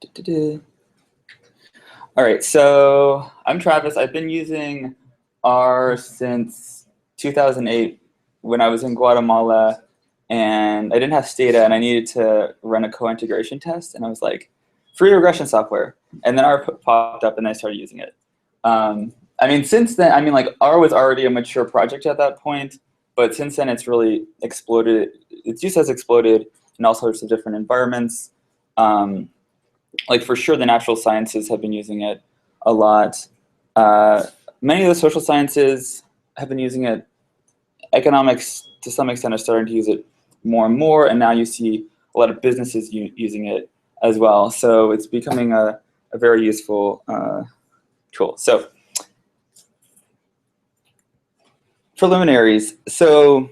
Du-du-du. All right, so I'm Travis. I've been using R since 2008 when I was in Guatemala, and I didn't have Stata, and I needed to run a co-integration test, and I was like, free regression software. And then R popped up, and I started using it. I mean, since then, I mean, like R was already a mature project at that point, but since then it's really exploded. Its use has exploded in all sorts of different environments. Like for sure, the natural sciences have been using it a lot. Many of the social sciences have been using it. Economics, to some extent, are starting to use it more and more, and now you see a lot of businesses using it as well. So it's becoming a very useful tool. So preliminaries. So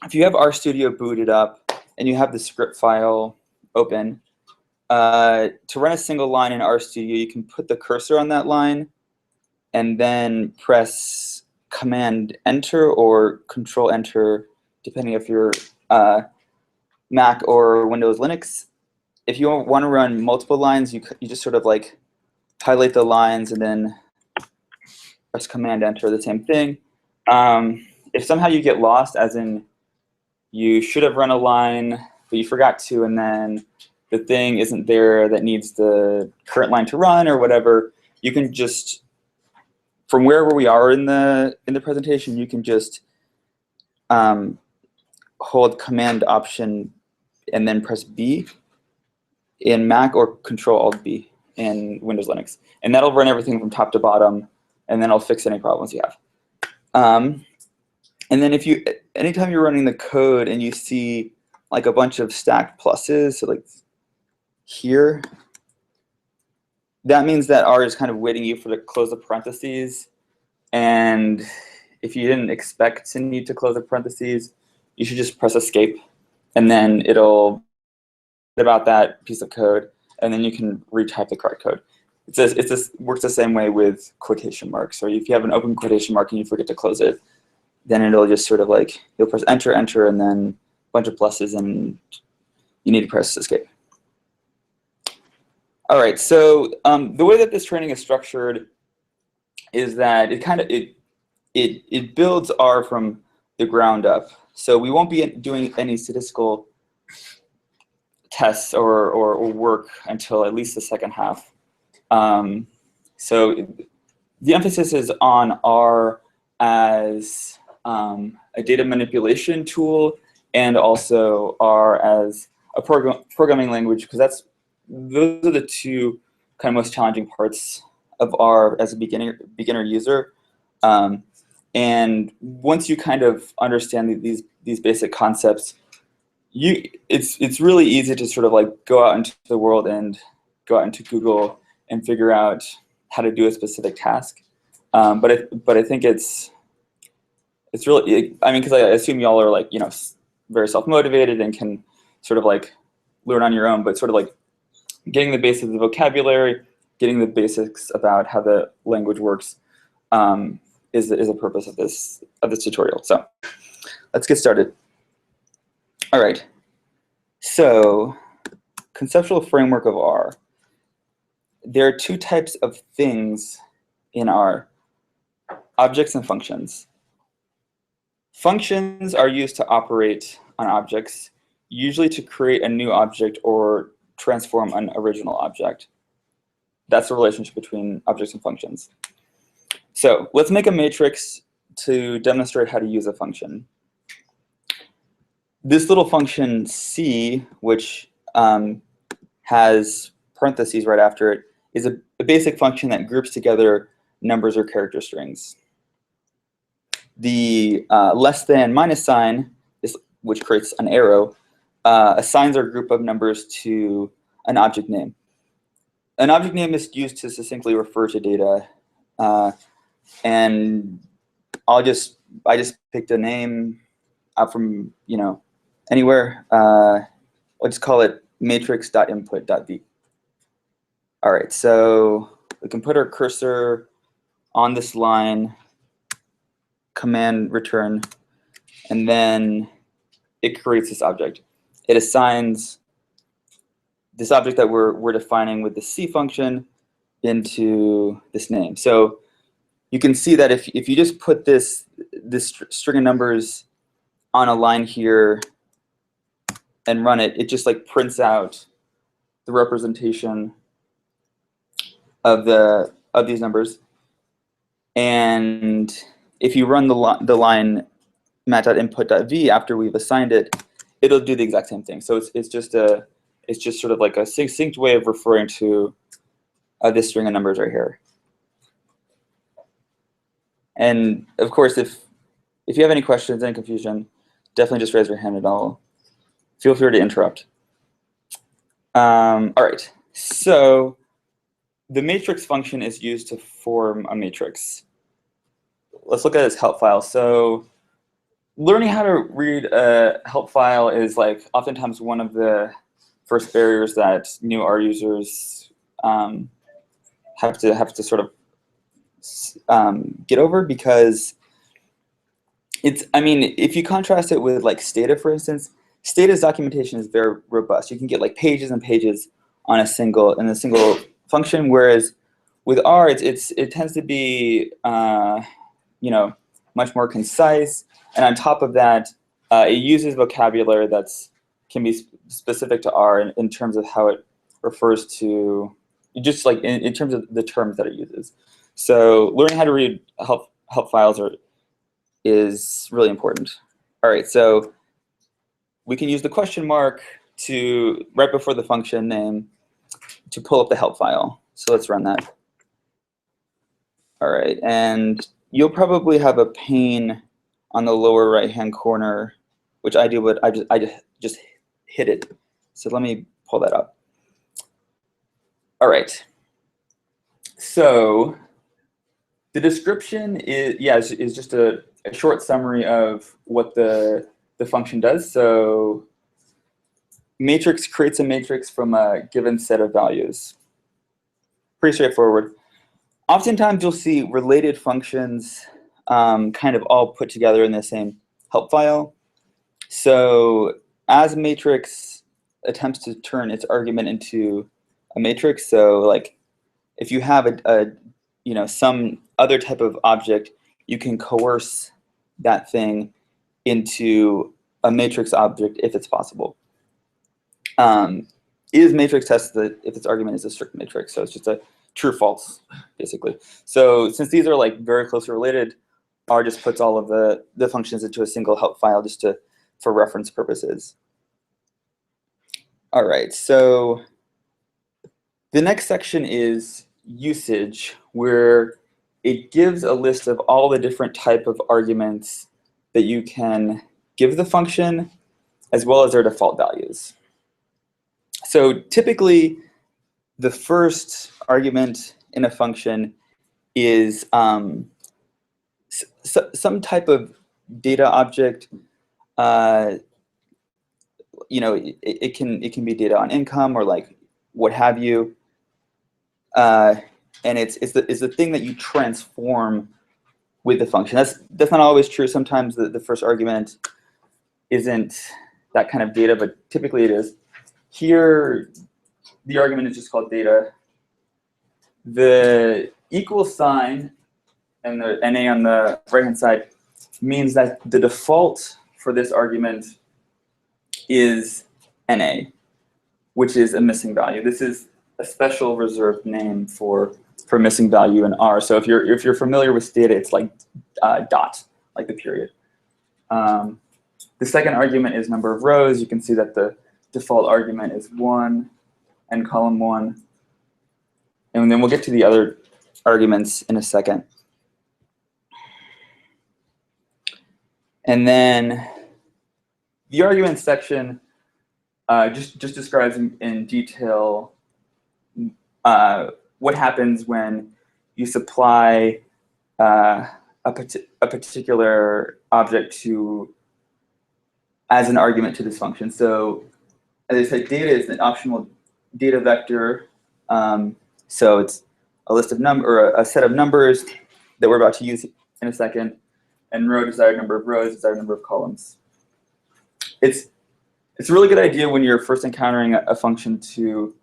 if you have RStudio booted up and you have the script file open, to run a single line in RStudio, you can put the cursor on that line and then press Command Enter or Control Enter, depending if you're Mac or Windows Linux. If you want to run multiple lines, you just sort of like highlight the lines and then press Command Enter, the same thing. If somehow you get lost, as in you should have run a line, but you forgot to, and then the thing isn't there that needs the current line to run or whatever, you can just, from wherever we are in the presentation, you can just hold Command Option and then press B in Mac or Control Alt B in Windows Linux, and that'll run everything from top to bottom, and then it'll fix any problems you have. And then anytime you're running the code and you see like a bunch of stacked pluses, so like here, that means that R is kind of waiting you for to close the parentheses. And if you didn't expect to need to close the parentheses, you should just press Escape, and then it'll about that piece of code, and then you can retype the correct code. It works the same way with quotation marks. Or if you have an open quotation mark and you forget to close it, then it'll just sort of like, you'll press Enter, Enter, and then a bunch of pluses, and you need to press Escape. All right, so the way that this training is structured is that it builds R from the ground up. So we won't be doing any statistical tests or work until at least the second half. So the emphasis is on R as a data manipulation tool, and also R as a programming language, because those are the two kind of most challenging parts of R as a beginner user. And once you kind of understand these basic concepts, it's really easy to sort of like go out into the world and go out into Google and figure out how to do a specific task. But I think it's really, I mean, because I assume y'all are like, very self-motivated and can sort of like learn on your own, but sort of like getting the basics of the vocabulary, getting the basics about how the language works is the purpose of this tutorial. So let's get started. All right. So conceptual framework of R. There are two types of things in R: objects and functions. Functions are used to operate on objects, usually to create a new object or transform an original object. That's the relationship between objects and functions. So let's make a matrix to demonstrate how to use a function. This little function C, which has parentheses right after it, is a basic function that groups together numbers or character strings. The less than minus sign, which creates an arrow, assigns our group of numbers to an object name. An object name is used to succinctly refer to data, and I just picked a name out from anywhere. We'll just call it matrix.input.v. All right, so we can put our cursor on this line, command return, and then it creates this object. It assigns this object that we're defining with the C function into this name. So you can see that if you just put this string of numbers on a line here and run it, it just like prints out the representation of these numbers. And if you run the line mat.input.v after we've assigned it, it'll do the exact same thing. So it's just sort of like a succinct way of referring to this string of numbers right here. And of course, if you have any questions, any confusion, definitely just raise your hand and I'll feel free to interrupt. All right, so the matrix function is used to form a matrix. Let's look at its help file. So learning how to read a help file is like oftentimes one of the first barriers that new R users have to sort of get over, because I mean, if you contrast it with like Stata, for instance, Stata's documentation is very robust. You can get like pages and pages on a single function, whereas with R, it tends to be you know, much more concise, and on top of that, it uses vocabulary that's can be specific to R in terms of how it refers to, just like in terms of the terms that it uses. So learning how to read help files is really important. All right, so we can use the question mark to right before the function name to pull up the help file. So let's run that. All right, and you'll probably have a pane on the lower right-hand corner, which I do, but I just hit it. So let me pull that up. All right. So the description is just a short summary of what the function does. So matrix creates a matrix from a given set of values. Pretty straightforward. Oftentimes you'll see related functions kind of all put together in the same help file. So as matrix attempts to turn its argument into a matrix, so like if you have you know, some other type of object, you can coerce that thing into a matrix object if it's possible. Is matrix tests that if its argument is a strict matrix, so it's just a true false basically. So since these are like very closely related, R just puts all of the functions into a single help file just for reference purposes. All right, so the next section is usage, where it gives a list of all the different type of arguments that you can give the function, as well as their default values. So typically, the first argument in a function is some type of data object. You know, it can be data on income or like what have you. And it's the thing that you transform with the function. That's not always true. Sometimes the first argument isn't that kind of data, but typically it is. Here, the argument is just called data. The equal sign and the NA on the right-hand side means that the default for this argument is NA, which is a missing value. This is a special reserved name for missing value in R. So if you're familiar with Stata, it's like dot, like the period. The second argument is number of rows. You can see that the default argument is 1 and column 1. And then we'll get to the other arguments in a second. And then the argument section just describes in detail what happens when you supply a particular object as an argument to this function. So as I said, data is an optional data vector. So it's a list of a set of numbers that we're about to use in a second, and row desired number of rows, desired number of columns. It's it's a really good idea when you're first encountering a function to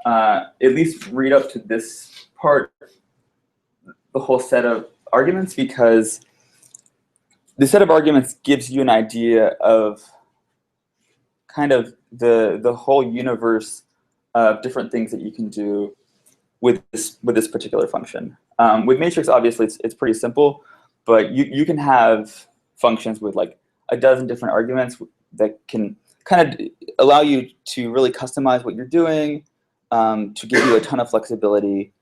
at least read up to this part, the whole set of arguments, because the set of arguments gives you an idea of kind of the whole universe of different things that you can do with this particular function. With matrix, obviously, it's pretty simple, but you can have functions with like a dozen different arguments that can kind of allow you to really customize what you're doing, to give you a ton of flexibility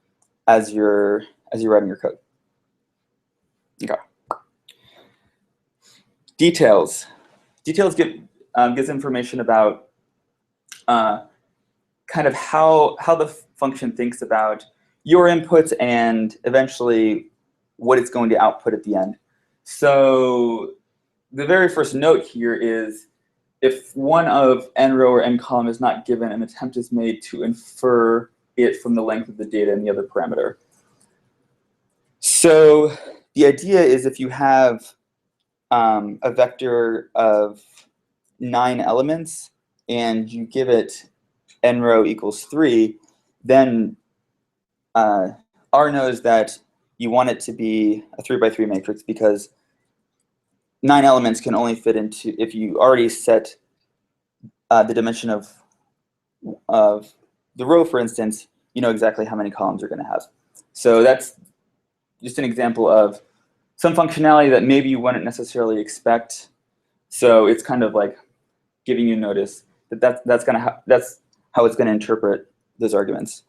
as you're writing your code. Okay. Details. Details gives information about kind of how the function thinks about your inputs and eventually what it's going to output at the end. So the very first note here is if one of n row or n column is not given, an attempt is made to infer it from the length of the data in the other parameter. So the idea is if you have a vector of 9 elements and you give it n row equals 3, then R knows that you want it to be a 3 by 3 matrix because 9 elements can only fit into, if you already set the dimension of the row, for instance, you know exactly how many columns you're going to have. So that's just an example of some functionality that maybe you wouldn't necessarily expect. So it's kind of like giving you notice that that's how it's going to interpret those arguments.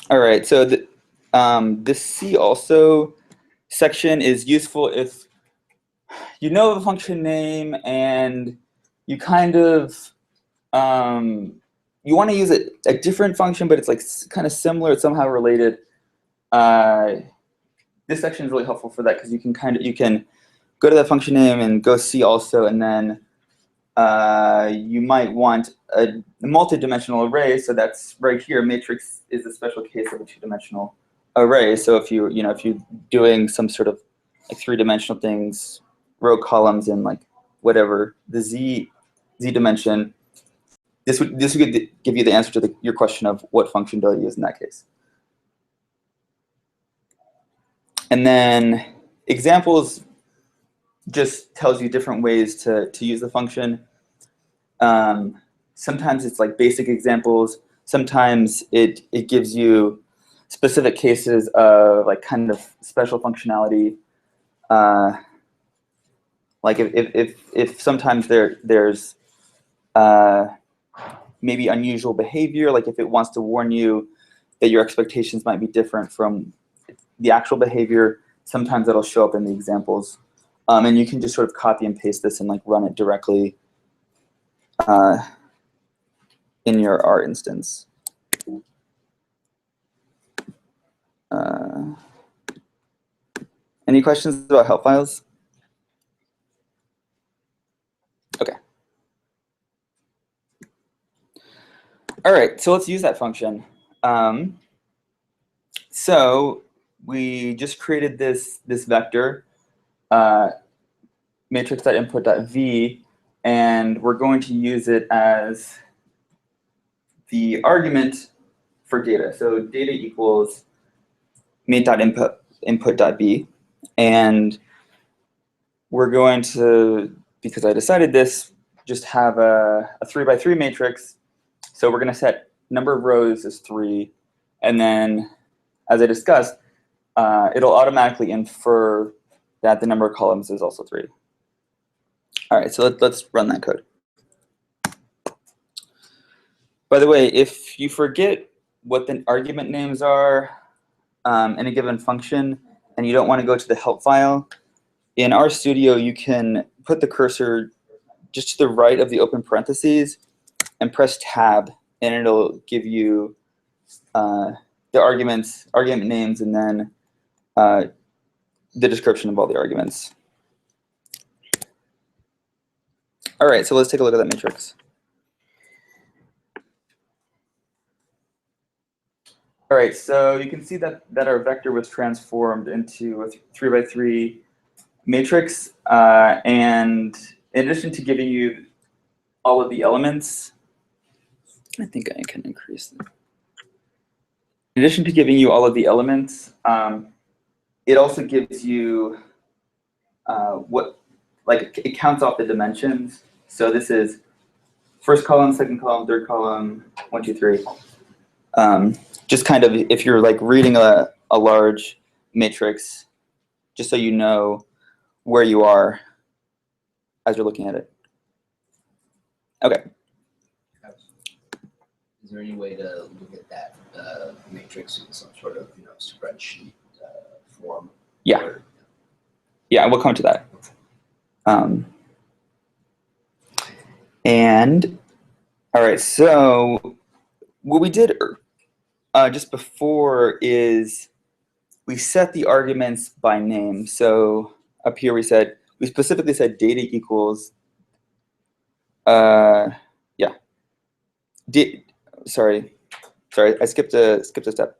All right, so this C also section is useful if you know the function name and you kind of you want to use a different function, but it's like kind of similar, it's somehow related. This section is really helpful for that because you can go to that function name and go C also, and then you might want a multi-dimensional array. So that's right here. Matrix is a special case of a 2-dimensional array. So if you're doing some sort of like 3-dimensional things, row columns in like whatever the z dimension, this would give you the answer to your question of what function do I use in that case. And then examples just tells you different ways to use the function. Sometimes it's like basic examples. Sometimes it gives you specific cases of like kind of special functionality. Like if sometimes there's maybe unusual behavior, like if it wants to warn you that your expectations might be different from the actual behavior, sometimes it'll show up in the examples. And you can just sort of copy and paste this and like run it directly in your R instance. Any questions about help files? Okay. All right, so let's use that function. So we just created this vector, matrix.input.v, and we're going to use it as the argument for data. So data equals mate.input.b, and we're going to, because I decided this, just have a 3 by 3 matrix. So we're going to set number of rows as 3, and then, as I discussed, it'll automatically infer that the number of columns is also 3. All right, so let's run that code. By the way, if you forget what the argument names are in a given function and you don't want to go to the help file, in RStudio you can put the cursor just to the right of the open parentheses and press tab, and it'll give you the argument names and then the description of all the arguments. All right, so let's take a look at that matrix. All right, so you can see that our vector was transformed into a 3 by 3 matrix, and in addition to giving you all of the elements, I think I can increase them. In addition to giving you all of the elements, it also gives you it counts off the dimensions. So this is first column, second column, third column, 1, 2, 3. Just kind of if you're like reading a large matrix, just so you know where you are as you're looking at it. Okay. Is there any way to look at that matrix in some sort of spreadsheet form? Yeah. Yeah, we'll come to that. And all right, so what we did just before is we set the arguments by name. So up here we specifically said data equals, sorry, I skipped a step.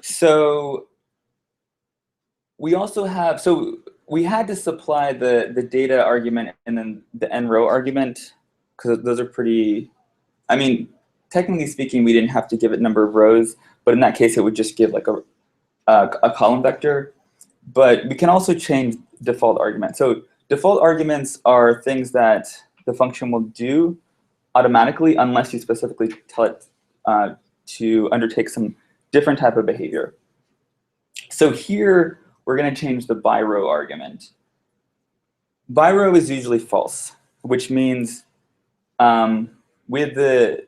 So we also have, we had to supply the data argument and then the nrow argument, because those are pretty, I mean, technically speaking, we didn't have to give it number of rows, but in that case, it would just give like a column vector. But we can also change default arguments. So default arguments are things that the function will do automatically unless you specifically tell it to undertake some different type of behavior. So here, we're going to change the by row argument. By row is usually false, which means with the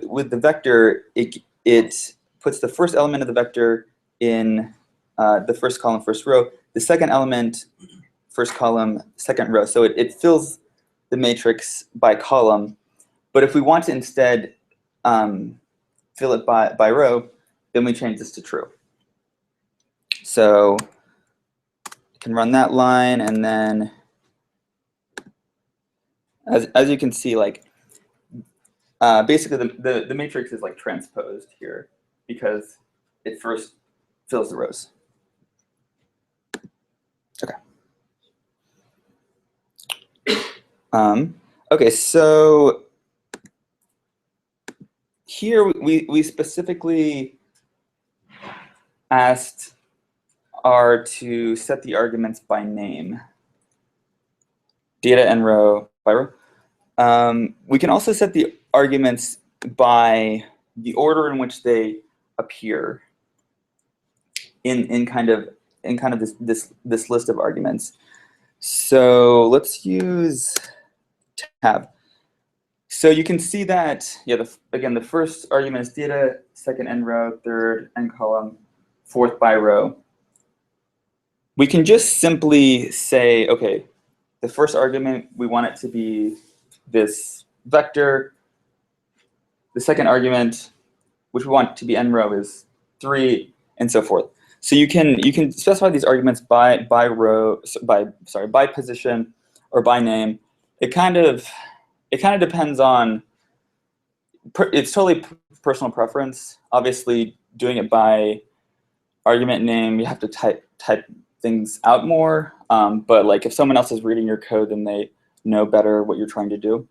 vector, it puts the first element of the vector in the first column, first row. The second element, first column, second row. So it fills the matrix by column. But if we want to instead fill it by row, then we change this to true. So you can run that line, and then as you can see, like basically the matrix is like transposed here because it first fills the rows. Okay. Okay, so here we specifically asked R to set the arguments by name. Data nrow by row. We can also set the arguments by the order in which they appear in kind of this list of arguments. So let's use tab. So you can see that, yeah, again, the first argument is data, second nrow, third n column, fourth by row. We can just simply say, okay, the first argument, we want it to be this vector. The second argument, which we want to be nrow, is 3, and so forth. So you can specify these arguments by row, by position, or by name. It kind of depends on. It's totally personal preference. Obviously, doing it by argument name, you have to type things out more. But like if someone else is reading your code, then they know better what you're trying to do.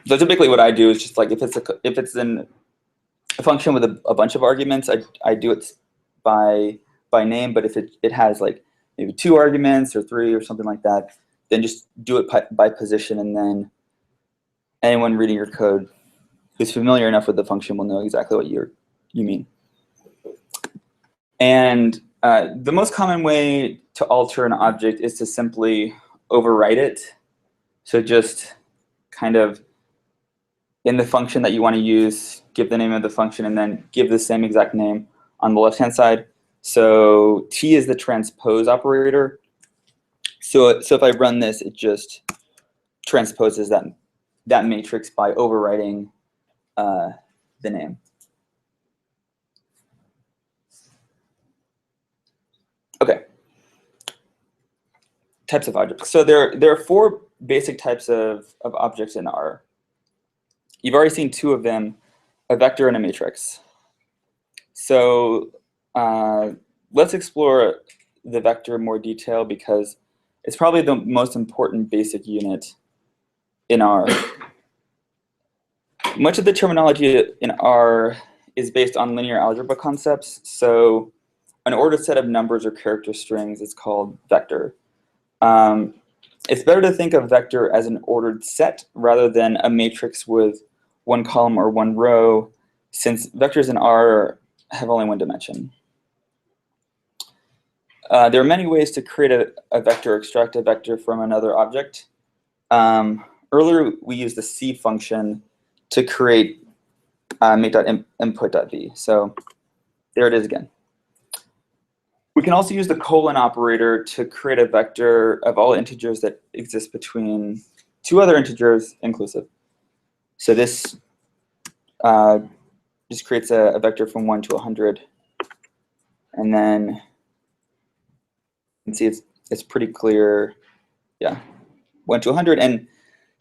So typically, what I do is just like if it's in a function with a bunch of arguments, I do it by name. But if it has like maybe 2 arguments or 3 or something like that, then just do it by position, and then anyone reading your code who's familiar enough with the function will know exactly what you mean. And the most common way to alter an object is to simply overwrite it. So just kind of in the function that you want to use, give the name of the function, and then give the same exact name on the left-hand side. So T is the transpose operator. So if I run this, it just transposes that matrix by overwriting the name. Okay. Types of objects. So there are 4 basic types of objects in R. You've already seen 2 of them, a vector and a matrix. So let's explore the vector in more detail because it's probably the most important basic unit in R. Much of the terminology in R is based on linear algebra concepts. So an ordered set of numbers or character strings is called vector. It's better to think of vector as an ordered set rather than a matrix with one column or one row, since vectors in R have only one dimension. There are many ways to create a vector or extract a vector from another object. Earlier, we used the C function to create make.input.v. So there it is again. We can also use the colon operator to create a vector of all integers that exist between two other integers inclusive. So this just creates a vector from 1 to 100. And then you can see it's pretty clear, yeah, 1 to 100. And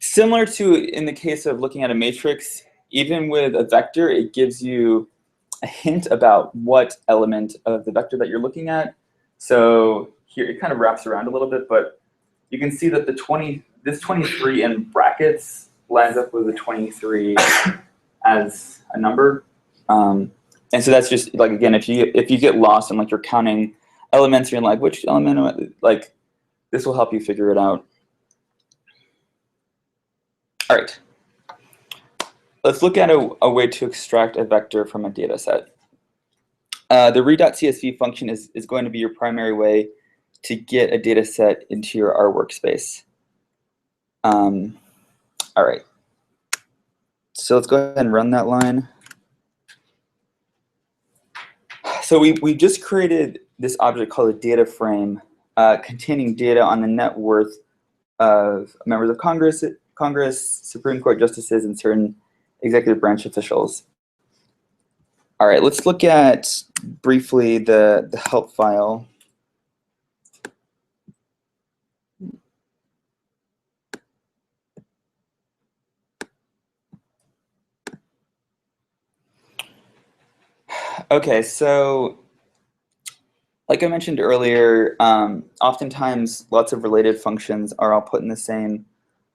similar to in the case of looking at a matrix, even with a vector, it gives you a hint about what element of the vector that you're looking at. So here it kind of wraps around a little bit, but you can see that this 23 in brackets lines up with the 23 as a number. And so that's just like, again, if you get lost and like you're counting elements, you're like, which element, like this will help you figure it out. All right. Let's look at a way to extract a vector from a data set. The read.csv function is going to be your primary way to get a data set into your R workspace. All right. So let's go ahead and run that line. So we just created this object called a data frame containing data on the net worth of members of Congress, Supreme Court justices, and certain executive branch officials. All right, let's look at briefly the help file. Okay, so like I mentioned earlier, oftentimes lots of related functions are all put in the same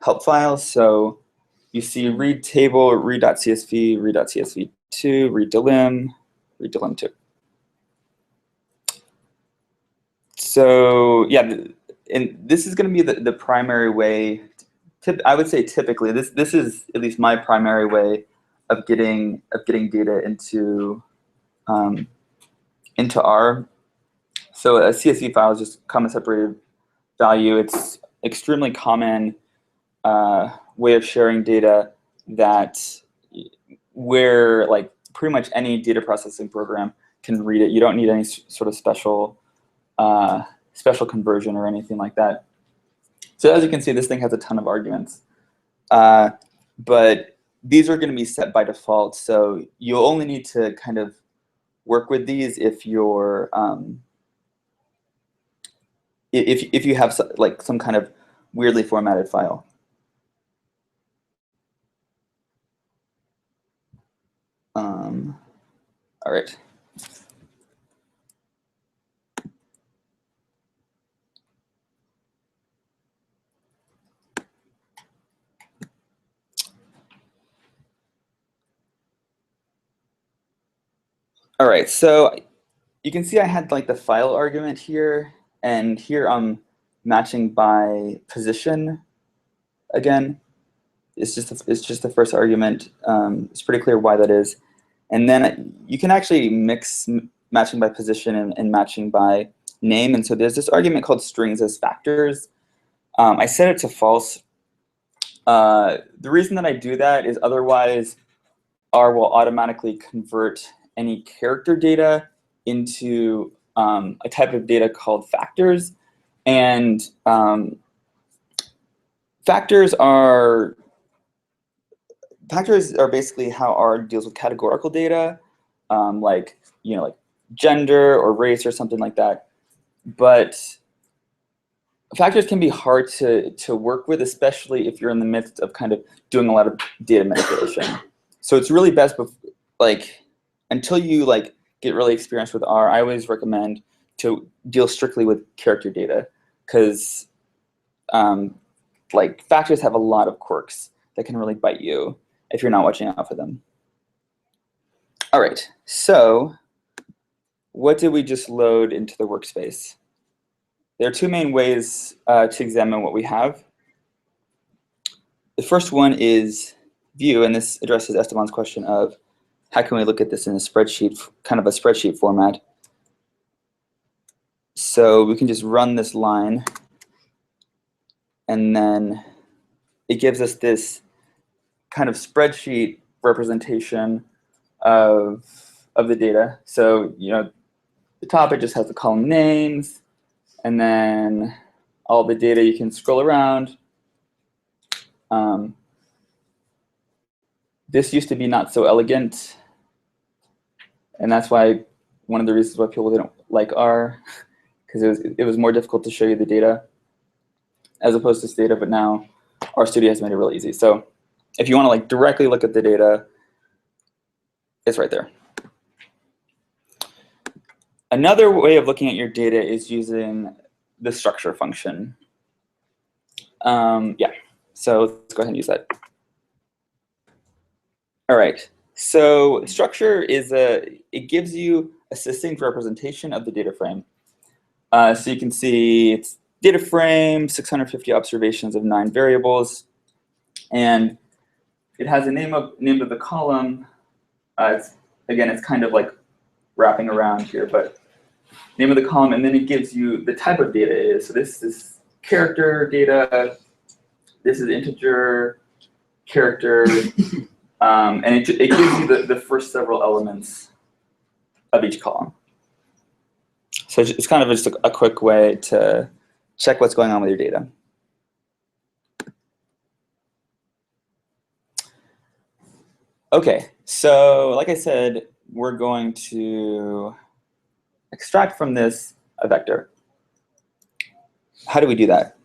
help file. So you see read table, read.csv, read.csv2, read delim, read delim2. So yeah, and this is going to be the primary way. I would say typically this is at least my primary way of getting data into R. So a CSV file is just comma separated value. It's extremely common way of sharing data where like pretty much any data processing program can read it. You don't need any sort of special conversion or anything like that. So as you can see, this thing has a ton of arguments, but these are going to be set by default. So you'll only need to kind of work with these if you're if you have like some kind of weirdly formatted file. All right. All right, so you can see I had like the file argument here, and here I'm matching by position again. It's just the first argument. It's pretty clear why that is. And then you can actually mix matching by position and matching by name. And so there's this argument called strings as factors. I set it to false. The reason that I do that is otherwise R will automatically convert any character data into a type of data called factors. And factors are basically how R deals with categorical data, like like gender or race or something like that. But factors can be hard to work with, especially if you're in the midst of kind of doing a lot of data manipulation. So it's really best, like until you like get really experienced with R, I always recommend to deal strictly with character data, because like factors have a lot of quirks that can really bite you if you're not watching out for them. All right, so what did we just load into the workspace? There are two main ways to examine what we have. The first one is view, and this addresses Esteban's question of how can we look at this in a spreadsheet, kind of a spreadsheet format. So we can just run this line, and then it gives us this kind of spreadsheet representation of the data. So, you know, the top, it just has the column names, and then all the data you can scroll around. This used to be not so elegant, and that's why one of the reasons why people didn't like R, because it was more difficult to show you the data as opposed to Stata, but now RStudio has made it really easy. So if you want to like directly look at the data, it's right there. Another way of looking at your data is using the structure function. Yeah, so let's go ahead and use that. All right, so structure is it gives you a succinct representation of the data frame. So you can see it's data frame, 650 observations of 9 variables, and it has a name of the column. Again, it's kind of like wrapping around here, but name of the column, and then it gives you the type of data it is. So this is character data, this is integer, character, and it gives you the first several elements of each column. So it's kind of just a quick way to check what's going on with your data. Okay, so like I said, we're going to extract from this a vector. How do we do that?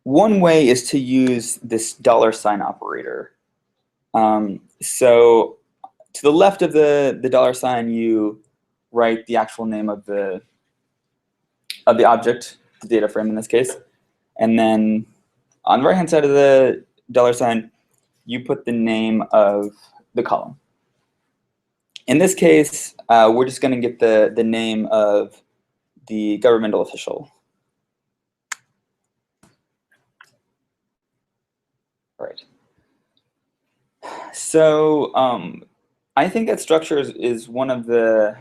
One way is to use this $ operator. So to the left of the $, you write the actual name of the object, the data frame in this case, and then on the right hand side of the $, you put the name of the column. In this case, we're just going to get the name of the governmental official. All right. So I think that structure is one of the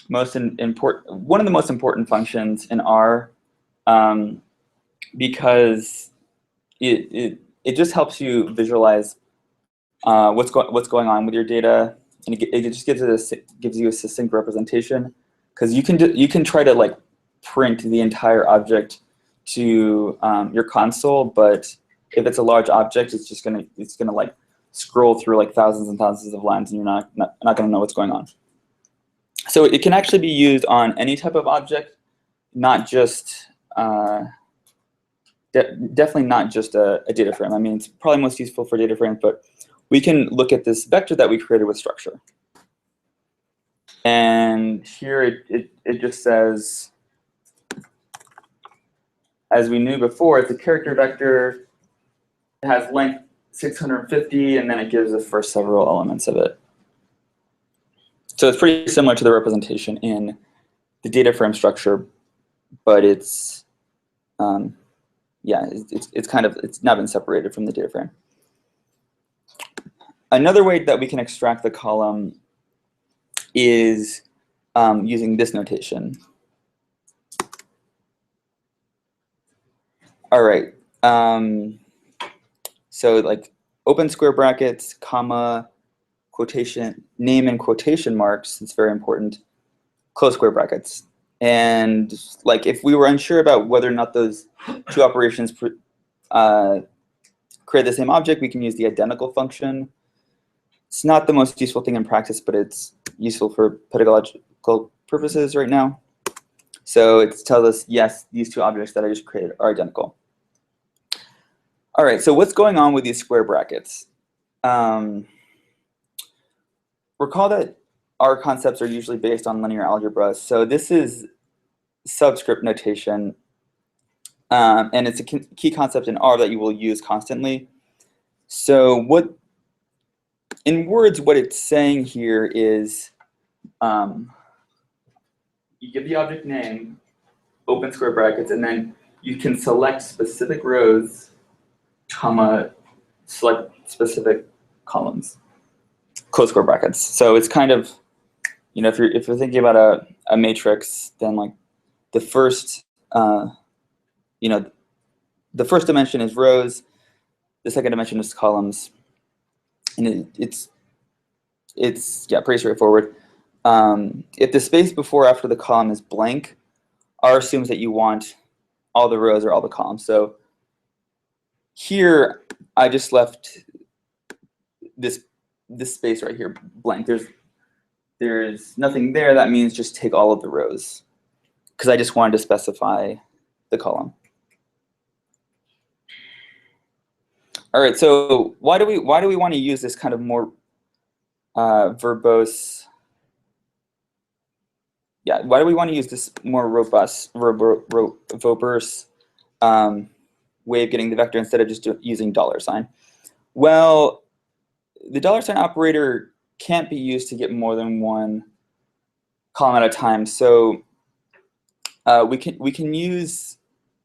most important functions in R, because it just helps you visualize what's going on with your data, and it just gives you a succinct representation, because you can try to like print the entire object to your console, but if it's a large object, it's gonna like scroll through like thousands and thousands of lines, and you're not gonna know what's going on. So it can actually be used on any type of object, not just definitely not just a data frame. I mean, it's probably most useful for data frames, but we can look at this vector that we created with structure. And here it just says, as we knew before, it's a character vector. It has length 650, and then it gives the first several elements of it. So it's pretty similar to the representation in the data frame structure, but it's yeah, it's not been separated from the data frame. Another way that we can extract the column is using this notation. All right. So like open square brackets, comma, quotation, name and quotation marks, it's very important, close square brackets. And like if we were unsure about whether or not those two operations create the same object, we can use the identical function. It's not the most useful thing in practice, but it's useful for pedagogical purposes right now. So it tells us, yes, these two objects that I just created are identical. All right, so what's going on with these square brackets? Recall that our concepts are usually based on linear algebra. So this is subscript notation, and it's a key concept in R that you will use constantly. So in words, what it's saying here is you give the object name, open square brackets, and then you can select specific rows, comma, select specific columns, close square brackets. So it's kind of, if you're thinking about a matrix, then like the first, the first dimension is rows, the second dimension is columns, and it's pretty straightforward. If the space before or after the column is blank, R assumes that you want all the rows or all the columns. So here I just left this space right here blank. There's nothing there. That means just take all of the rows, because I just wanted to specify the column. All right, so why do we want to use this kind of more verbose? Yeah, why do we want to use this more robust, verbose way of getting the vector instead of just using $? Well, the $sign operator can't be used to get more than one column at a time. So we can use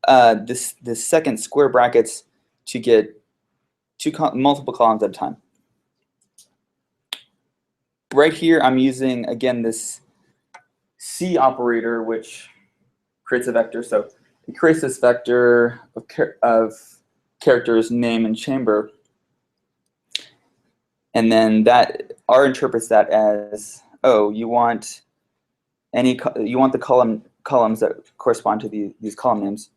this second square brackets to get multiple columns at a time. Right here, I'm using again this C operator, which creates a vector. So it creates this vector of characters name and chamber. And then that R interprets that as, oh, you want the columns that correspond to these column names.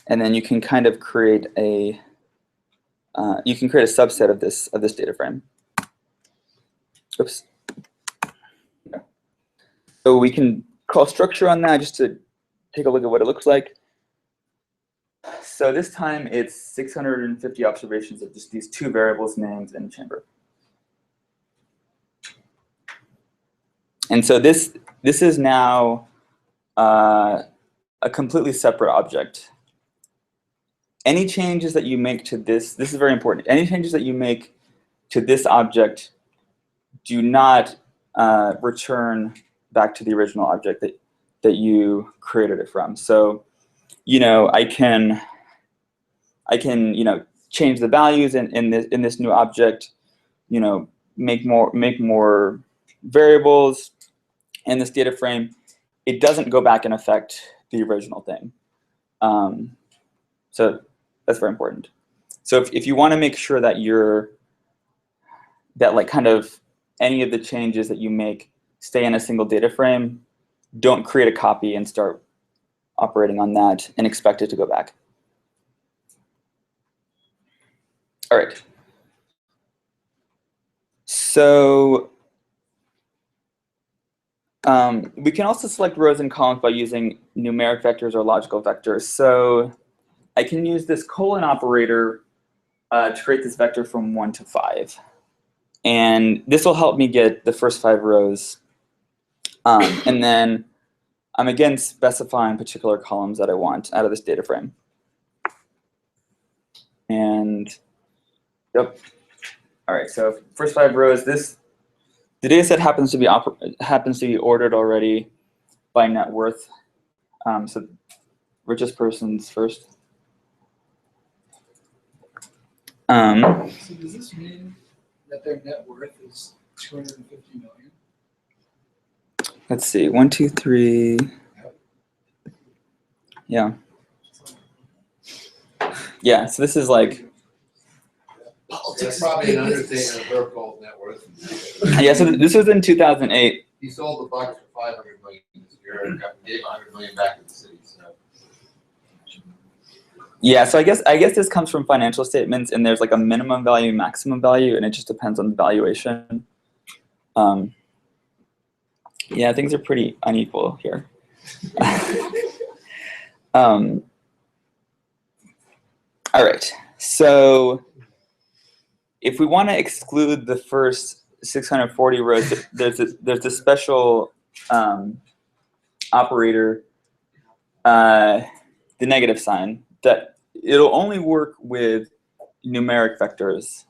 And then you can kind of create a subset of this data frame. Oops. So we can call structure on that just to take a look at what it looks like. So this time it's 650 observations of just these two variables, names and chamber. And so this is now a completely separate object. Any changes that you make to this is very important. Any changes that you make to this object do not return back to the original object that you created it from. So, I can change the values in this new object, make more variables in this data frame. It doesn't go back and affect the original thing. So that's very important. So if you want to make sure that kind of any of the changes that you make stay in a single data frame, don't create a copy and start operating on that and expect it to go back. All right. So we can also select rows and columns by using numeric vectors or logical vectors. So I can use this colon operator to create this vector from 1 to 5. And this will help me get the first 5 rows. And then I'm again specifying particular columns that I want out of this data frame. And yep. All right, so first 5 rows, the data set happens to be ordered already by net worth. So richest person's first. So does this mean that their net worth is 250 million? Let's see, 1, 2, 3. Yeah. Yeah, so this is like. That's probably an understatement of Burkhol's net worth. Yeah, so this was in 2008. He sold the Bucks for $500 million this year and gave $100 million back to the city. So. Yeah, so I guess this comes from financial statements, and there's like a minimum value, maximum value, and it just depends on the valuation. Yeah, things are pretty unequal here. All right, so if we want to exclude the first 640 rows, there's a special operator, the negative sign, that it'll only work with numeric vectors.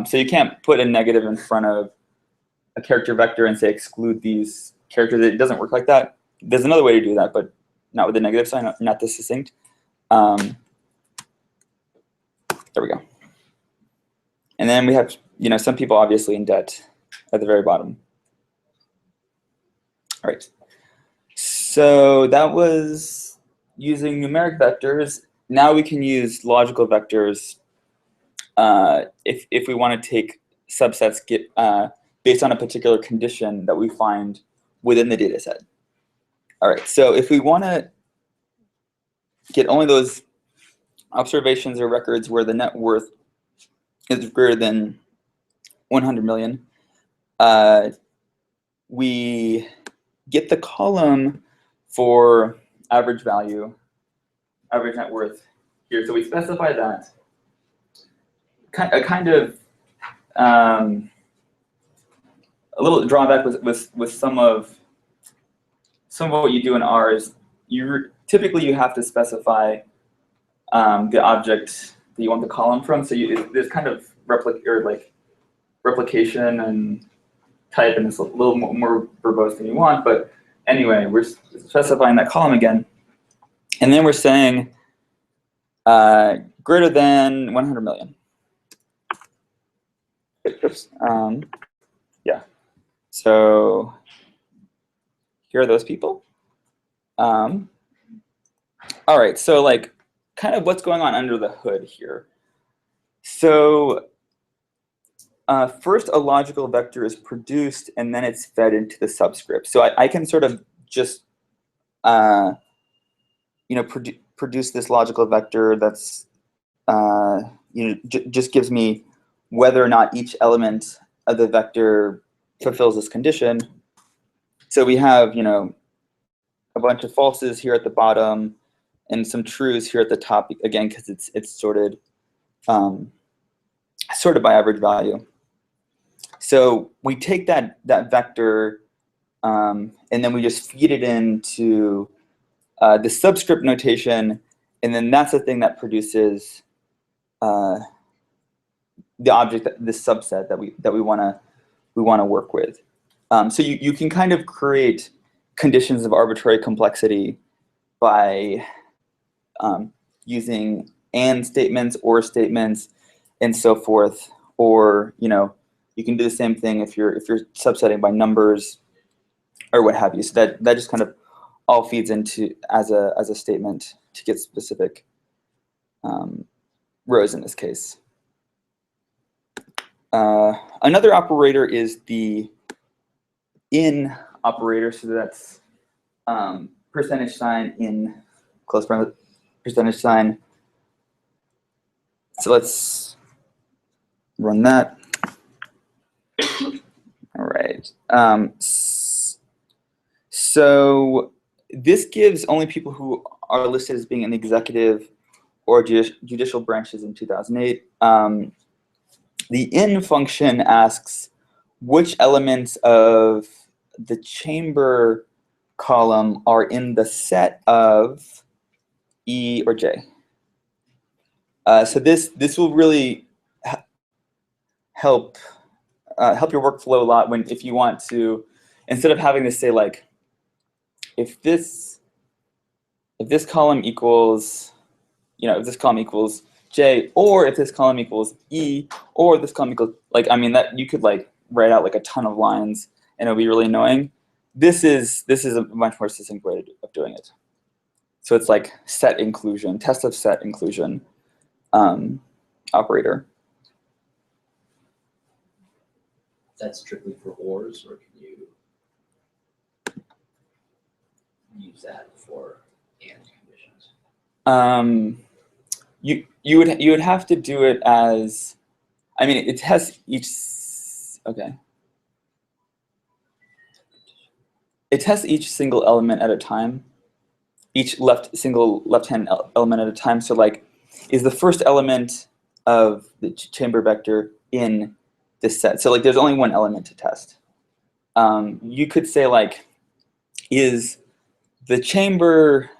So you can't put a negative in front of a character vector and say exclude these characters. It doesn't work like that. There's another way to do that, but not with the negative sign, not this succinct. There we go. And then we have, some people obviously in debt at the very bottom. All right. So that was using numeric vectors. Now we can use logical vectors if we want to take subsets based on a particular condition that we find within the data set. All right, so if we want to get only those observations or records where the net worth is greater than 100 million, we get the column for average value, average net worth here. So we specify that. A little drawback with some of what you do in R is typically you have to specify the object that you want the column from. So there's kind of replication and type, and it's a little more verbose than you want. But anyway, we're specifying that column again, and then we're saying greater than 100 million. Oops. Yeah. So here are those people. All right. So kind of what's going on under the hood here. So first, a logical vector is produced, and then it's fed into the subscript. So I can sort of just produce this logical vector that's just gives me whether or not each element of the vector fulfills this condition. So we have a bunch of falses here at the bottom and some trues here at the top, again because it's sorted by average value. So we take that vector and then we just feed it into the subscript notation, and then that's the thing that produces the object, this subset that we want to work with. So you can kind of create conditions of arbitrary complexity by using and statements, or statements, and so forth. Or you can do the same thing if you're subsetting by numbers or what have you. So that just kind of all feeds into as a statement to get specific rows in this case. Another operator is the in operator. So that's percentage sign in close percentage sign. So let's run that. All right. So this gives only people who are listed as being in the executive or judicial branches in 2008. The in function asks which elements of the chamber column are in the set of E or J. So this will really help your workflow a lot if you want to, instead of having to say if this column equals if this column equals J, or if this column equals E, or this column equals that you could write out a ton of lines and it'll be really annoying. This is a much more succinct way of doing it. So it's set inclusion, test of set inclusion operator. That's strictly for ORs, or can you use that for AND conditions? You would have to do it as, it tests each. Okay. It tests each single element at a time, each single left-hand element at a time. So is the first element of the chamber vector in this set. So like there's only one element to test. You could say like, is the chamber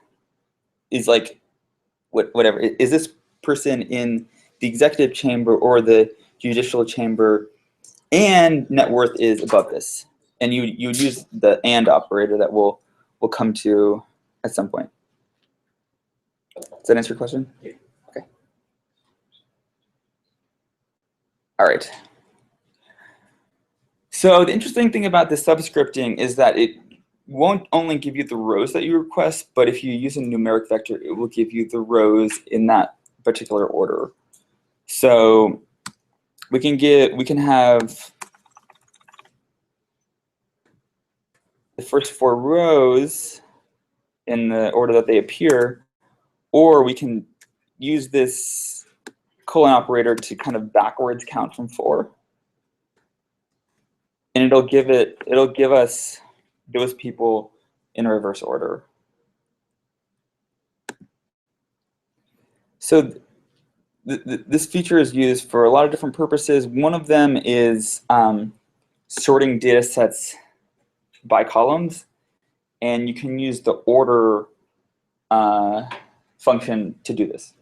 is like whatever. Is this person in the executive chamber or the judicial chamber, and net worth is above this? And you would use the and operator that we'll come to at some point. Does that answer your question? Yeah. Okay. All right. So the interesting thing about this subscripting is that it won't only give you the rows that you request, but if you use a numeric vector, it will give you the rows in that particular order. So we can have the first 4 rows in the order that they appear, or we can use this colon operator to kind of backwards count from 4. And it'll give us those people in reverse order. So this feature is used for a lot of different purposes. One of them is sorting data sets by columns, and you can use the order function to do this.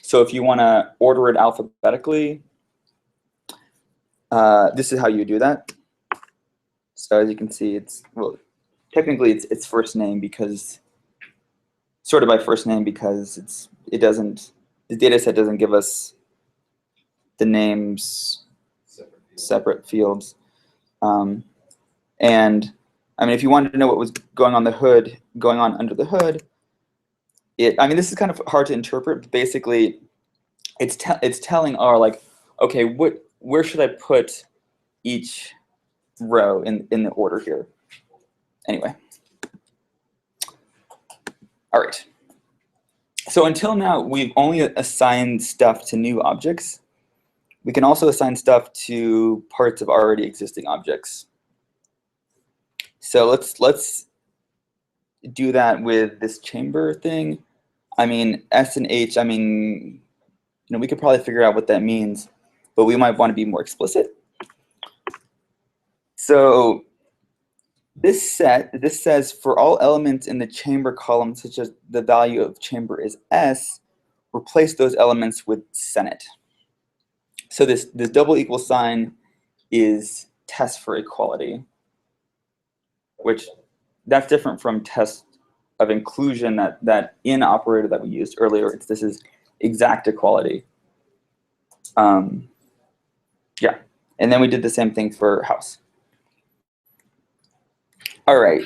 So if you want to order it alphabetically, this is how you do that. So as you can see, it's, well, technically it's first name, because sorted by first name, because the data set doesn't give us the names separate fields. And I mean, if you wanted to know what was going on under the hood, I mean, this is kind of hard to interpret, but basically it's telling R like, okay, where should I put each row in the order here? Anyway. All right. So until now, we've only assigned stuff to new objects. We can also assign stuff to parts of already existing objects. So let's do that with this chamber thing. I mean, S and H, I mean, you know, we could probably figure out what that means, but we might want to be more explicit. So this says for all elements in the chamber column, such as the value of chamber is S, replace those elements with Senate. So this double equal sign is test for equality, which that's different from test of inclusion, that in operator that we used earlier. This is exact equality. Yeah, and then we did the same thing for house. All right,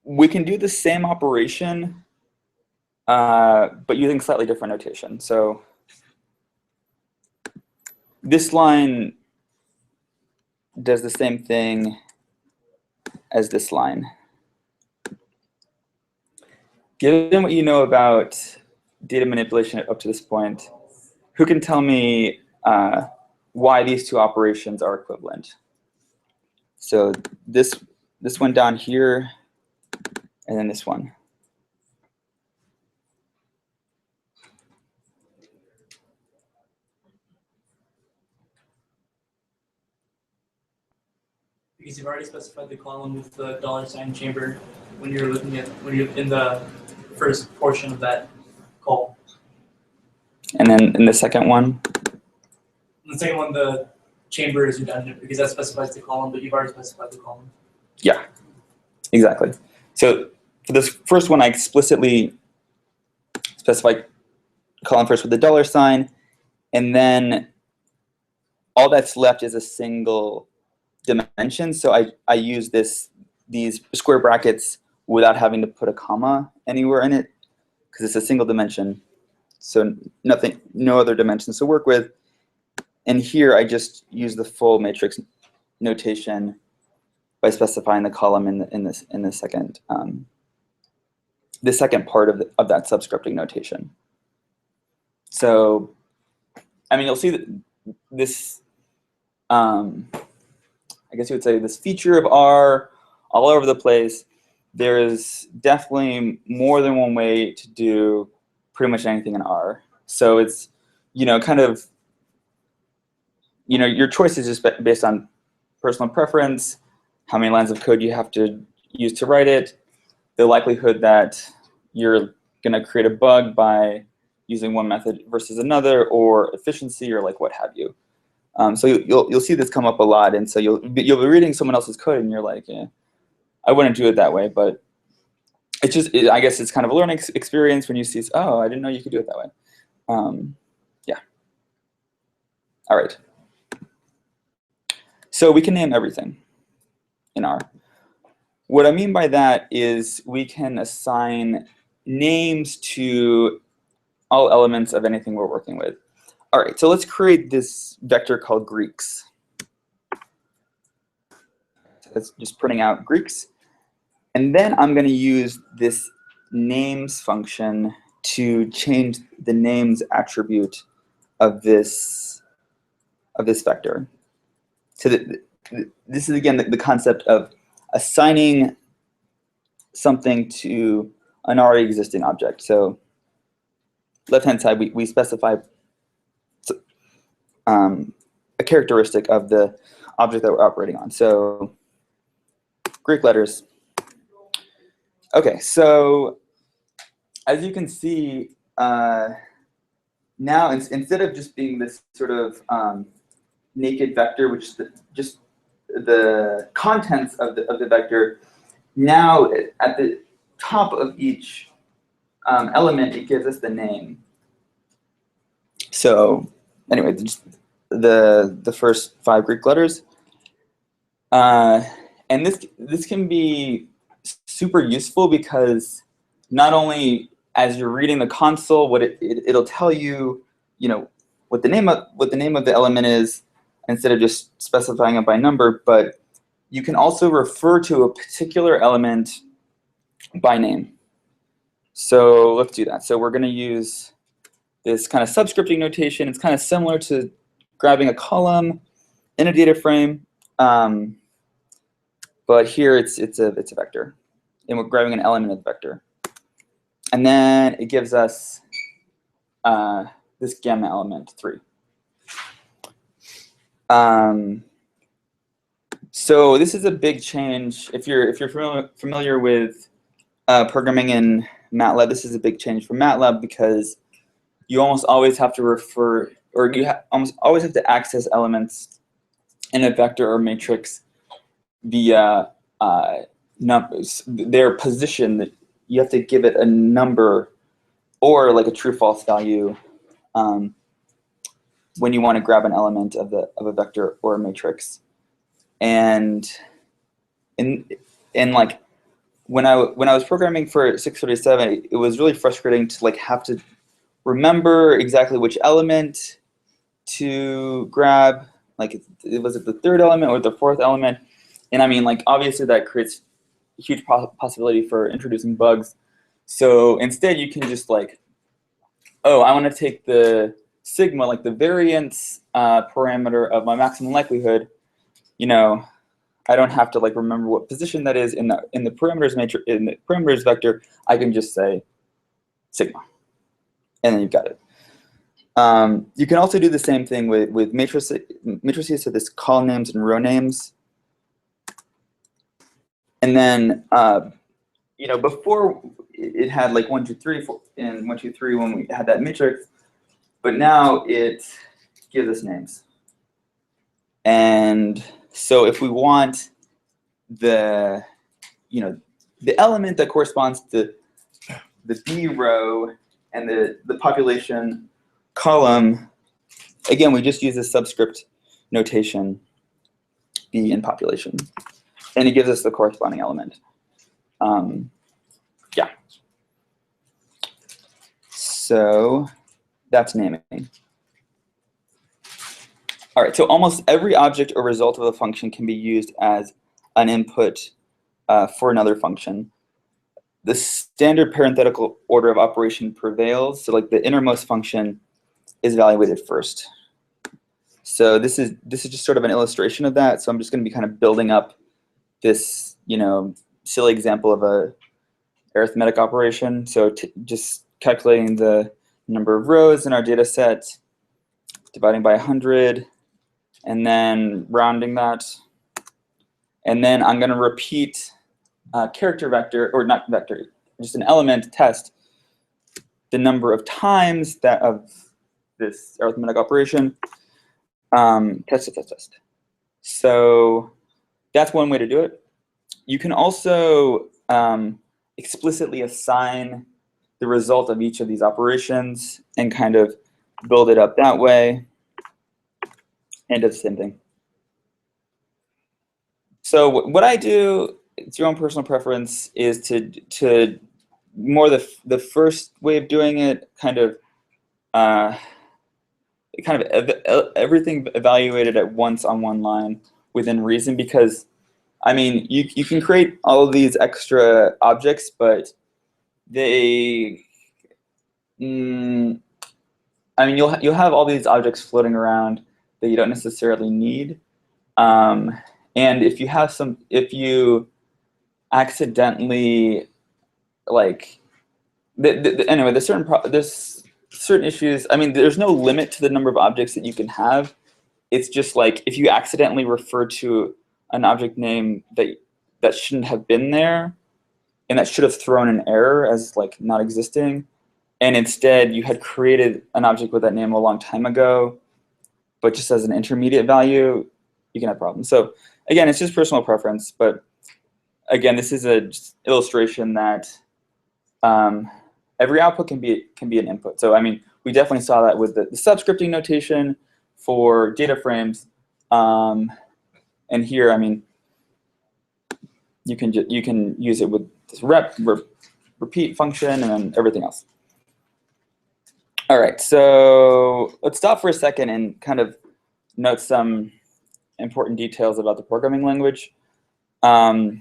we can do the same operation, but using slightly different notation. So this line does the same thing as this line. Given what you know about data manipulation up to this point, who can tell me why these two operations are equivalent? So this one down here, and then this one. Because you've already specified the column with the $ chamber when you're in the first portion of that call. And then in the second one? In the second one, the chamber is redundant because that specifies the column, but you've already specified the column. Yeah, exactly. So for this first one, I explicitly specify column first with the $, and then all that's left is a single dimension. So I use these square brackets without having to put a comma anywhere in it, because it's a single dimension. So no other dimensions to work with. And here I just use the full matrix notation by specifying the column in the second part of that subscripting notation. So I mean, you'll see that this I guess you would say this feature of R all over the place. There is definitely more than one way to do pretty much anything in R. So it's, you know, kind of your choice is just based on personal preference, how many lines of code you have to use to write it, the likelihood that you're going to create a bug by using one method versus another, or efficiency, or like what have you. So you'll see this come up a lot, and so you'll be reading someone else's code, and you're like, I wouldn't do it that way, but it's just I guess it's kind of a learning experience when you see, oh, I didn't know you could do it that way. Yeah. All right. So we can name everything in R. What I mean by that is we can assign names to all elements of anything we're working with. All right, so let's create this vector called Greeks. So that's just printing out Greeks. And then I'm going to use this names function to change the names attribute of this vector. So this is, again, the concept of assigning something to an already existing object. So left-hand side, we specify a characteristic of the object that we're operating on. So Greek letters. Okay, so as you can see, now instead of just being this sort of naked vector, which is just the contents of the vector, now at the top of each element, it gives us the name. So anyway, just the first 5 Greek letters, and this can be super useful because not only as you're reading the console, what it'll tell you, what the name of the element is instead of just specifying it by number, but you can also refer to a particular element by name. So let's do that. So we're going to use this kind of subscripting notation. It's kind of similar to grabbing a column in a data frame, but here it's a vector, and we're grabbing an element of the vector. And then it gives us this gamma element 3. So this is a big change. If you're familiar with programming in MATLAB, this is a big change from MATLAB because you almost always have to refer, or you almost always have to access elements in a vector or matrix via numbers, their position. That you have to give it a number or like a true/false value when you want to grab an element of a vector or a matrix. And like when I was programming for 637, it was really frustrating to like have to remember exactly which element to grab. Like, was it the 3rd element or the 4th element? And I mean, like, obviously that creates a huge possibility for introducing bugs. So instead, you can just like, oh, I want to take the sigma, like the variance parameter of my maximum likelihood. I don't have to like remember what position that is in the parameters matrix, in the parameters vector. I can just say sigma, and then you've got it. You can also do the same thing with matrices, so this column names and row names. And then before it had like 1, 2, 3, 4, and 1, 2, 3 when we had that matrix, but now it gives us names. And so if we want the element that corresponds to the B row and the population column, again, we just use this subscript notation, B in population, and it gives us the corresponding element. Yeah. So that's naming. All right, so almost every object or result of a function can be used as an input for another function. The standard parenthetical order of operation prevails. So like the innermost function is evaluated first. So this is just sort of an illustration of that. So I'm just going to be kind of building up this silly example of a arithmetic operation. So just calculating the number of rows in our data set, dividing by 100, and then rounding that. And then I'm going to repeat character vector, or not vector, just an element test, the number of times that of this arithmetic operation, test. So that's one way to do it. You can also explicitly assign the result of each of these operations and kind of build it up that way, and do the same thing. So what I do, it's your own personal preference, is to more the first way of doing it, kind of everything evaluated at once on one line within reason, because I mean you can create all of these extra objects, but they I mean you'll have all these objects floating around that you don't necessarily need, and if you accidentally like anyway, there's certain issues. I mean, there's no limit to the number of objects that you can have. It's just like if you accidentally refer to an object name that shouldn't have been there, and that should have thrown an error as like not existing, and instead you had created an object with that name a long time ago, but just as an intermediate value, you can have problems. So again, it's just personal preference, but again, this is a illustration that every output can be an input. So I mean, we definitely saw that with the subscripting notation for data frames, and here, I mean, you can use it with this repeat function and then everything else. All right, so let's stop for a second and kind of note some important details about the programming language. All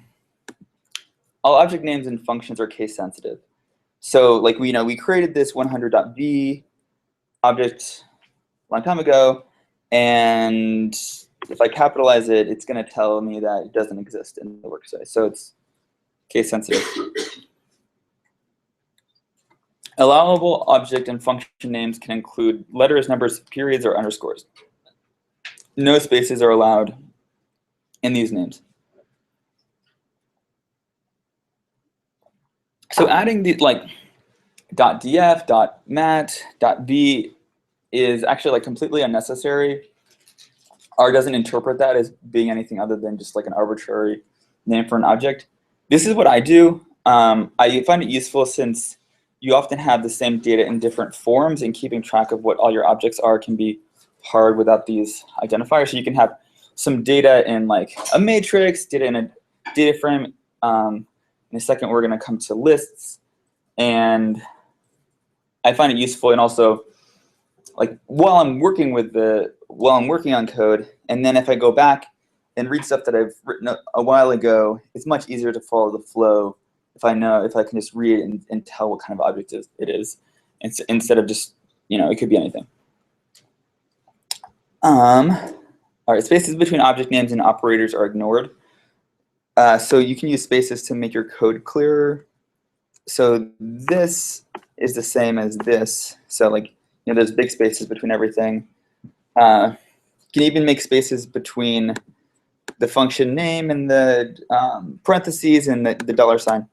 object names and functions are case sensitive. So like we created this 100.v object a long time ago, and if I capitalize it, it's going to tell me that it doesn't exist in the workspace. So it's case sensitive. Allowable object and function names can include letters, numbers, periods, or underscores. No spaces are allowed in these names. So adding the like .df, .mat, .b is actually like completely unnecessary. R doesn't interpret that as being anything other than just like an arbitrary name for an object. This is what I do. I find it useful since you often have the same data in different forms, and keeping track of what all your objects are can be hard without these identifiers. So you can have some data in like a matrix, data in a data frame. In a second, we're going to come to lists, and I find it useful. And also, like while I'm working on code, and then if I go back and read stuff that I've written a while ago, it's much easier to follow the flow if I can just read it and tell what kind of object it is, instead of just, it could be anything. All right, spaces between object names and operators are ignored. So you can use spaces to make your code clearer. So this is the same as this. So like, there's big spaces between everything. You can even make spaces between the function name and the parentheses and the $sign.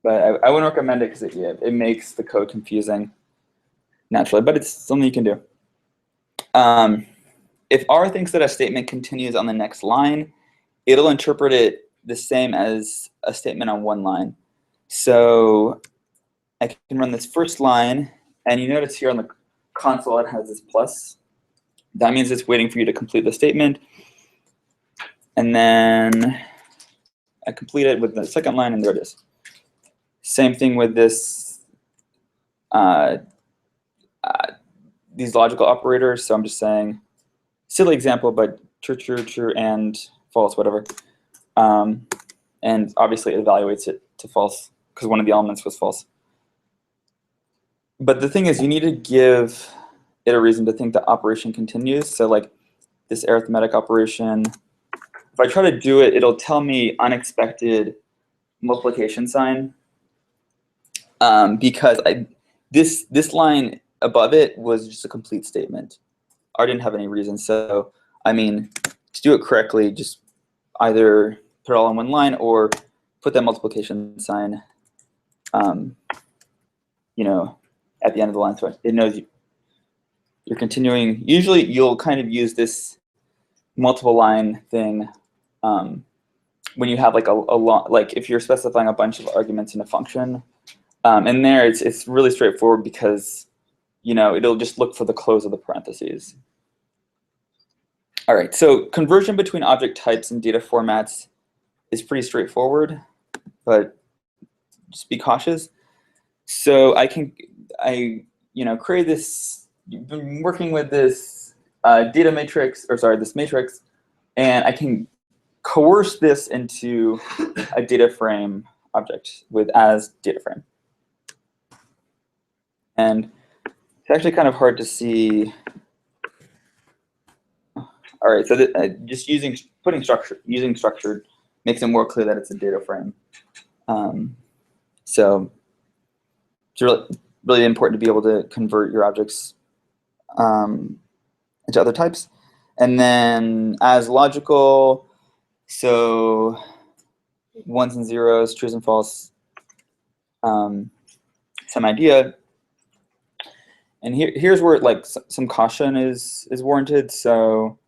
But I wouldn't recommend it because it makes the code confusing naturally, but it's something you can do. If R thinks that a statement continues on the next line, it'll interpret it the same as a statement on one line. So I can run this first line, and you notice here on the console it has this plus. That means it's waiting for you to complete the statement. And then I complete it with the second line, and there it is. Same thing with this, these logical operators. So I'm just saying, silly example, but true, and false, whatever. And obviously it evaluates it to false because one of the elements was false. But the thing is, you need to give it a reason to think the operation continues. So like this arithmetic operation, if I try to do it, it'll tell me unexpected multiplication sign, because this line above it was just a complete statement. R didn't have any reason. So, I mean, to do it correctly, just either put it all in one line or put that multiplication sign, you know, at the end of the line, so it knows you're continuing. Usually, you'll kind of use this multiple line thing when you have like a long, like if you're specifying a bunch of arguments in a function. And there, it's really straightforward because, you know, it'll just look for the close of the parentheses. All right, so conversion between object types and data formats is pretty straightforward, but just be cautious. So I create this. You've been working with this data matrix, or sorry, this matrix, and I can coerce this into a data frame object with as data frame. And it's actually kind of hard to see. All right, so just using structured makes it more clear that it's a data frame. So it's really important to be able to convert your objects into other types. And then as logical, so ones and zeros, trues and false, some idea. And here's where like some caution is warranted. So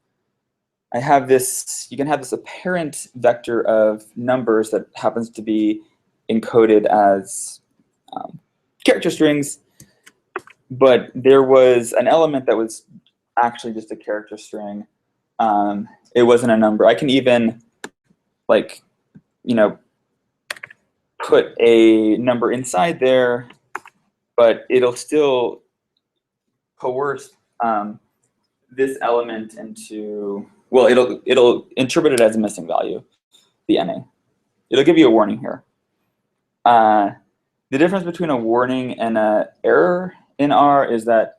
I have this, you can have this apparent vector of numbers that happens to be encoded as character strings, but there was an element that was actually just a character string. It wasn't a number. I can even like, you know, put a number inside there, but it'll still coerce this element into, well, it'll interpret it as a missing value, the NA. It'll give you a warning here. The difference between a warning and an error in R is that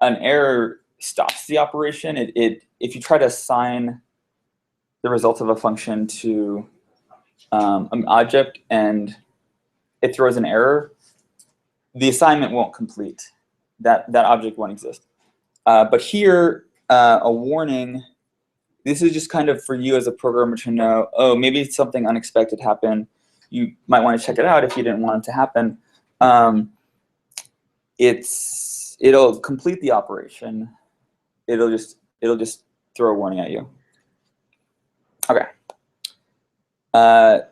an error stops the operation. If you try to assign the result of a function to an object and it throws an error, the assignment won't complete. That object won't exist. But here, a warning, this is just kind of for you as a programmer to know, oh, maybe something unexpected happened. You might want to check it out if you didn't want it to happen. It'll complete the operation. It'll just throw a warning at you. Okay. The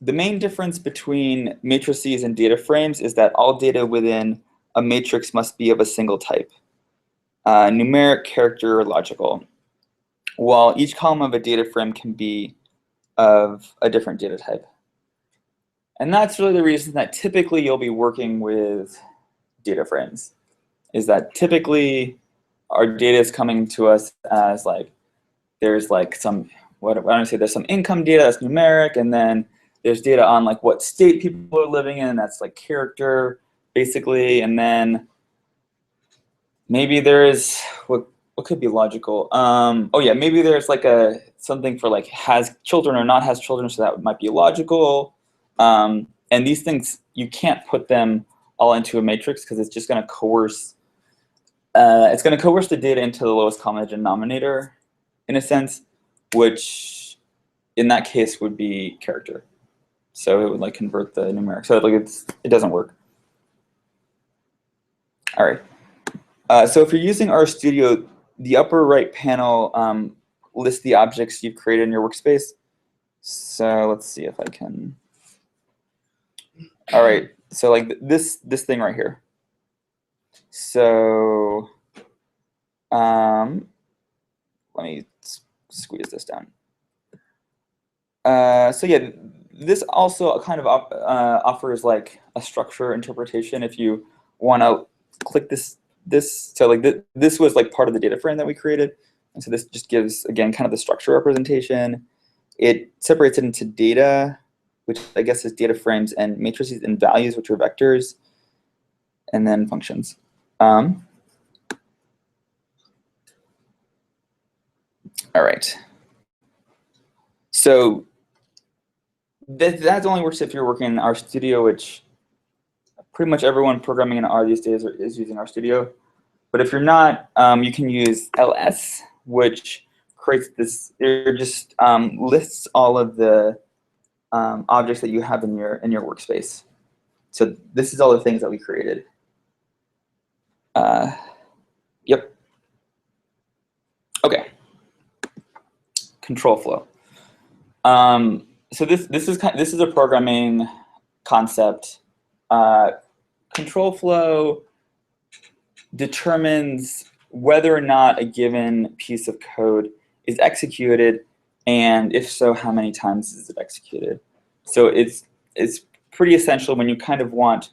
main difference between matrices and data frames is that all data within a matrix must be of a single type, numeric, character, or logical, while each column of a data frame can be of a different data type. And that's really the reason that typically you'll be working with data frames, is that typically our data is coming to us as like, there's like some, what I want to say, there's some income data that's numeric, and then there's data on like what state people are living in, that's like character, basically, and then maybe there's what could be logical. Oh yeah, maybe there's like something for like has children or not has children, so that might be logical. And these things, you can't put them all into a matrix because it's just going to coerce. It's going to coerce the data into the lowest common denominator, in a sense, which in that case would be character. So it would like convert the numeric. So like it doesn't work. All right. So if you're using RStudio, the upper right panel lists the objects you've created in your workspace. So let's see if I can. All right. So like this thing right here. So let me squeeze this down. So yeah, this also kind of offers like a structure interpretation. If you want to click this, so like this was like part of the data frame that we created, and so this just gives again kind of the structure representation. It separates it into data, which I guess is data frames, and matrices and values, which are vectors, and then functions. All right. So that only works if you're working in RStudio, which pretty much everyone programming in R these days is using RStudio. But if you're not, you can use ls, which creates this. It just lists all of the objects that you have in your workspace. So this is all the things that we created. Yep. Okay. Control flow. So this is a programming concept. Control flow determines whether or not a given piece of code is executed, and if so, how many times is it executed. So it's pretty essential when you kind of want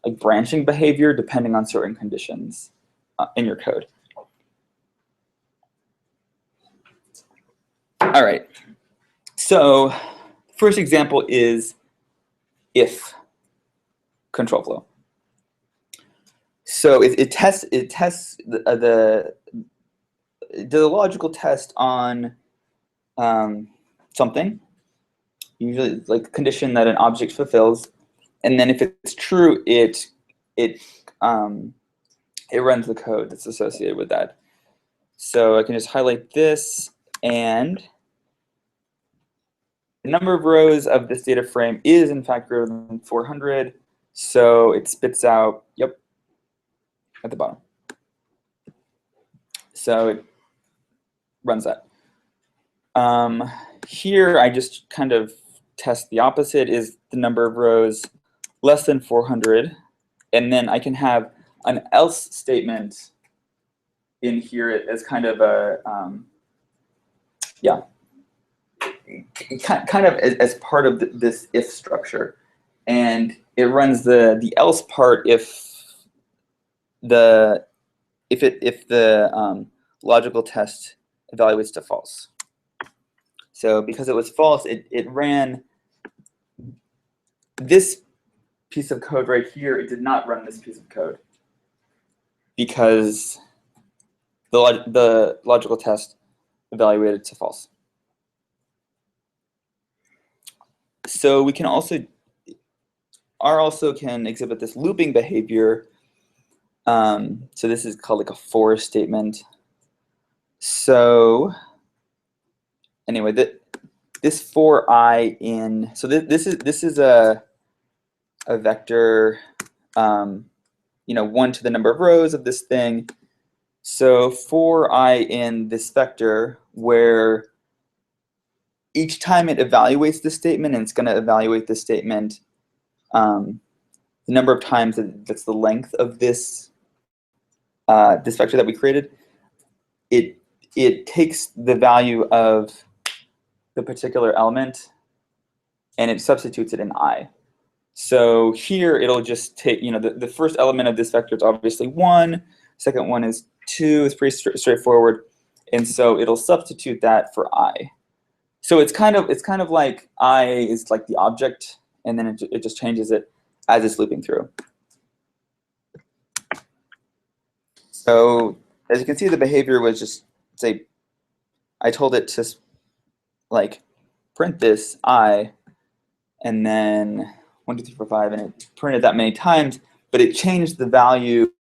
like branching behavior depending on certain conditions in your code. All right. So first example is if control flow. So it tests the logical test on something, usually like condition that an object fulfills, and then if it's true, it runs the code that's associated with that. So I can just highlight this, and the number of rows of this data frame is in fact greater than 400, so it spits out, yep, at the bottom. So it runs that. Here I just kind of test the opposite, is the number of rows less than 400, and then I can have an else statement in here as kind of a, yeah, kind of as part of this if structure. And it runs the else part if the logical test evaluates to false. So because it was false, it ran this piece of code right here. It did not run this piece of code because the logical test evaluated to false. So we can also, R also can exhibit this looping behavior. So this is called like a for statement. So anyway, this for I in, so this is a vector, 1 to the number of rows of this thing. So for I in this vector, where each time it evaluates this statement, and it's going to evaluate this statement the number of times that's the length of this this vector that we created, it takes the value of the particular element and it substitutes it in I. So here it'll just take, the first element of this vector is obviously 1, second one is 2, it's pretty straightforward, and so it'll substitute that for I. So it's kind of like I is like the object, and then it just changes it as it's looping through. So as you can see, the behavior was just say, I told it to like print this I, and then 1, 2, 3, 4, 5, and it printed that many times, but it changed the value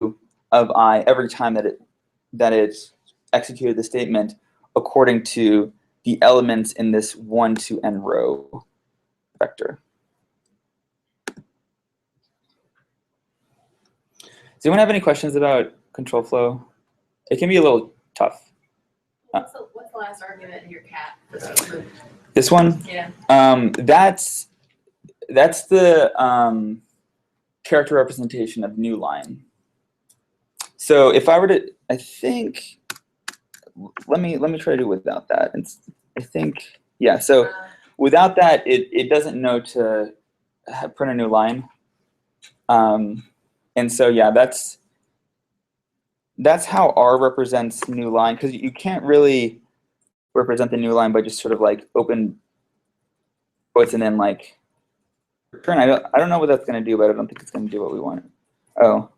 of I every time that it executed the statement according to the elements in this 1 to n row vector. Does anyone have any questions about control flow? It can be a little tough. What's the last argument in your cat? This one? Yeah. That's the character representation of new line. So if I were to, I think, let me try to do without that. I think, yeah. So without that, it doesn't know to print a new line. And so yeah, that's how R represents new line, because you can't really represent the new line by just sort of like open quotes and then like return. I don't know what that's going to do, but I don't think it's going to do what we want. Oh,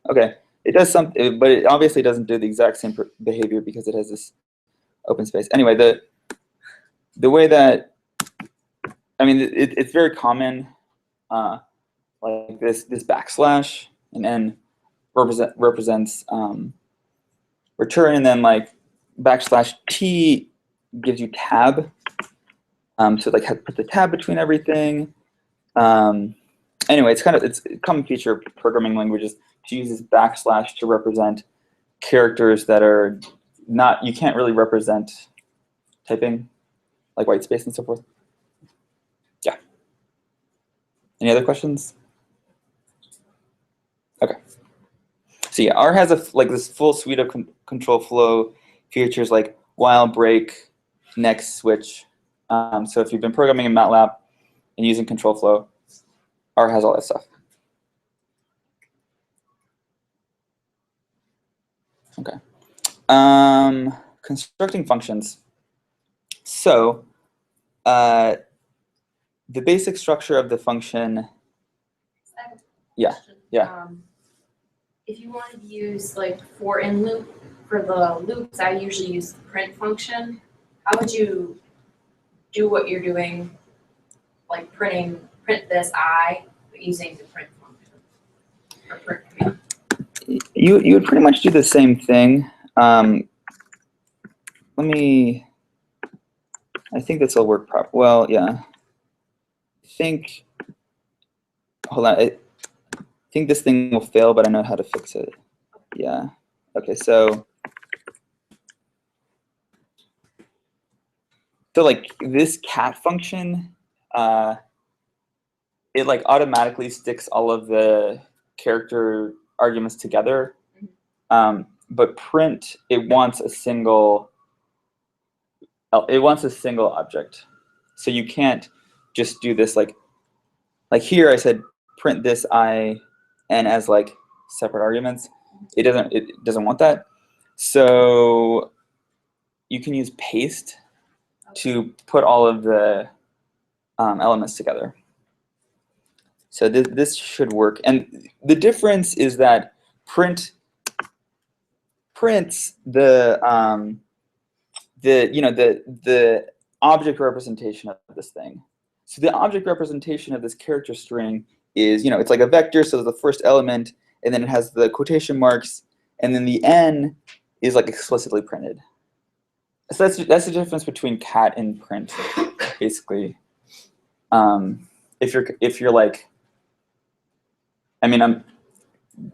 okay. It does something, but it obviously doesn't do the exact same behavior because it has this open space. Anyway, the way that, I mean, it's very common, like this backslash and n represents return, and then like \t gives you tab. So like put the tab between everything. Anyway, it's a common feature of programming languages to use this \/ to represent characters that are not, you can't really represent typing, like white space and so forth. Yeah. Any other questions? Okay. So yeah, R has this full suite of control flow features like while, break, next, switch. So if you've been programming in MATLAB and using control flow, R has all that stuff. Okay. Constructing functions. So the basic structure of the function. I have a Yeah, question. yeah. If you wanted to use like for in loop, for the loops, I usually use the print function. How would you do what you're doing, like print this I, but using the print function? Or print command? You would pretty much do the same thing. I think this will work properly. Well, yeah. Hold on. I think this thing will fail, but I know how to fix it. Yeah. Okay, so like this cat function, it like automatically sticks all of the character arguments together. But print, it wants a single object. So you can't just do this like here I said print this I n as like separate arguments. It doesn't want that. So you can use paste to put all of the elements together. So this should work. And the difference is that print prints the object representation of this thing. So the object representation of this character string is, it's like a vector, so the first element, and then it has the quotation marks, and then the n is like explicitly printed. So that's the difference between cat and print, basically. If you're like,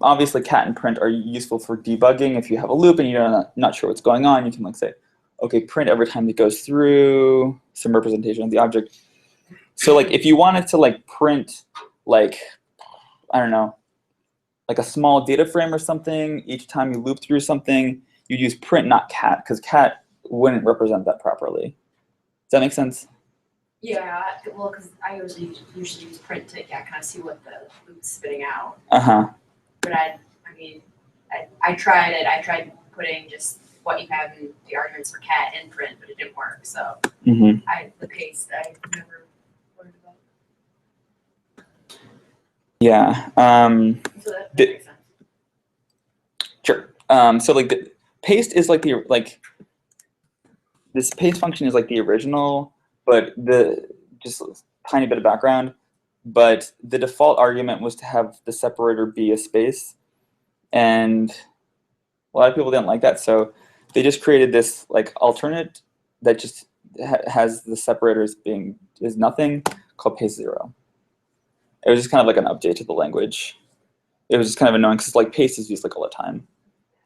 obviously cat and print are useful for debugging. If you have a loop and you're not sure what's going on, you can like say, okay, print every time it goes through some representation of the object. So like if you wanted to like print like, I don't know, like a small data frame or something, each time you loop through something, you'd use print, not cat, because cat wouldn't represent that properly. Does that make sense? Yeah, well, because I usually use print to kind of see what the loop's spitting out. But I tried it. I tried putting just what you have in the arguments for cat in print, but it didn't work. So the paste I never learned about. Yeah. So that makes sense. Sure. So like the paste is like this paste function is like the original, but just a tiny bit of background. But the default argument was to have the separator be a space, and a lot of people didn't like that, so they just created this like alternate that just has the separators is nothing, called paste 0. It was just kind of like an update to the language. It was just kind of annoying because like paste is used like all the time.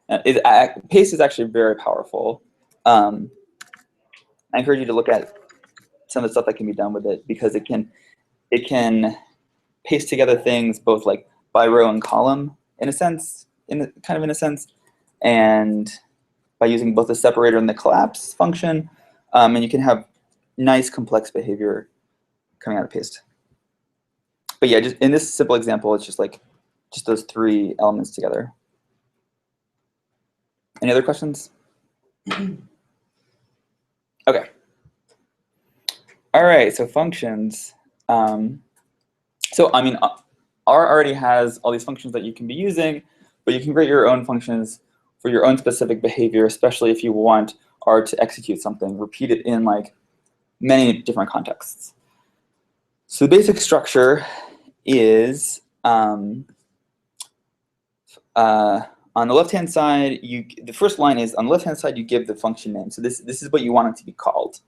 And paste is actually very powerful. I encourage you to look at some of the stuff that can be done with it, because it can paste together things both like by row and column in a sense, in a sense, and by using both the separator and the collapse function, and you can have nice complex behavior coming out of paste. But yeah, just in this simple example, it's just those three elements together. Any other questions? Okay. All right, so functions. So R already has all these functions that you can be using, but you can create your own functions for your own specific behavior, especially if you want R to execute something, repeat it in like many different contexts. So the basic structure is On the left-hand side, the first line is on the left-hand side you give the function name. So this is what you want it to be called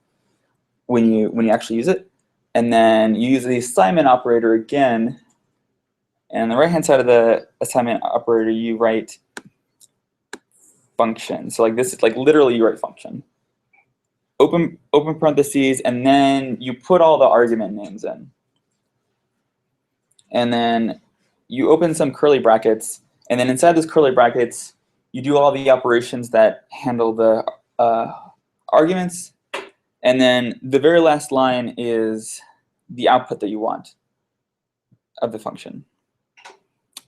when you actually use it, and then you use the assignment operator again. And on the right-hand side of the assignment operator, you write function. So like this is like literally you write function. Open parentheses, and then you put all the argument names in. And then you open some curly brackets, and then inside those curly brackets, you do all the operations that handle the arguments. And then the very last line is the output that you want of the function.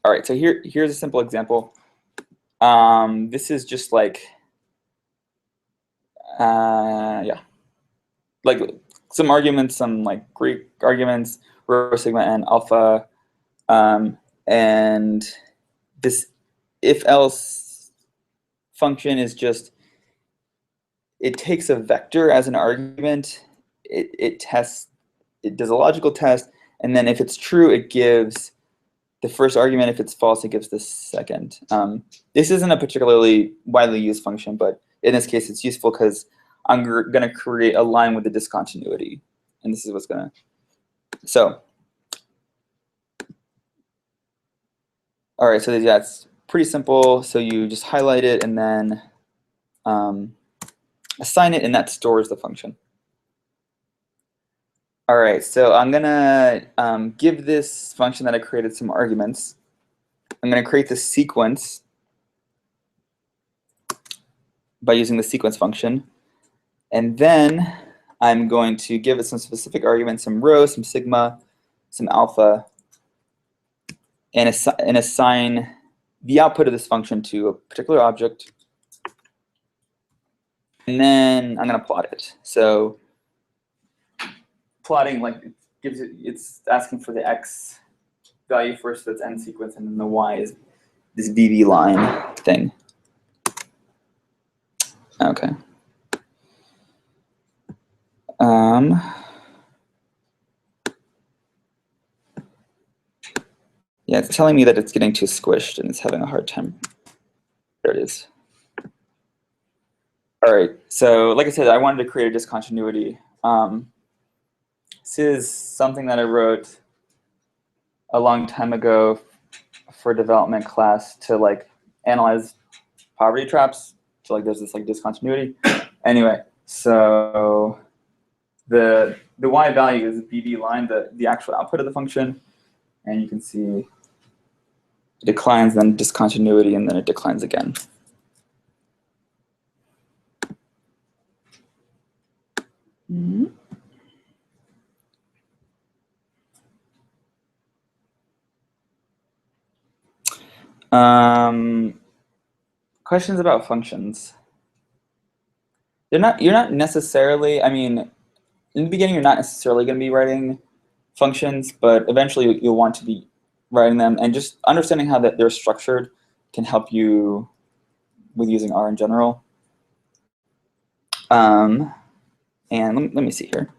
All right, so here's a simple example. This is just like, yeah, like some arguments, some like Greek arguments, rho, sigma, and alpha, and this if-else function is just, it takes a vector as an argument, it does a logical test, and then if it's true, it gives the first argument. If it's false, it gives the second. This isn't a particularly widely used function, but in this case, it's useful because I'm going to create a line with a discontinuity, and this is what's going to. So, all right. So yeah, it's pretty simple. So you just highlight it and then assign it, and that stores the function. All right. So I'm going to give this function that I created some arguments. I'm going to create this sequence by using the sequence function. And then I'm going to give it some specific arguments, some rho, some sigma, some alpha, and assign the output of this function to a particular object. And then I'm going to plot it. So plotting, like, it's asking for the x value first, so that's n sequence, and then the y is this BB line thing. Okay. Yeah, it's telling me that it's getting too squished and it's having a hard time. There it is. All right, so like I said, I wanted to create a discontinuity. This is something that I wrote a long time ago for development class to like analyze poverty traps. So like there's this like discontinuity. Anyway, so the y value is BB line, the actual output of the function, and you can see it declines, then discontinuity, and then it declines again. Questions about functions. You're not necessarily, I mean, in the beginning, you're not necessarily going to be writing functions, but eventually you'll want to be writing them, and just understanding how that they're structured can help you with using R in general. And let me see here.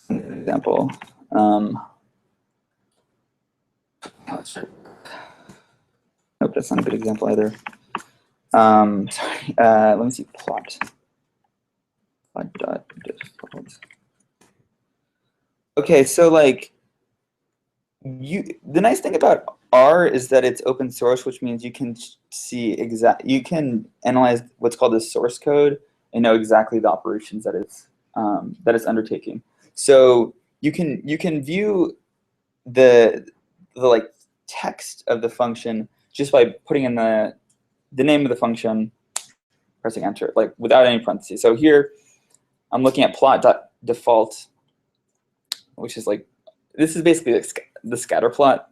An example. Nope, that's not a good example either. Sorry, let me see, plot dot default. Okay, so like the nice thing about R is that it's open source, which means you can see you can analyze what's called the source code and know exactly the operations that it's undertaking. So you can view the like text of the function just by putting in the name of the function, pressing enter, like without any parentheses. So here I'm looking at plot.default, which is like, this is basically like the scatter plot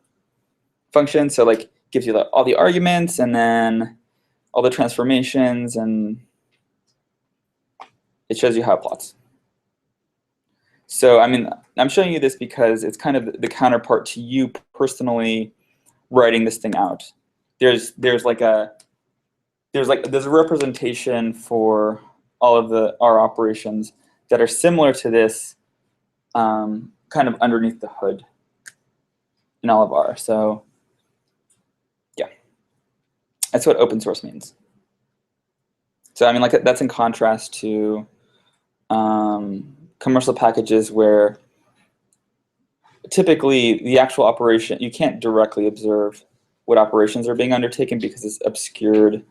function. So like gives you all the arguments and then all the transformations, and it shows you how it plots. So I mean, I'm showing you this because it's kind of the counterpart to you personally writing this thing out. There's a representation for all of the R operations that are similar to this, kind of underneath the hood. in all of R. So yeah, that's what open source means. So I mean, like that's in contrast to commercial packages where typically the actual operation, you can't directly observe what operations are being undertaken because it's obscured.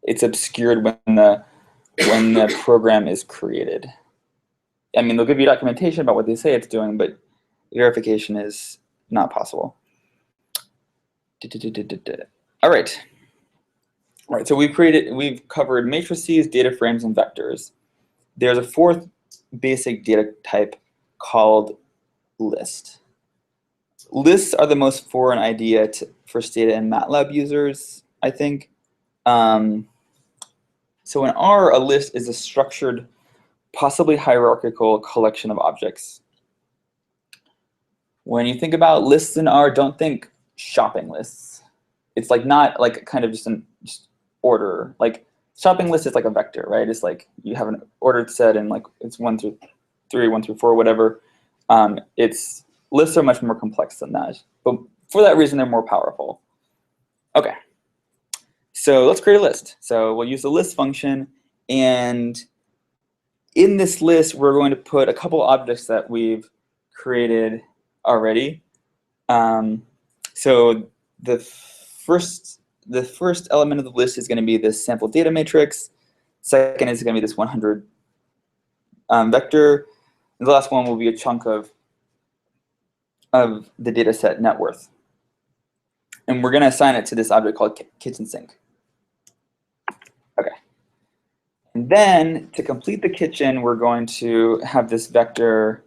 It's obscured when the program is created. I mean, they'll give you documentation about what they say it's doing, but verification is not possible. All right. All right, so we've covered matrices, data frames, and vectors. There's a fourth basic data type called list. Lists are the most foreign idea for Stata and MATLAB users, I think. So in R, a list is a structured, possibly hierarchical collection of objects. When you think about lists in R, don't think shopping lists. It's like not like kind of just order. Like shopping list is like a vector, right? It's like you have an ordered set and like it's 1 through 3, 1 through 4, whatever. Lists are much more complex than that, but for that reason, they're more powerful. Okay, so let's create a list. So we'll use the list function, and in this list, we're going to put a couple objects that we've created already. So the first element of the list is going to be this sample data matrix. Second is going to be this 100 vector. And the last one will be a chunk of the data set net worth. And we're going to assign it to this object called kitchen sink. Okay. And then to complete the kitchen, we're going to have this vector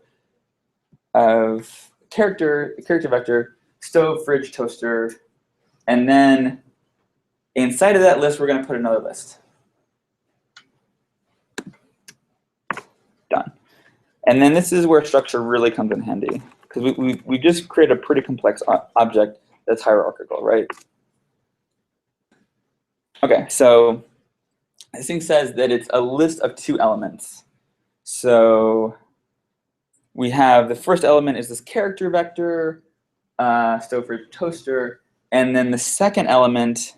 of character vector, stove, fridge, toaster, and then inside of that list, we're going to put another list. Done. And then this is where structure really comes in handy, because we just created a pretty complex object that's hierarchical, right? Okay, so this thing says that it's a list of 2 elements. So we have the first element is this character vector, stove, fridge, toaster, and then the second element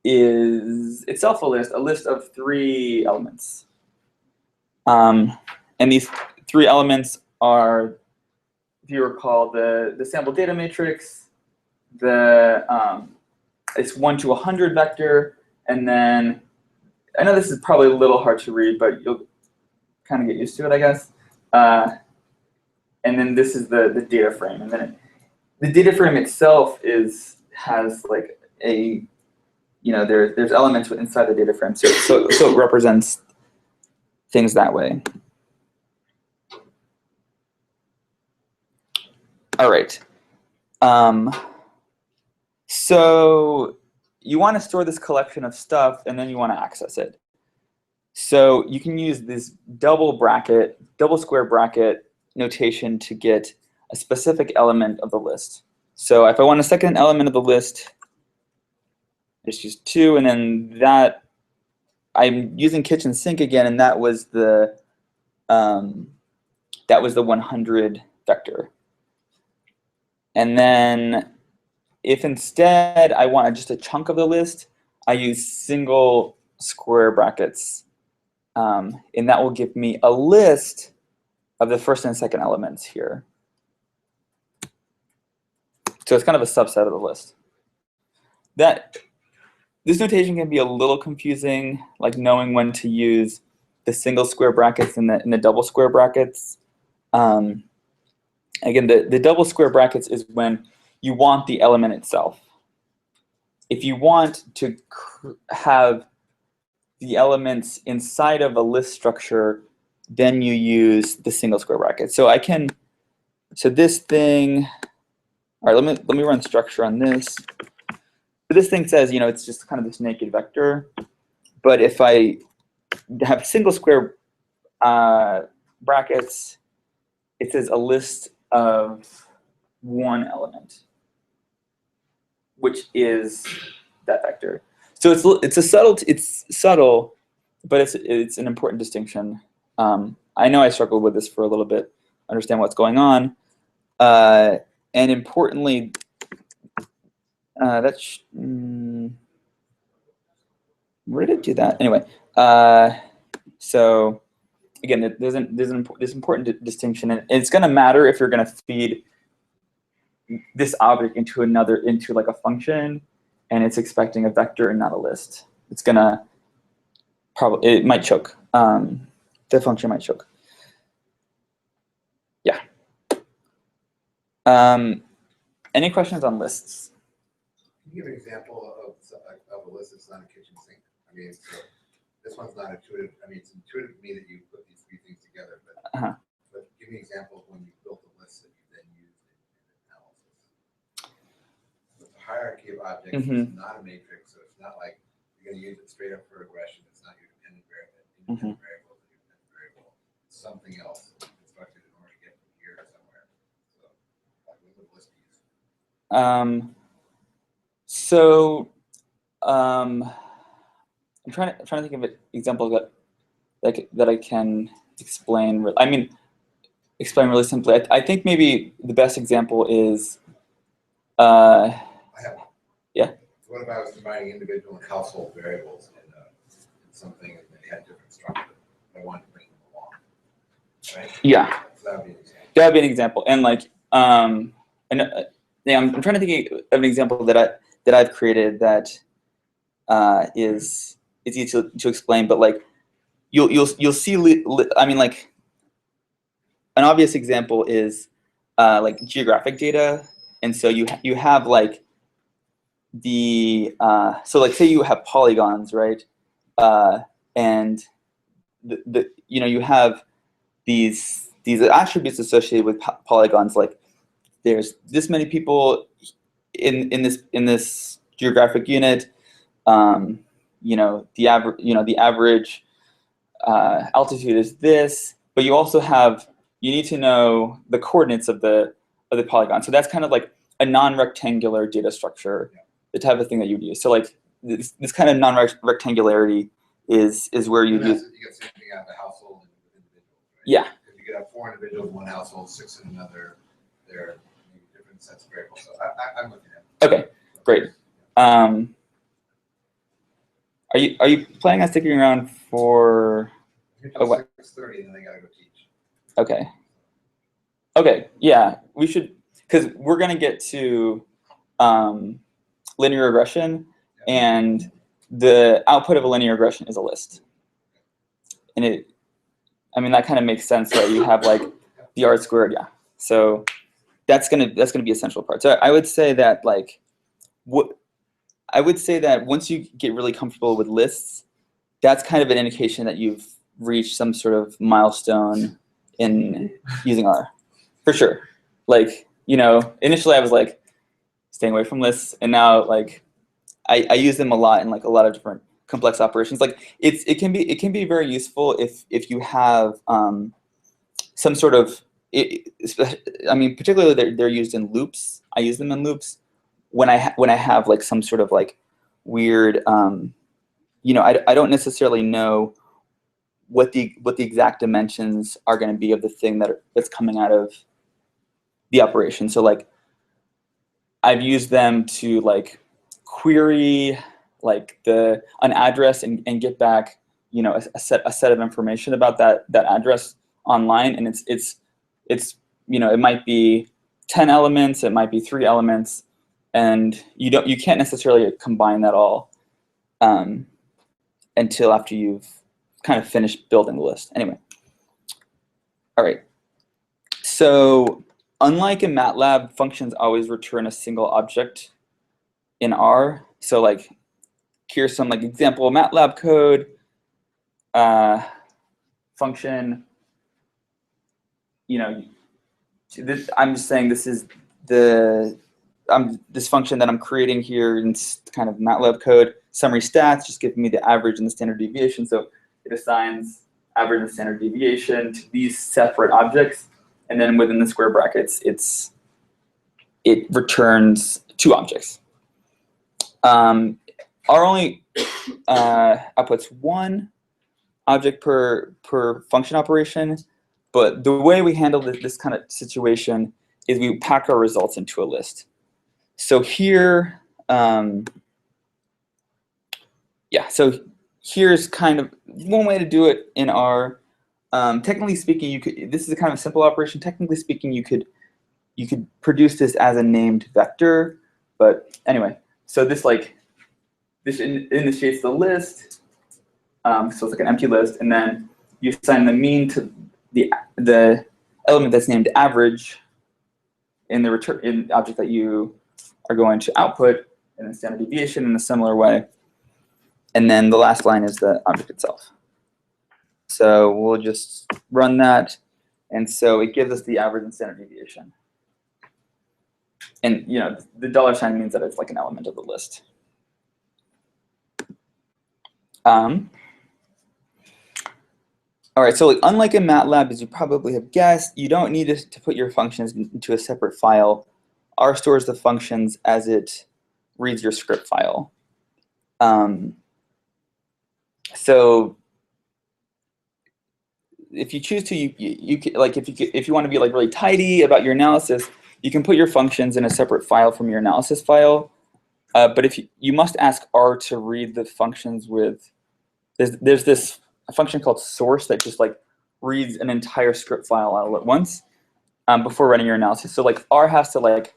is itself a list of 3 elements. And these 3 elements are, if you recall, the sample data matrix, it's 1 to 100 vector, and then I know this is probably a little hard to read, but you'll kind of get used to it, I guess. And then this is the data frame, and then the data frame itself has like a, there's elements inside the data frame, so it represents things that way. All right. So you want to store this collection of stuff, and then you want to access it. So you can use this double square bracket notation to get a specific element of the list. So if I want a second element of the list, just use 2, and then that I'm using kitchen sink again, and that was the 100 vector. And then if instead I want just a chunk of the list, I use single square brackets, and that will give me a list of the first and second elements here. So it's kind of a subset of the list. This notation can be a little confusing, like knowing when to use the single square brackets and the double square brackets. Again, the double square brackets is when you want the element itself. If you want to have the elements inside of a list structure, then you use the single square bracket. So this thing, all right, let me run structure on this. So this thing says, it's just kind of this naked vector. But if I have single square brackets, it says a list of 1 element, which is that vector. So it's subtle, but it's an important distinction. I know I struggled with this for a little bit, understand what's going on. And importantly, where did it do that? Anyway, so again, there's this important distinction, and it's going to matter if you're going to feed this object into like a function, and it's expecting a vector and not a list. It's going to it might choke. The function might choke. Yeah. Any questions on lists? Can you give an example of a list that's not a kitchen sink? I mean, so this one's not intuitive. I mean, it's intuitive to me that you put these three things together, but give me an example of when you built a list that you then used in analysis. With the hierarchy of objects, it's not a matrix, so it's not like you're going to use it straight up for regression. It's not your dependent variable, It's something else constructed in order to get from here to somewhere. So, like, what would the list be used for? I'm trying to think of an example that I can explain. Explain really simply. I think maybe the best example is. I have one. Yeah. So what if I was combining individual and household variables in something and they had different structure? I wanted to bring them along. Right? Yeah. So that would be an example. That would be an example, and I'm trying to think of an example that I've created that is easy to explain, but like you'll see. An obvious example is like geographic data, and so you have like the so like say you have polygons, right? And you have these attributes associated with polygons, like there's this many people in this geographic unit. The average altitude is this, but you also you need to know the coordinates of the polygon. So that's kind of like a non-rectangular data structure, the type of thing that you would use. So like this kind of non-rectangularity is where you use. You get something out of the household and individuals, right? Yeah. Because you could have 4 individuals in one household, 6 in another. They're maybe different sets of variables. So I'm looking at it. Okay, great. Are you planning on sticking around for? Until 6:30, and then I gotta go teach. Okay. Okay. Yeah, we should, because we're gonna get to linear regression, and the output of a linear regression is a list, and that kind of makes sense, right? You have like the R squared, yeah. So that's gonna be a central part. So I would say that once you get really comfortable with lists, that's kind of an indication that you've reached some sort of milestone in using R, for sure. Like, initially I was like staying away from lists, and now like I use them a lot in like a lot of different complex operations. Like it can be very useful if you have some sort of particularly they're used in loops. I use them in loops when I have like some sort of like weird I don't necessarily know what the exact dimensions are going to be of the thing that's coming out of the operation. So like I've used them to like query like an address and get back a set of information about that address online, and it's it might be 10 elements, it might be 3 elements, and you can't necessarily combine that all until after you've kind of finished building the list. Anyway, all right. So unlike in MATLAB, functions always return a single object in R. So like here's some like example MATLAB code. Function. I'm just saying this is this function that I'm creating here in kind of MATLAB code. Summary stats, just giving me the average and the standard deviation. So it assigns average and standard deviation to these separate objects, and then within the square brackets, it returns 2 objects. R only outputs 1 object per function operation, but the way we handle this kind of situation is we pack our results into a list. So here, so here's kind of one way to do it in R. Technically speaking, you could. This is a kind of simple operation. Technically speaking, you could produce this as a named vector. But anyway, so this initiates the list. So it's like an empty list, and then you assign the mean to the element that's named average in the object that you are going to output, and then standard deviation in a similar way. And then the last line is the object itself. So we'll just run that, and so it gives us the average and standard deviation. And the $sign means that it's like an element of the list. All right, so unlike in MATLAB, as you probably have guessed, you don't need to put your functions into a separate file. R stores the functions as it reads your script file. So if you choose to, you can, like if you want to be like really tidy about your analysis, you can put your functions in a separate file from your analysis file. But if you must ask R to read the functions with there's this a function called source that just like reads an entire script file all at once before running your analysis. So like R has to like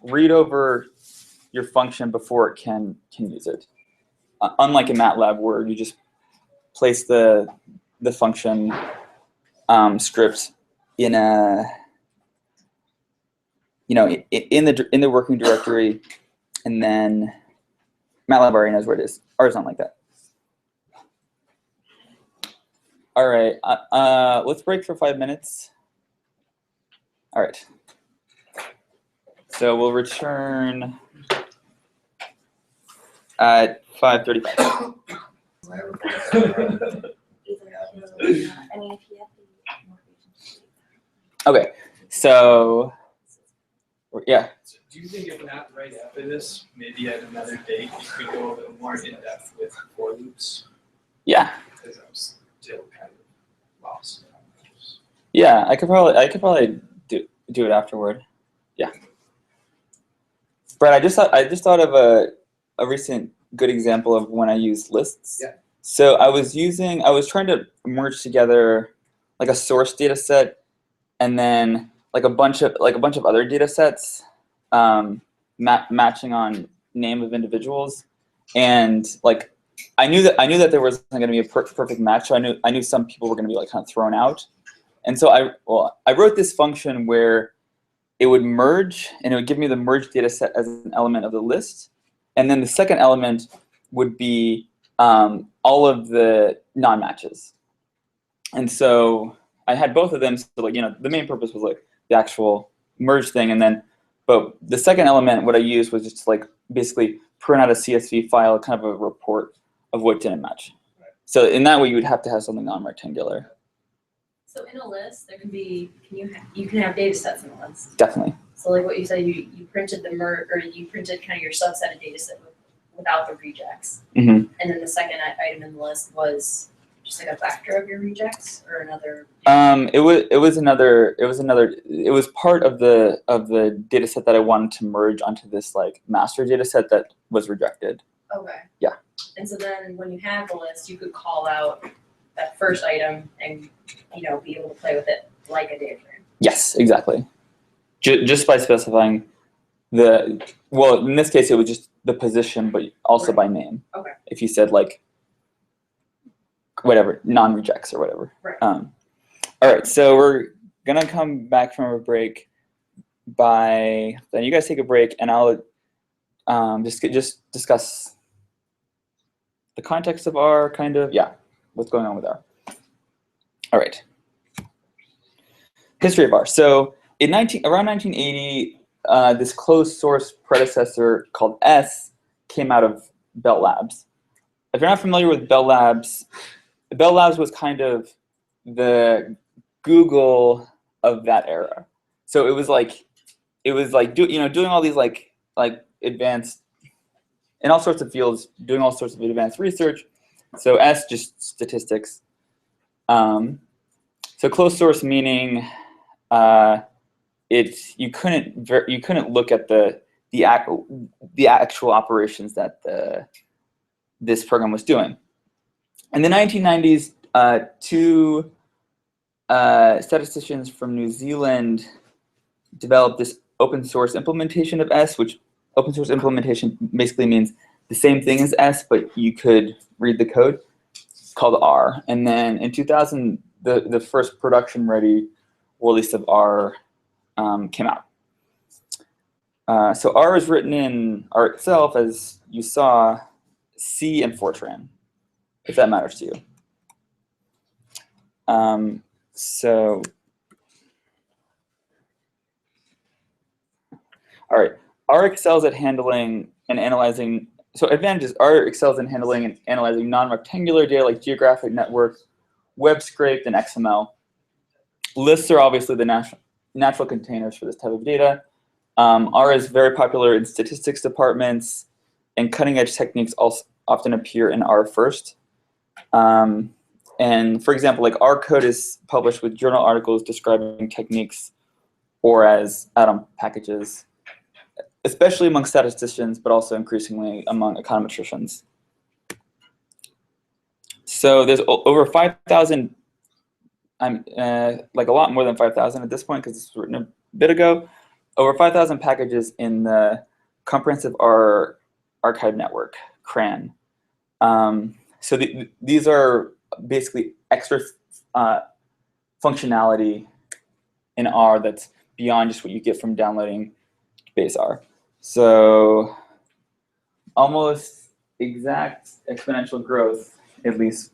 read over your function before it can use it. Unlike in MATLAB where you just place the function script in a in the working directory, and then MATLAB already knows where it is. R is not like that. All right, let's break for 5 minutes. All right. So we'll return at 5:35. Okay, so yeah. So do you think if not right after this, maybe at another date, you could go a bit more in depth with for loops? Yeah. Because I'm still kind of lost. Yeah, I could probably do it afterward. Yeah. Brett, I just thought of a recent good example of when I use lists. Yeah. So I was trying to merge together like a source data set and then like a bunch of other data sets matching on name of individuals, and like I knew that there wasn't going to be a perfect match, so I knew some people were going to be like kind of thrown out, and so I wrote this function where it would merge and it would give me the merged data set as an element of the list, and then the second element would be all of the non-matches, and so I had both of them. So like the main purpose was like the actual merge thing, and then but the second element, what I used was just like basically print out a CSV file, kind of a report of what didn't match. Right. So in that way, you would have to have something non-rectangular. So in a list, there can be you can have data sets in a list. Definitely. So like what you said, you printed the you printed kind of your subset of data set without the rejects, Mm-hmm. and then the second item in the list was just like a vector of your rejects or another. It was part of the data set that I wanted to merge onto this like master data set that was rejected. Okay. Yeah. And so then when you have the list, you could call out that first item and be able to play with it like a data frame. Yes, exactly. Just by specifying in this case it was just the position, but also Right. by name. Okay. If you said like whatever, non-rejects or whatever. Right. All right, so we're gonna come back from a break then you guys take a break and I'll just discuss the context of R, kind of, what's going on with R. All right. History of R. So around 1980, this closed source predecessor called S came out of Bell Labs. If you're not familiar with Bell Labs was kind of the Google of that era. So it was like doing all these like advanced in all sorts of fields, doing all sorts of advanced research. So S just statistics. So closed source meaning you couldn't look at the actual operations that this program was doing. In the 1990s, two statisticians from New Zealand developed this open source implementation of S, which open source implementation basically means the same thing as S, but you could read the code, called R. And then in 2000, the first production-ready release of R came out. So R is written in R itself, as you saw, C and Fortran, if that matters to you. So, all right, R excels at handling and analyzing. So advantages: R excels in handling and analyzing non-rectangular data like geographic network, web scraped, and XML. Lists are obviously the natural containers for this type of data. R is very popular in statistics departments, and cutting-edge techniques also often appear in R first. And for example, like R code is published with journal articles describing techniques or as add-on packages, especially among statisticians, but also increasingly among econometricians. So there's over 5,000, like a lot more than 5,000 at this point because this was written a bit ago, over 5,000 packages in the Comprehensive R Archive Network, CRAN. So these are basically extra functionality in R that's beyond just what you get from downloading base R. So almost exact exponential growth, at least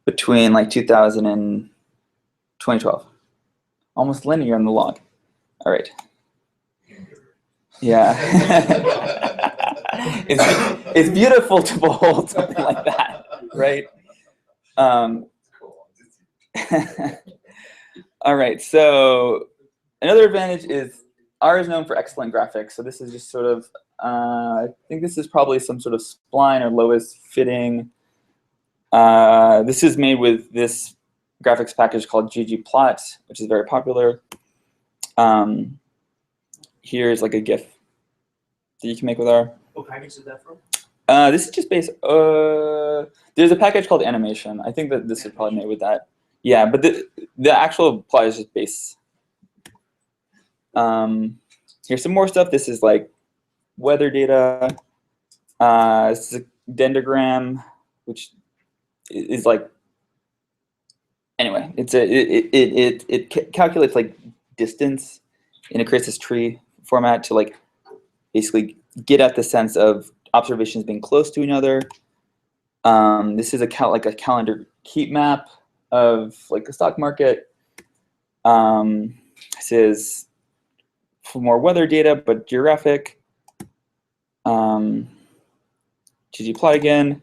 between like 2000 and 2012. Almost linear in the log. All right. Yeah. it's beautiful to behold something like that, right? All right, so another advantage is R is known for excellent graphics. So this is just sort of, I think this is probably some sort of spline or lowest fitting. This is made with this graphics package called ggplot, which is very popular. Here's like a GIF that you can make with R. What package is that from? This is just base. There's a package called animation. I think that this is probably made with that. Yeah, but the actual plot is just base. Here's some more stuff. This is like weather data. This is a dendrogram, which is like, anyway, it calculates like distance, and it creates this tree format to like basically get at the sense of observations being close to each other. This is like a calendar heat map of like the stock market. This is for more weather data, but geographic. ggplot again.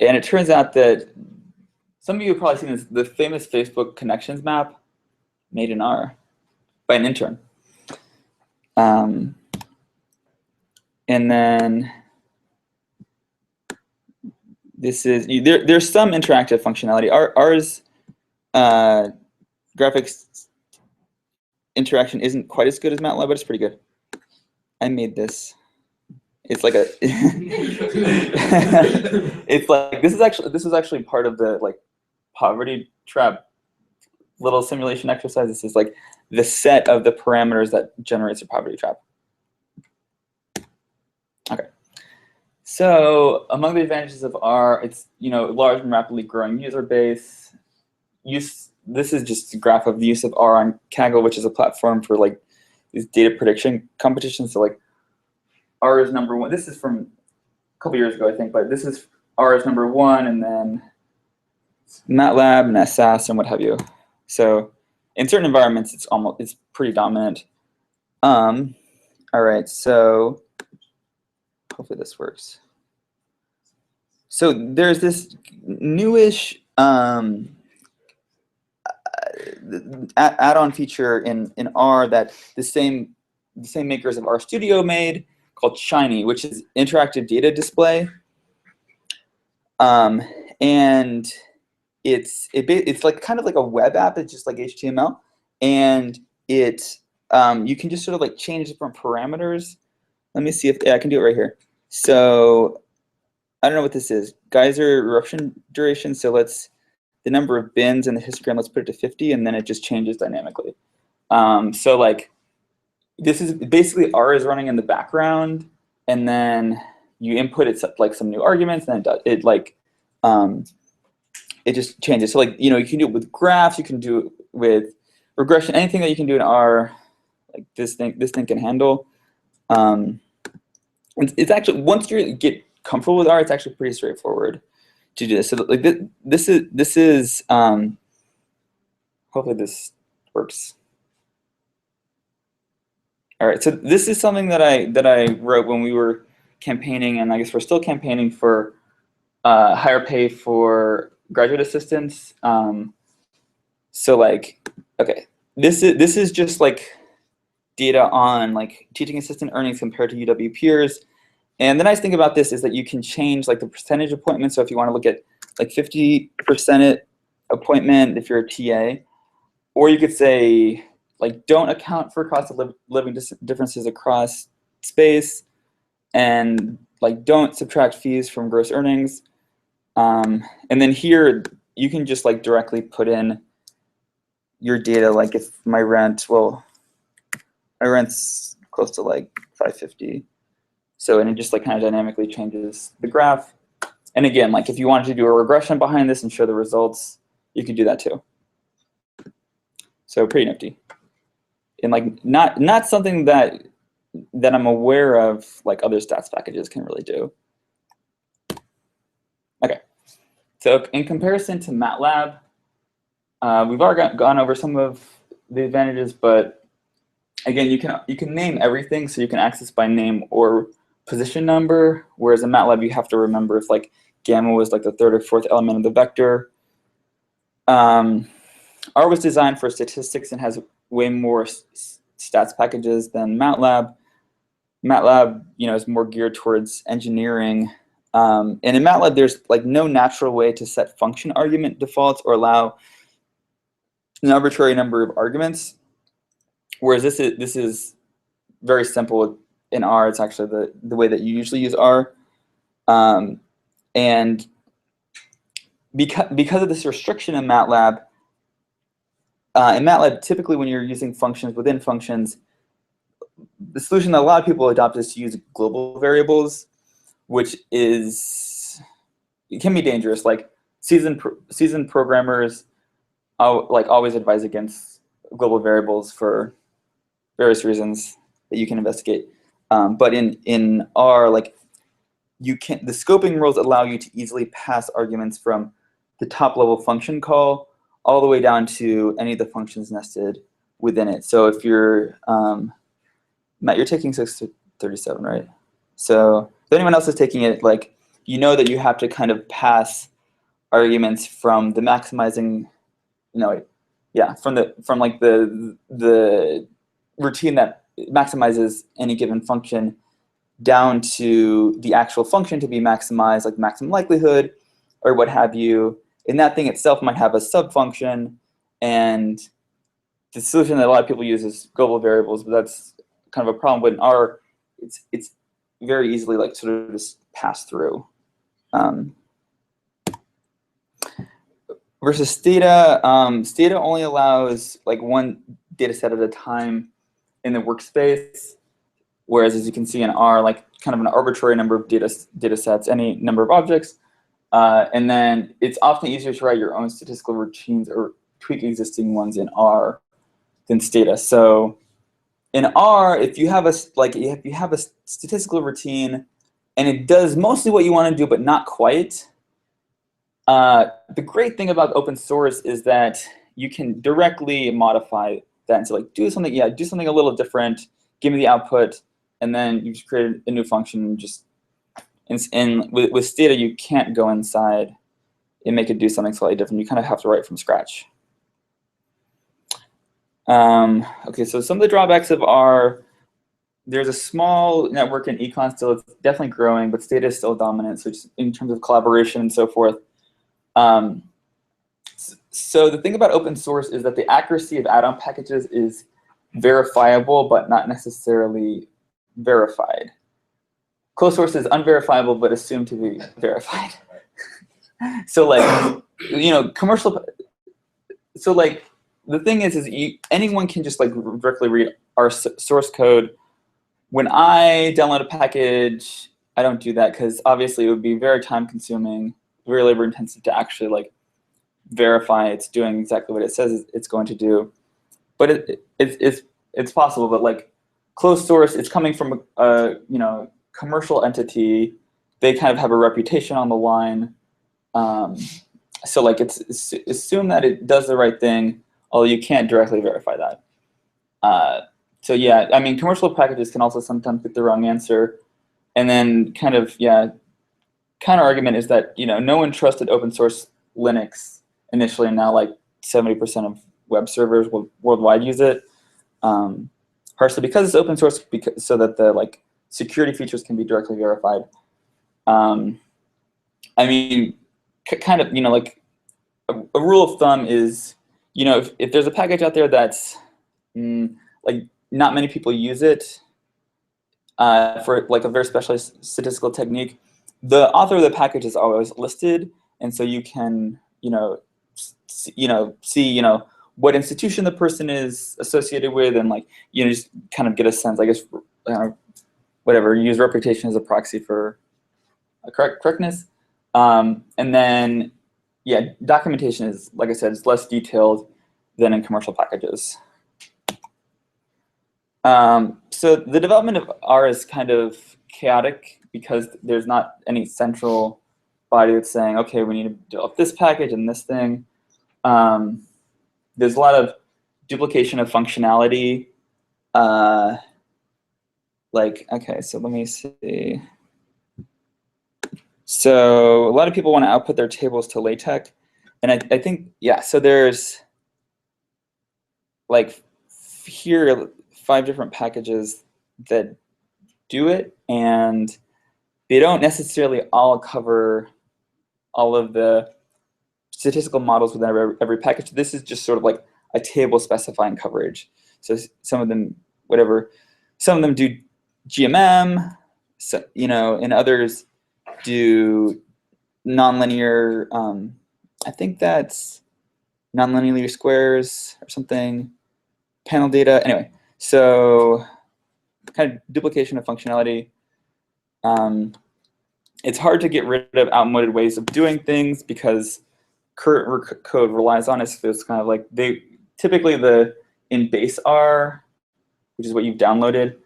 And it turns out that some of you have probably seen this, the famous Facebook connections map made in R by an intern. And then this is, there's some interactive functionality. R's graphics interaction isn't quite as good as MATLAB, but it's pretty good. I made this. It's like a, it's like, this is actually part of the like poverty trap little simulation exercise. This is like the set of the parameters that generates a poverty trap. Okay. So among the advantages of R, it's large and rapidly growing user base. This is just a graph of the use of R on Kaggle, which is a platform for like these data prediction competitions. So like R is number one. This is from a couple years ago, I think, but this is R is number one, and then MATLAB and SAS and what have you. So in certain environments, it's pretty dominant. All right, so hopefully this works. So there's this newish add-on feature in R that the same makers of RStudio made, called Shiny, which is interactive data display. And it's like kind of like a web app. It's just like HTML, and you can just sort of like change different parameters. Let me see if I can do it right here. So I don't know what this is. Geyser eruption duration. So the number of bins in the histogram, let's put it to 50, and then it just changes dynamically. So like this is basically R is running in the background, and then you input it like some new arguments, and then it just changes. So like, you can do it with graphs, you can do it with regression, anything that you can do in R, like this thing can handle. It's actually, once you get comfortable with R, it's actually pretty straightforward to do this. So like this is hopefully this works. All right, so this is something that I wrote when we were campaigning, and I guess we're still campaigning for higher pay for graduate assistants. So like, okay, this is just like data on like teaching assistant earnings compared to UW peers. And the nice thing about this is that you can change like the percentage appointment. So if you want to look at like 50% appointment if you're a TA, or you could say like don't account for cost of living differences across space, and like don't subtract fees from gross earnings. And then here you can just like directly put in your data. Like if my rent's close to like $550. So, and it just like kind of dynamically changes the graph. And again, like if you wanted to do a regression behind this and show the results, you could do that too. So pretty nifty. And like not something that I'm aware of like other stats packages can really do. Okay. So in comparison to MATLAB, we've already gone over some of the advantages, but again, you can name everything, so you can access by name or position number, whereas in MATLAB you have to remember if like gamma was like the third or fourth element of the vector. R was designed for statistics and has way more stats packages than MATLAB. MATLAB, is more geared towards engineering. And in MATLAB, there's like no natural way to set function argument defaults or allow an arbitrary number of arguments. Whereas this is very simple in R. It's actually the way that you usually use R. And because of this restriction in MATLAB, typically when you're using functions within functions, the solution that a lot of people adopt is to use global variables, which it can be dangerous. Like seasoned programmers always advise against global variables for various reasons that you can investigate. But in R, like the scoping rules allow you to easily pass arguments from the top level function call all the way down to any of the functions nested within it. So if you're, Matt, you're taking 637, right? So if anyone else is taking it, like, that you have to kind of pass arguments from the maximizing, from like the routine that maximizes any given function down to the actual function to be maximized, like maximum likelihood or what have you. And that thing itself might have a subfunction, and the solution that a lot of people use is global variables, but that's kind of a problem. But in R, it's very easily like sort of just pass through. Versus Stata, Stata only allows like one data set at a time in the workspace, whereas as you can see in R, like kind of an arbitrary number of data sets, any number of objects, and then it's often easier to write your own statistical routines or tweak existing ones in R than Stata. So in R, if you have a statistical routine and it does mostly what you want to do but not quite, the great thing about open source is that you can directly modify that and say like do something a little different, give me the output, and then you just create a new function. And with Stata, you can't go inside and make it do something slightly different. You kind of have to write from scratch. Okay, so some of the drawbacks of R, there's a small network in econ still. It's definitely growing, but Stata is still dominant. So just in terms of collaboration and so forth. So the thing about open source is that the accuracy of add-on packages is verifiable, but not necessarily verified. Closed source is unverifiable, but assumed to be verified. So like, you know, commercial, so like, the thing is anyone can just like directly read our source code. When I download a package, I don't do that because obviously it would be very time consuming, very labor intensive to actually like verify it's doing exactly what it says it's going to do. But it's possible, but like closed source, it's coming from a you know, commercial entity. They kind of have a reputation on the line. So like it's assume that it does the right thing, although you can't directly verify that. So yeah, I mean, commercial packages can also sometimes get the wrong answer. And then kind of, yeah, counter argument is that, you know, no one trusted open source Linux initially, and now like 70% of web servers worldwide use it. Partially because it's open source, so that the like security features can be directly verified. I mean, kind of, you know, like a rule of thumb is, you know, if there's a package out there that's like not many people use it for like a very specialized statistical technique, the author of the package is always listed, and so you can, you know, see what institution the person is associated with, and like, you know, just kind of get a sense, I guess, whatever, use reputation as a proxy for correctness. And then, yeah, documentation is, like I said, it's less detailed than in commercial packages. So the development of R is kind of chaotic because there's not any central body that's saying, okay, we need to develop this package and this thing. There's a lot of duplication of functionality. Like, okay, so let me see. So a lot of people want to output their tables to LaTeX. And I think, yeah, so there's like here 5 different packages that do it, and they don't necessarily all cover all of the statistical models within every package. This is just sort of like a table specifying coverage. So some of them, whatever, some of them do GMM, so, you know, and others do nonlinear, I think that's nonlinear squares or something, panel data. Anyway, so kind of duplication of functionality. It's hard to get rid of outmoded ways of doing things because current code relies on it. So it's kind of like typically in base R, which is what you've downloaded,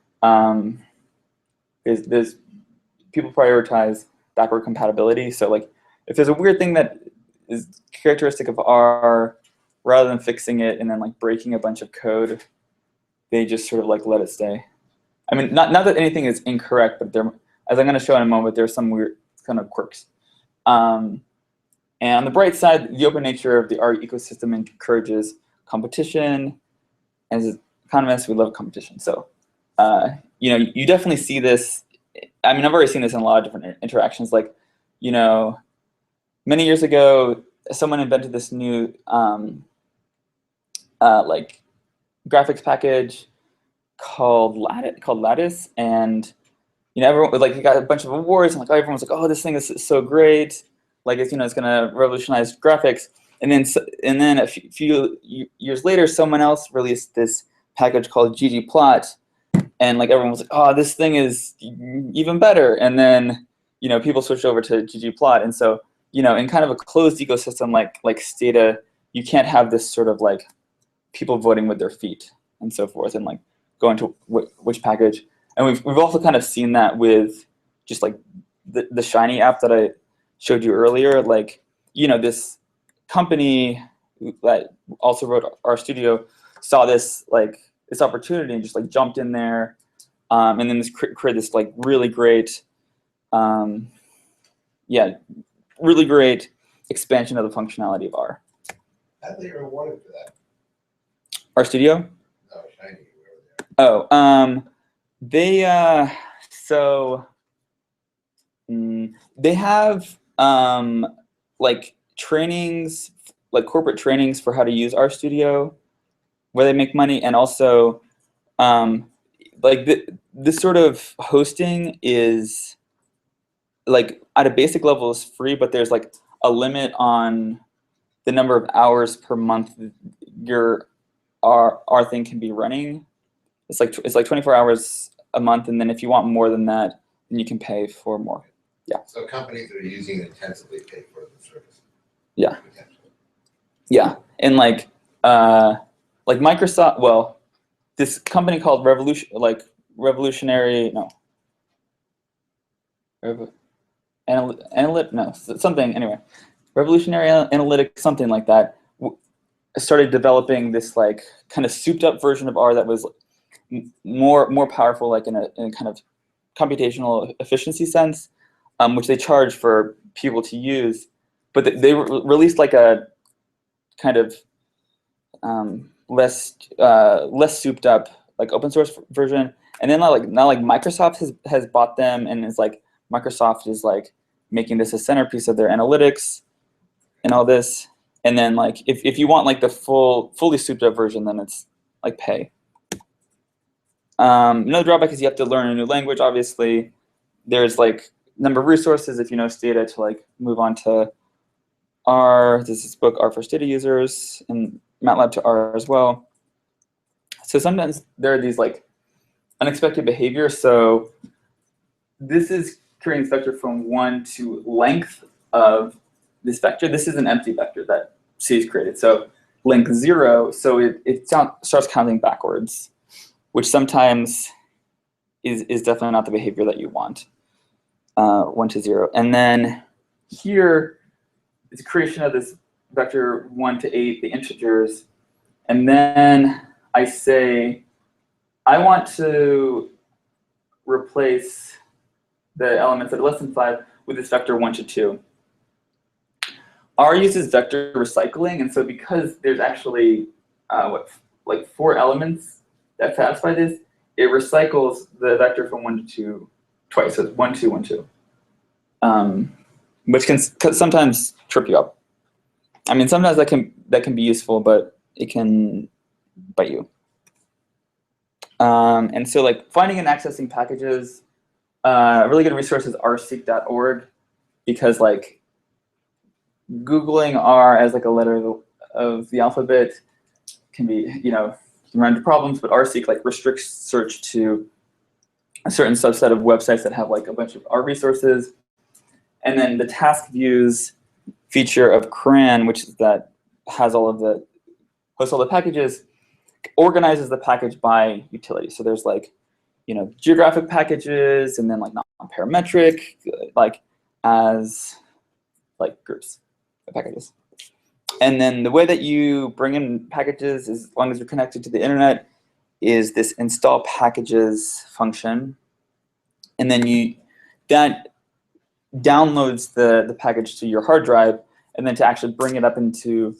there's people prioritize backward compatibility. So like if there's a weird thing that is characteristic of R, rather than fixing it and then like breaking a bunch of code, they just sort of like let it stay. I mean, not that anything is incorrect, but there, as I'm going to show in a moment, there's some weird kind of quirks. And on the bright side, the open nature of the R ecosystem encourages competition. As economists, we love competition. So, you know, you definitely see this. I mean, I've already seen this in a lot of different interactions. Like, you know, many years ago, someone invented this new like graphics package called Lattice, and you know, everyone like, it got a bunch of awards, and like, everyone was like, oh, this thing is so great, like it's, you know, it's gonna revolutionize graphics. And then a few years later, someone else released this package called ggplot, and like everyone was like, oh, this thing is even better. And then, you know, people switched over to ggplot, and so, you know, in kind of a closed ecosystem like Stata, you can't have this sort of like people voting with their feet and so forth, and like going to which package. And we've also kind of seen that with just like the Shiny app that I showed you earlier. Like, you know, this company that also wrote RStudio saw this opportunity and just like jumped in there, and then this created this like really great, really great expansion of the functionality of R. How they were awarded for that? RStudio? No, Shiny, whoever they are. Oh, they have like trainings, like corporate trainings for how to use RStudio, where they make money, and also like this sort of hosting is like at a basic level is free, but there's like a limit on the number of hours per month your our thing can be running. It's like 24 hours a month, and then if you want more than that, then you can pay for more. So companies that are using it intensively pay for the service. Yeah. Potentially. Yeah, and like Microsoft, well, this company called Revolutionary, no, something anyway, Revolutionary Analytics, something like that, started developing this like kind of souped up version of R that was more powerful, like in a kind of computational efficiency sense, which they charge for people to use, but they released like a kind of less souped up like open source version, and then now Microsoft has bought them, and it's like Microsoft is like making this a centerpiece of their analytics and all this. And then like if you want like the fully souped up version, then it's like pay. Another drawback is you have to learn a new language. Obviously, there's like number of resources if you know Stata to like move on to R. There's this book, R for Stata Users, and MATLAB to R as well. So sometimes there are these like unexpected behaviors. So this is creating this vector from 1 to length of this vector. This is an empty vector that C has created. So length 0, so it starts counting backwards, which sometimes is definitely not the behavior that you want. 1 to 0. And then here, it's a creation of this vector 1 to 8, the integers. And then I say, I want to replace the elements that are less than 5 with this vector 1 to 2. R uses vector recycling, and so because there's actually like 4 elements that satisfy this, it recycles the vector from 1 to 2 twice. So it's 1, 2, 1, 2, which can sometimes trip you up. I mean, sometimes that can be useful, but it can bite you. And so like finding and accessing packages, a really good resource is rseek.org, because like Googling R as like a letter of the alphabet can be, can run into problems, but rseek like restricts search to a certain subset of websites that have like a bunch of R resources. And then the task views feature of CRAN, which is that hosts all the packages, organizes the package by utility. So there's like, geographic packages, and then like non-parametric, like as like groups of packages. And then the way that you bring in packages, as long as you're connected to the internet, is this install packages function. And then that downloads the package to your hard drive, and then to actually bring it up into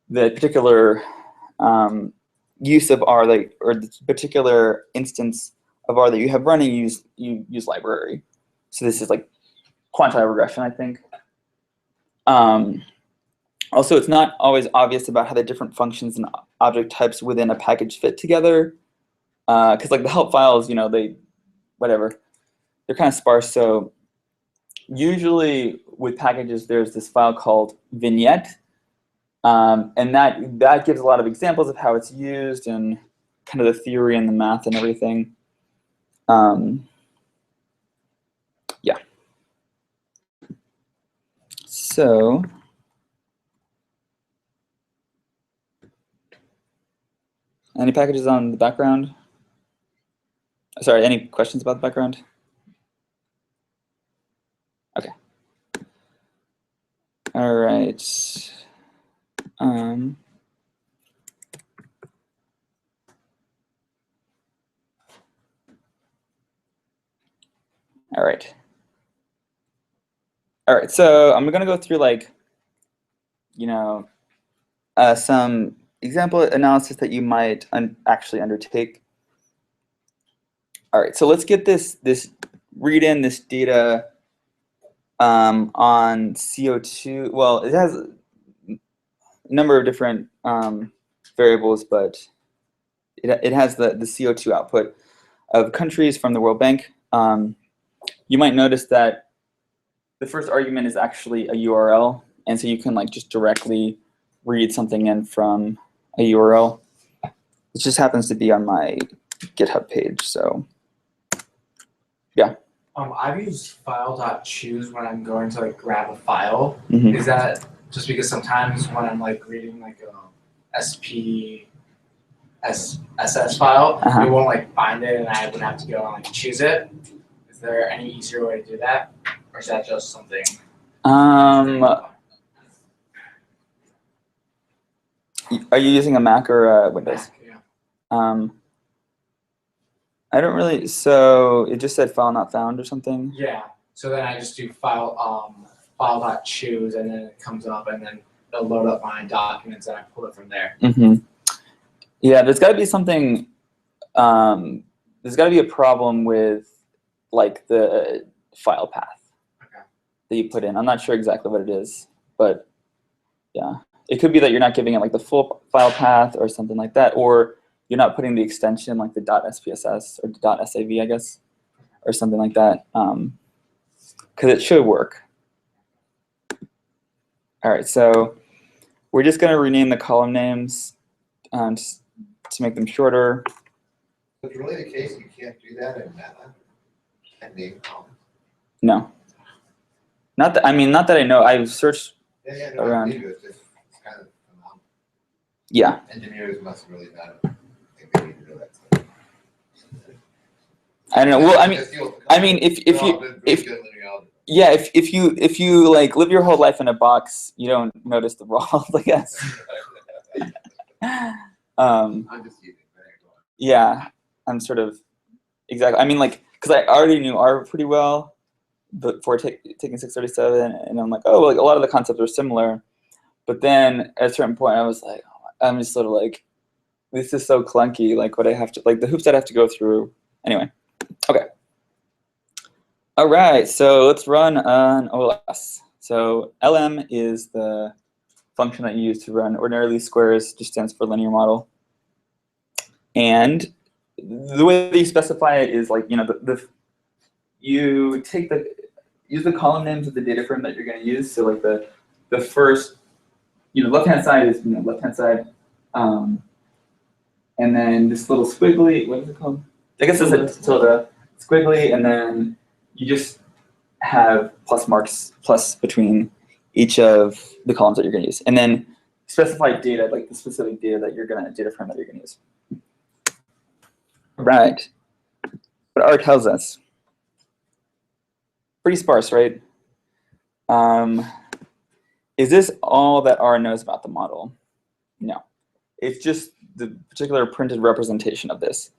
the particular use of R, or the particular instance of R that you have running, you use library. So this is like quanti-regression, I think. Also, it's not always obvious about how the different functions and object types within a package fit together, because like the help files, they're kind of sparse. So usually with packages, there's this file called vignette, and that gives a lot of examples of how it's used and kind of the theory and the math and everything. Yeah. So any packages on the background? Sorry, any questions about the background? Okay. All right. All right. All right, so I'm gonna go through like, some example analysis that you might actually undertake. All right, so let's get this read in this data on CO2. Well, it has a number of different variables, but it has the CO2 output of countries from the World Bank. You might notice that the first argument is actually a URL, and so you can like just directly read something in from a URL. It just happens to be on my GitHub page, so yeah. I've used file.choose when I'm going to like grab a file. Mhm. Is that just because sometimes when I'm like reading like a SPSS file, it won't like find it and I would have to go and like choose it? Is there any easier way to do that? Or is that just something? Are you using a Mac or Windows? Yeah. I don't really, so it just said file not found or something? Yeah. So then I just do file.choose and then it comes up and then it'll load up my documents and I pull it from there. Mm-hmm. Yeah, there's got to be something, there's got to be a problem with like the file path that you put in. I'm not sure exactly what it is, but yeah. It could be that you're not giving it like the full file path or something like that, or you're not putting the extension like the .spss or .sav, I guess, or something like that, because it should work. All right, so we're just going to rename the column names just to make them shorter. If it's really the case, you can't do that in Meta. And name columns. No, not that. I mean, not that I know. I've searched Yeah, around. It's just it's kind of phenomenal. Yeah. Engineers must really not think they need to know that stuff. I don't know. Well, I mean, if you like live your whole life in a box, you don't notice the raws, I guess. I'm just using it. Yeah, I'm sort of exactly. I mean, like, because I already knew R pretty well before taking 637, and I'm like, oh, like a lot of the concepts are similar. But then at a certain point, I was like, I'm just sort of like, this is so clunky. Like, what I have to, like, the hoops I'd have to go through. Anyway, okay. All right, so let's run an OLS. So LM is the function that you use to run ordinary least squares, just stands for linear model. And the way that you specify it is like, you know, you take use the column names of the data frame that you're going to use. So like the first, you know, left-hand side is, you know, left-hand side. And then this little squiggly, what is it called? I guess it's a tilde, squiggly, and then you just have plus marks, plus between each of the columns that you're going to use. And then specify data, like the specific data that you're going to, data frame that you're going to use. Right. What R tells us. Pretty sparse, right? Is this all that R knows about the model? No. It's just the particular printed representation of this.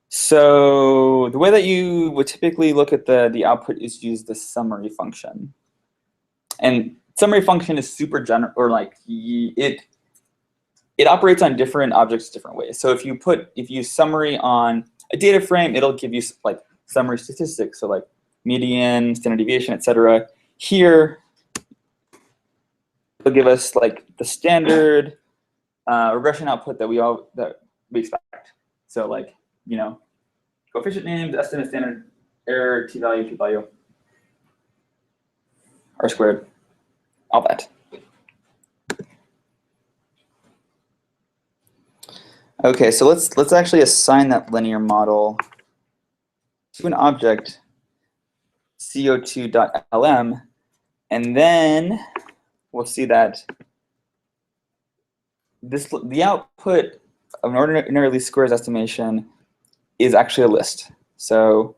So the way that you would typically look at the output is use the summary function. And summary function is super general, or like it operates on different objects different ways. So if you summary on a data frame, it'll give you like summary statistics, so like median, standard deviation, etc. Here, it'll give us like the standard regression output that we expect. So like, you know, coefficient names, estimate, standard error, t-value, p-value, r squared, all that. Okay, so let's actually assign that linear model to an object, co2.lm, and then we'll see that the output of an ordinary least squares estimation is actually a list. So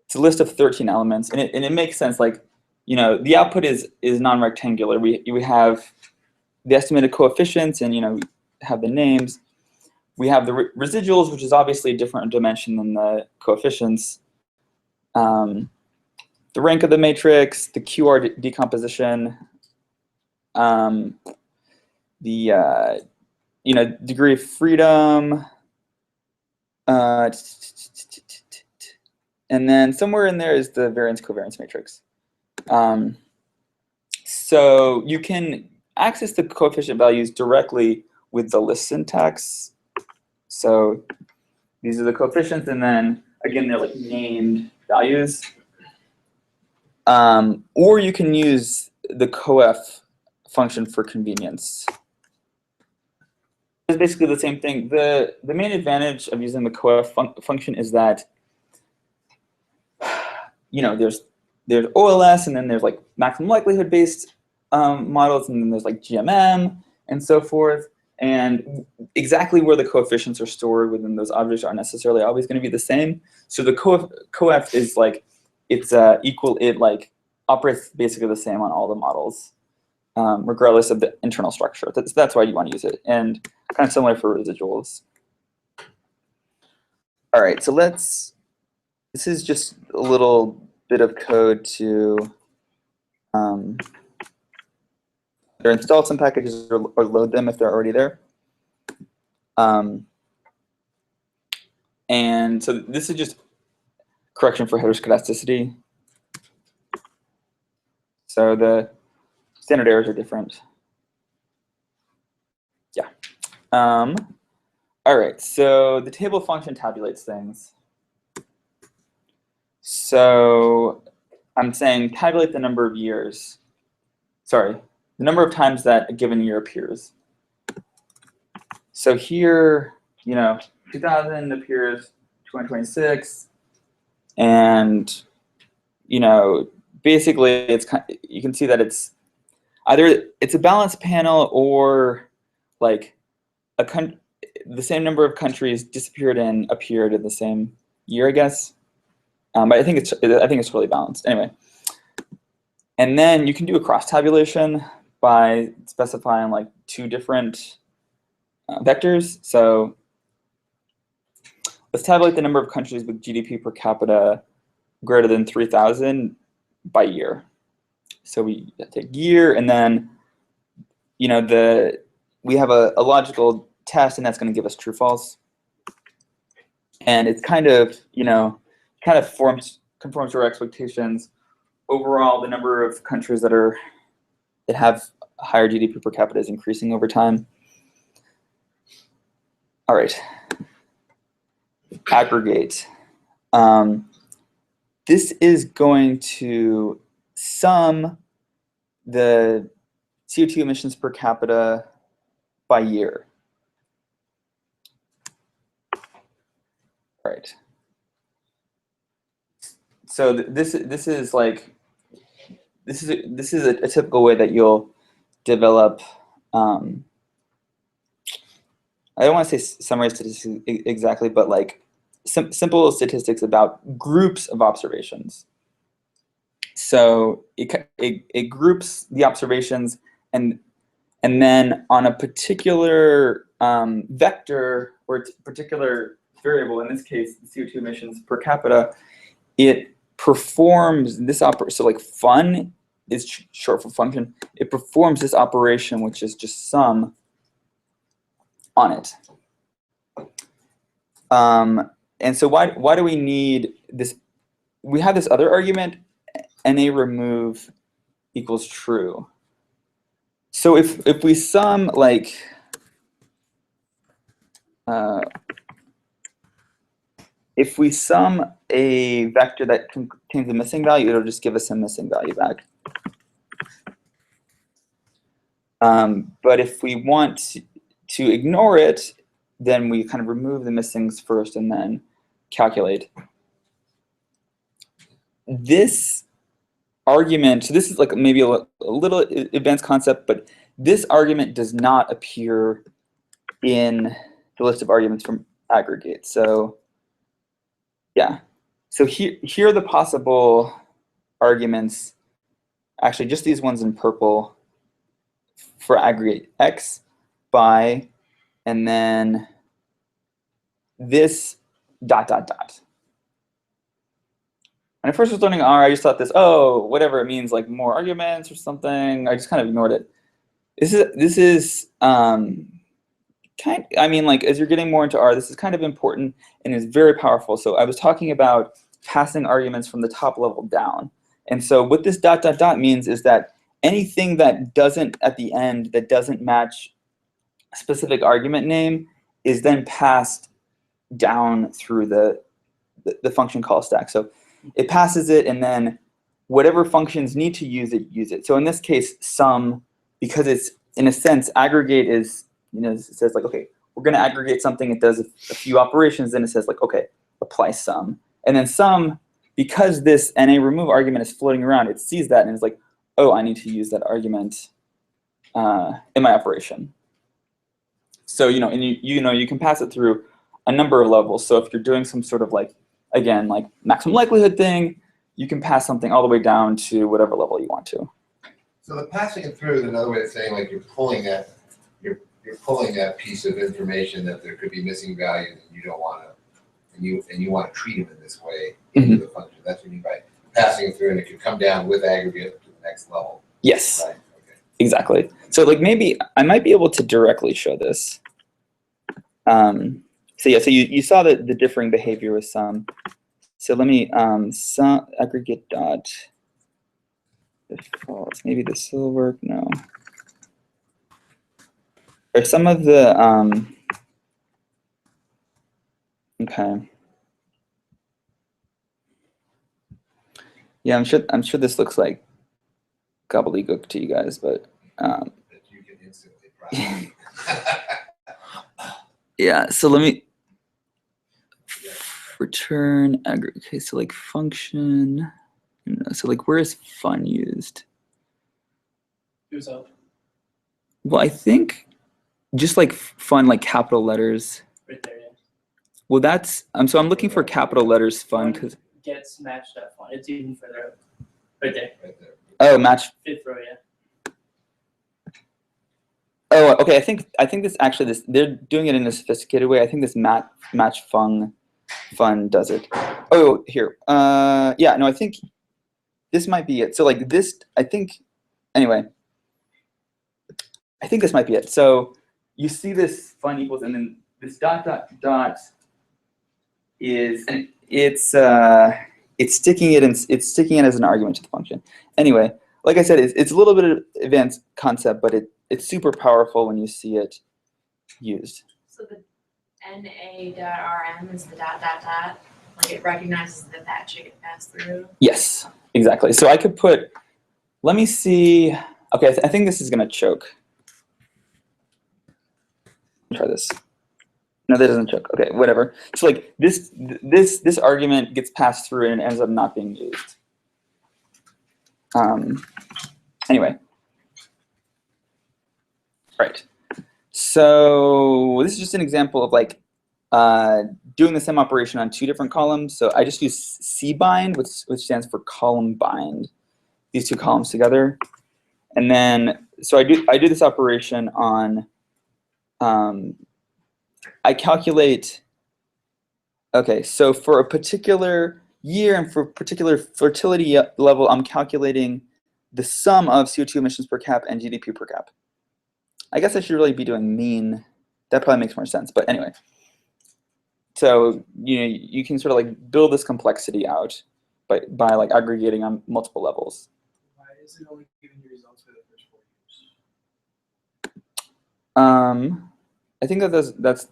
it's a list of 13 elements, and it makes sense. Like, you know, the output is non-rectangular. We have the estimated coefficients, and you know, we have the names. We have the residuals, which is obviously a different dimension than the coefficients. The rank of the matrix, the QR decomposition, the you know, degree of freedom, and then somewhere in there is the variance covariance matrix. So you can access the coefficient values directly with the list syntax. So these are the coefficients, and then again, they're like named values. Or you can use the coef function for convenience. It's basically the same thing. The main advantage of using the coef function is that, you know, there's OLS, and then there's like maximum likelihood based models, and then there's like GMM and so forth. And exactly where the coefficients are stored within those objects aren't necessarily always going to be the same. So the coef is like, it's equal, it like operates basically the same on all the models, regardless of the internal structure. That's why you want to use it. And kind of similar for residuals. All right, so this is just a little bit of code to either install some packages or load them if they're already there. And so this is just correction for heteroscedasticity. So the standard errors are different. Yeah. All right, so the table function tabulates things. So I'm saying tabulate the number of years. Sorry, the number of times that a given year appears. So here, you know, 2000 appears 2026, and you know, basically it's you can see that it's either it's a balanced panel or like the same number of countries disappeared and appeared in the same year, I guess. But I think it's really balanced anyway. And then you can do a cross tabulation by specifying like two different vectors. So let's tabulate the number of countries with GDP per capita greater than 3,000 by year. So we take year, and then you know we have a logical test, and that's going to give us true false. And it's kind of, you know, conforms to our expectations. Overall, the number of countries that have higher GDP per capita is increasing over time. All right. Aggregate. This is going to sum the CO2 emissions per capita by year. Right. So this is a typical way that you'll develop. I don't want to say summary statistics exactly, but like simple statistics about groups of observations. So it groups the observations, and then on a particular vector or particular variable, in this case, the CO2 emissions per capita, it performs this operation. So like fun is short for function. It performs this operation, which is just sum on it. And so why do we need this? We have this other argument, NA remove equals true. So if we sum like if we sum a vector that contains a missing value, it'll just give us a missing value back. But if we want to ignore it, then we kind of remove the missings first and then calculate. This argument, so this is like maybe a little advanced concept, but this argument does not appear in the list of arguments from aggregate. So yeah, so here are the possible arguments, actually just these ones in purple for aggregate x by, and then this ... And at first I was learning R, I just thought this, oh, whatever it means, like more arguments or something. I just kind of ignored it. This is I mean, like as you're getting more into R, this is kind of important and is very powerful. So I was talking about passing arguments from the top level down. And so what this ... means is that anything that doesn't, at the end, that doesn't match a specific argument name is then passed down through the function call stack. So it passes it, and then whatever functions need to use it, use it. So in this case, sum, because it's, in a sense, aggregate is, it says like, okay, we're going to aggregate something. It does a few operations, then it says like, okay, apply sum. And then sum, because this NA remove argument is floating around, it sees that and it's like, oh, I need to use that argument in my operation. So, and you can pass it through a number of levels. So if you're doing some sort of like, again, like maximum likelihood thing, you can pass something all the way down to whatever level you want to. So the passing it through is another way of saying like you're pulling that piece of information that there could be missing values and you don't want to, and you want to treat them in this way into the function. That's what you mean by passing it through, and it could come down with aggregate to the next level. Yes. Right. Okay. Exactly. So like maybe I might be able to directly show this. So yeah, so you saw the differing behavior with sum. So let me sum aggregate dot defaults. Maybe this will work. No. Or some of the okay. Yeah, I'm sure this looks like gobbledygook to you guys, but That you can instantly process. yeah. So let me return aggregate. Okay, so like function. So like where is fun used? Who's up? Well, I think just like fun, like capital letters. Right there, yeah. Well, that's so I'm looking for capital letters fun because Gets matched that font. It's even further up. Right there. Right there. oh match. 5th row, yeah. Oh, okay. I think this actually they're doing it in a sophisticated way. I think this match fun does it. Oh, here. Yeah. No, I think this might be it. So like this, I think. Anyway, I think this might be it. So you see this fun equals, and then this dot is, and it's sticking it as an argument to the function. Anyway, like I said, it's a little bit of advanced concept, but it's super powerful when you see it used. So the NA.rm is the ... Like it recognizes that should get passed through. Yes, exactly. So I could put, let me see. Okay, I think this is gonna choke. Try this. No, that doesn't choke. Okay, whatever. So like this argument gets passed through and ends up not being used. Anyway. Right. So this is just an example of like doing the same operation on 2 different columns. So I just use cbind, which stands for column bind. These 2 columns together, and then so I do this operation on. I calculate. Okay, so for a particular year and for a particular fertility level, I'm calculating the sum of CO2 emissions per cap and GDP per cap. I guess I should really be doing mean. That probably makes more sense. But anyway, so you can sort of like build this complexity out by like aggregating on multiple levels. Why is it only giving you results for the first 4 years? I think that's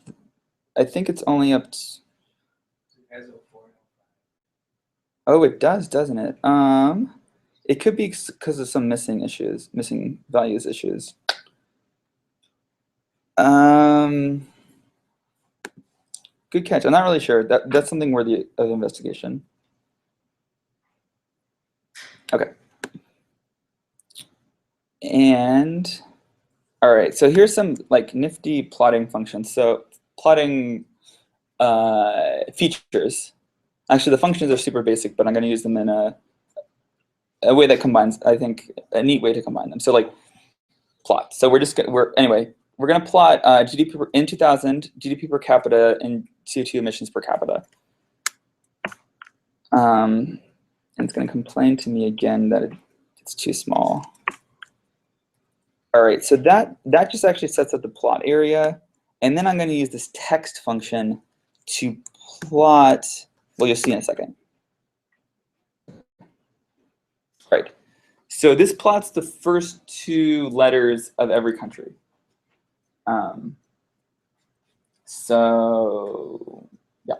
I think it's only up to. It has a 4 and a 5. Oh, it does, doesn't it? It could be because of some missing values issues. Good catch. I'm not really sure. That's something worthy of investigation. Okay. And all right, so here's some like nifty plotting functions. So plotting features. Actually, the functions are super basic, but I'm going to use them in a way that combines, I think, a neat way to combine them. So like plot. So we're going to plot GDP in 2000, GDP per capita, and CO2 emissions per capita. And it's going to complain to me again that it's too small. All right, so that just actually sets up the plot area. And then I'm going to use this text function to plot, well, you'll see in a second. Right. So this plots the first 2 letters of every country. So yeah.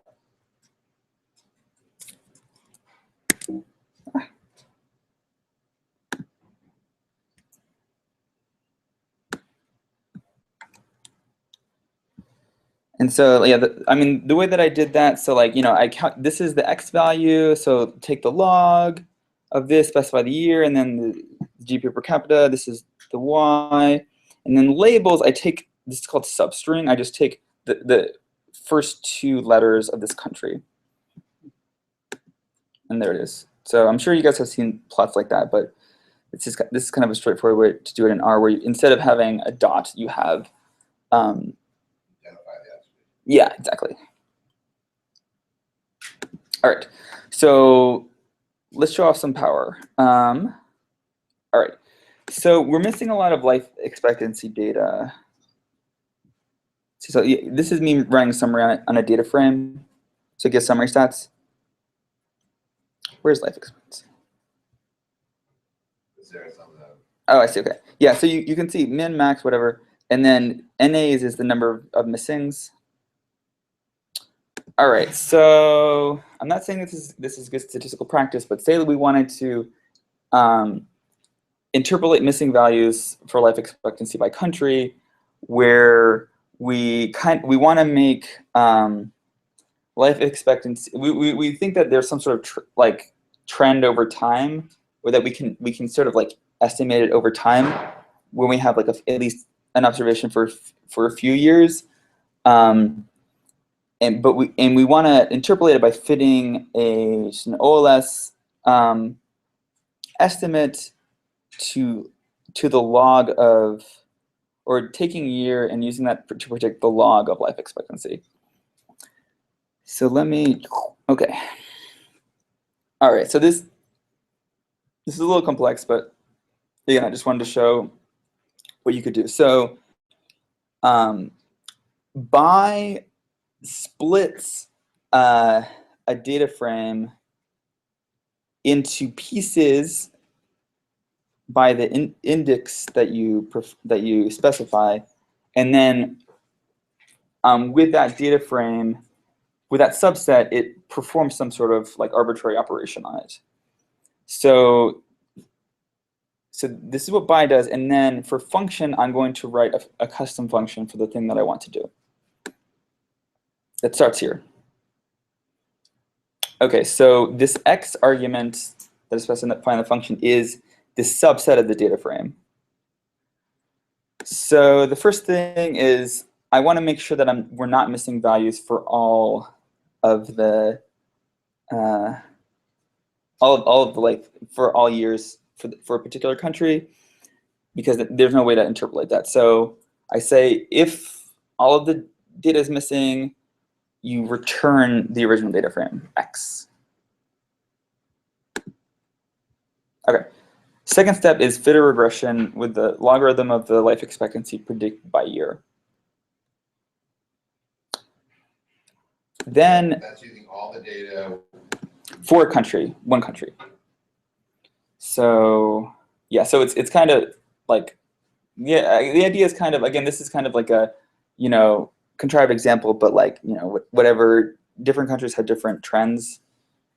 And so, yeah, I mean, the way that I did that, so like, I count, this is the X value, so take the log of this, specify the year, and then the GPA per capita, this is the Y. And then labels, I take, this is called substring, I just take the first 2 letters of this country. And there it is. So I'm sure you guys have seen plots like that, but this is kind of a straightforward way to do it in R, where instead of having a dot, you have yeah, exactly. All right, so let's show off some power. All right, so we're missing a lot of life expectancy data. So yeah, this is me running a summary on a data frame. So get summary stats. Where's life expectancy? Oh, I see, okay. Yeah, so you can see min, max, whatever, and then NAs is the number of missings. All right, so I'm not saying this is good statistical practice, but say that we wanted to interpolate missing values for life expectancy by country, where we want to make life expectancy. We think that there's some sort of trend over time, or that we can sort of like estimate it over time when we have like at least an observation for a few years. And we want to interpolate it by fitting just an OLS estimate to the log of, or taking a year and using that to predict the log of life expectancy. So okay. All right, so this is a little complex, but again, I just wanted to show what you could do. So by splits a data frame into pieces by the index that you specify, and then with that data frame, with that subset, it performs some sort of like arbitrary operation on it. So this is what by does, and then for function, I'm going to write a custom function for the thing that I want to do. It starts here. Okay, so this X argument that is specified in the function is this subset of the data frame. So the first thing is I want to make sure that we're not missing values for all of the for all years for a particular country, because there's no way to interpolate that. So I say if all of the data is missing, you return the original data frame, X. Okay. Second step is fit a regression with the logarithm of the life expectancy predicted by year. Then that's using all the data for a country, one country. So yeah, so it's kind of like, yeah, the idea is kind of, again, this is kind of like a, contrived example, but like, whatever, different countries have different trends.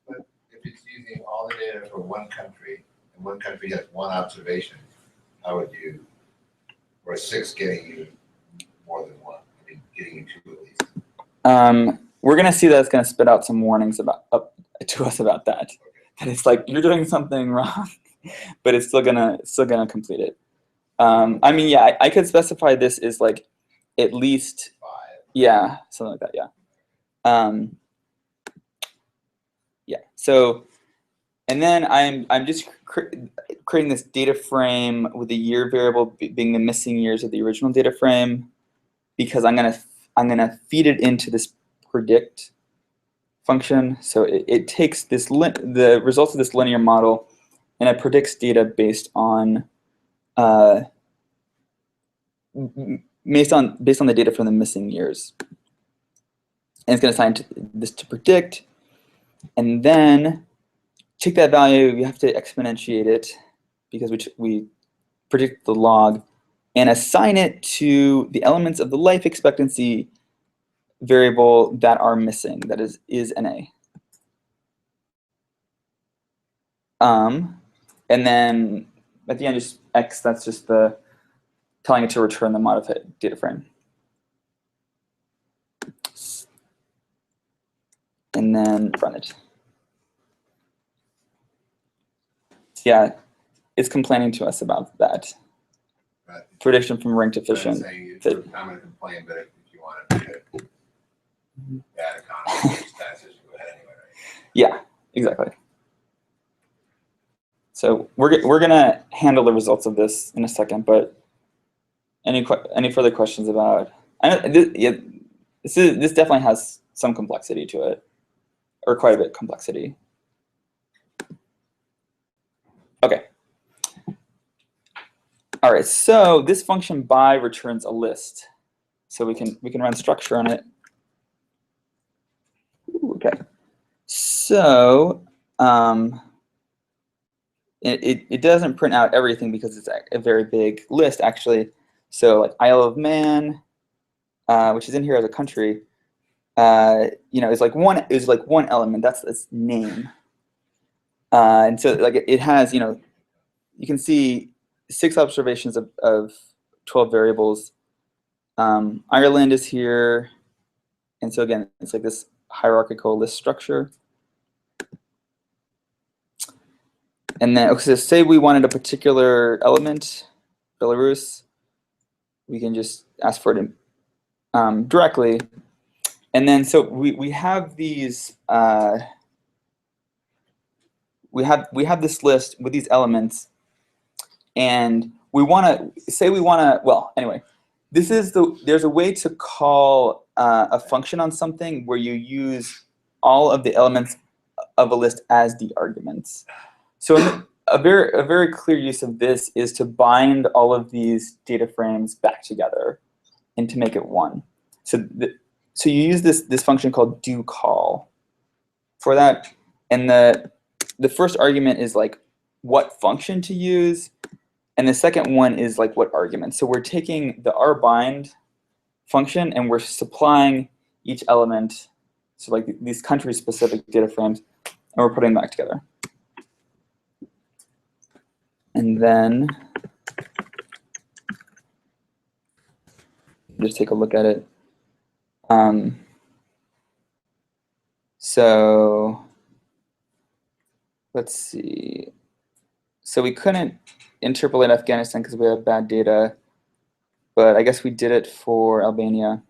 But if it's using all the data for one country, and one country has one observation, how would you, or 6 getting you more than one, I mean, getting you 2 at least? We're gonna see that it's gonna spit out some warnings to us about that. Okay. That it's like you're doing something wrong, but it's still gonna complete it. I mean, yeah, I could specify this as like at least 5. Yeah, something like that. Yeah. Yeah. So, and then I'm just creating this data frame with the year variable being the missing years of the original data frame, because I'm gonna feed it into this predict function. So it takes the results of this linear model, and it predicts data based on based on the data from the missing years. And it's going to assign this to predict, and then take that value. You have to exponentiate it because we predict the log, and assign it to the elements of the life expectancy variable that are missing, that is an A. And then at the end, just X, that's just the telling it to return the modified data frame. And then run it. Yeah, it's complaining to us about that. Right. Prediction from rank But deficient. saying I'm going to complain, but if you want to make it bad economy, that's just go ahead anyway, right? Yeah, exactly. So we're gonna handle the results of this in a second, but any further questions about? This definitely has some complexity to it, or quite a bit of complexity. Okay. All right. So this function by returns a list, so we can run structure on it. Ooh, okay. So it doesn't print out everything because it's a very big list, actually. So like Isle of Man, which is in here as a country, is like one element. That's its name, and so like it has, you can see 6 observations of 12 variables. Ireland is here, and so again, it's like this hierarchical list structure. And then, okay, so say we wanted a particular element, Belarus, we can just ask for it directly. And then, so we have these, we have this list with these elements, and we want to say well, anyway, there's a way to call a function on something where you use all of the elements of a list as the arguments. So a very clear use of this is to bind all of these data frames back together and to make it one. So you use this function called doCall for that, and the first argument is like what function to use, and the second one is like what argument. So we're taking the rbind function and we're supplying each element, so like these country-specific data frames, and we're putting them back together. And then just take a look at it. So let's see. So we couldn't interpolate Afghanistan because we have bad data, but I guess we did it for Albania.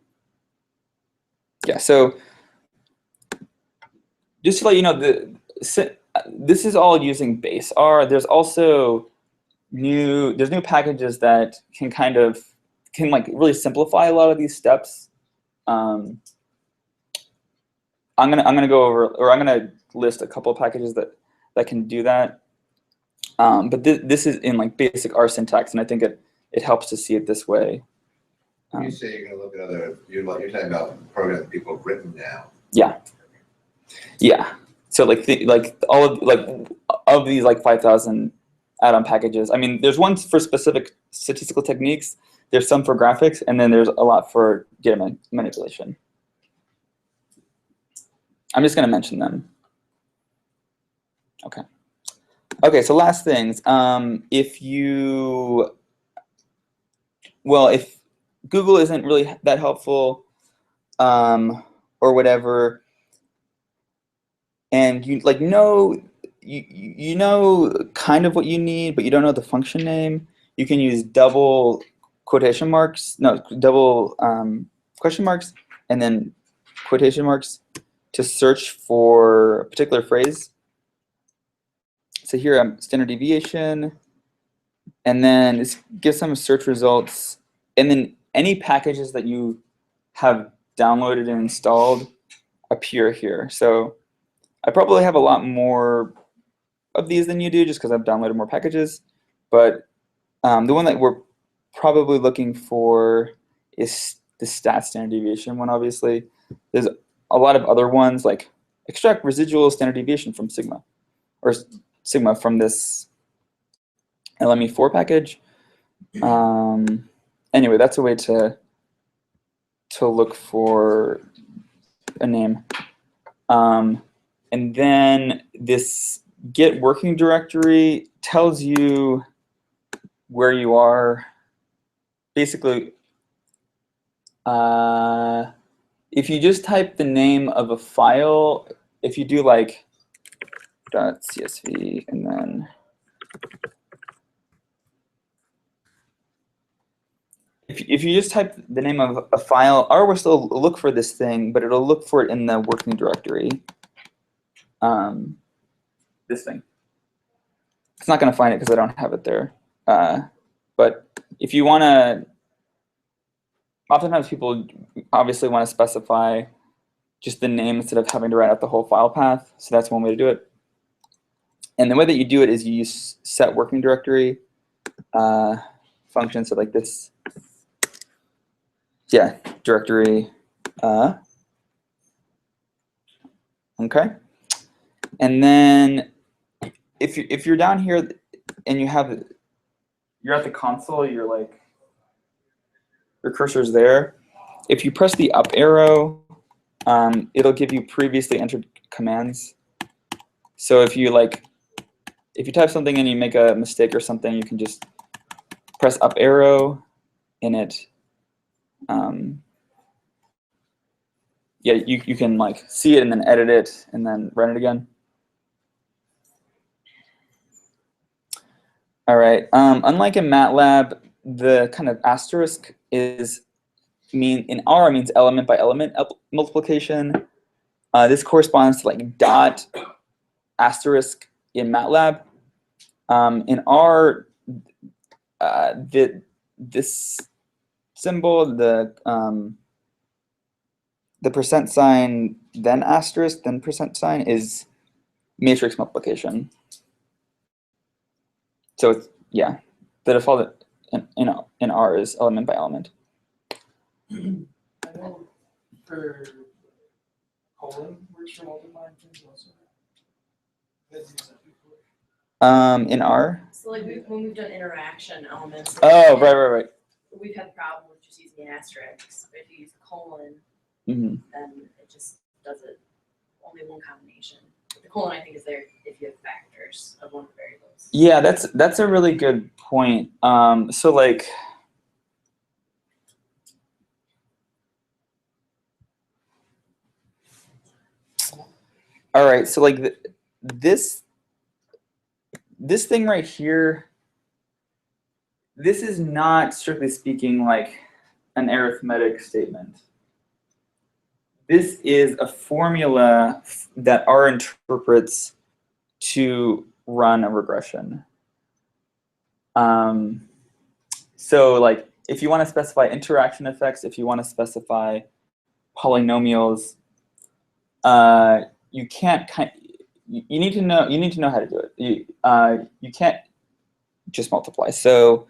Yeah, so just to let you know, this is all using base R. There's also new packages that can like really simplify a lot of these steps. I'm gonna go over, or I'm gonna list a couple of packages that can do that. But this is in like basic R syntax, and I think it helps to see it this way. You say you're going to look at other, you're talking about programs that people have written now. Yeah. Yeah. So like all of these like 5,000 add-on packages. I mean, there's one for specific statistical techniques. There's some for graphics, and then there's a lot for data manipulation. I'm just going to mention them. Okay. Okay. So last things. If Google isn't really that helpful, or whatever, and you like you know kind of what you need, but you don't know the function name, you can use double question marks, and then quotation marks to search for a particular phrase. So here standard deviation, and then it gives some search results, and then any packages that you have downloaded and installed appear here. So I probably have a lot more of these than you do just because I've downloaded more packages, but the one that we're probably looking for is the stat standard deviation one, obviously. There's a lot of other ones like extract residual standard deviation from Sigma, or Sigma from this LME4 package. Anyway, that's a way to to look for a name. And then this get working directory tells you where you are. Basically, if you just type the name of a file, if you do like .csv and then if you just type the name of a file, R will still look for this thing, but it'll look for it in the working directory. This thing. It's not going to find it because I don't have it there. But if you want to, oftentimes people obviously want to specify just the name instead of having to write out the whole file path. So that's one way to do it. And the way that you do it is you use set working directory function. So like this, yeah, directory. Okay. And then if you're down here and you're at the console, you're like, your cursor's there. If you press the up arrow, it'll give you previously entered commands. So if you type something and you make a mistake or something, you can just press up arrow and it, yeah, you can like see it and then edit it and then run it again. All right. Unlike in MATLAB, the kind of asterisk in R means element by element multiplication. This corresponds to like dot asterisk in MATLAB. In R, this symbol, the percent sign, then asterisk, then percent sign is matrix multiplication. So it's, yeah, the default in R is element by element. I know for colon works for multiplying things also. Let's use that before. In R? So like when we've done interaction elements. Oh, right. We've had the problem with just using an asterisk. But if you use a colon, Mm-hmm. then it just does it only one combination. But the colon I think is there if you have factors of one of the variables. Yeah, that's a really good point. So like, all right, so like this thing right here, this is not strictly speaking like an arithmetic statement. This is a formula that R interprets to run a regression. So like if you want to specify interaction effects, if you want to specify polynomials, you can't you need to know how to do it. You can't just multiply. So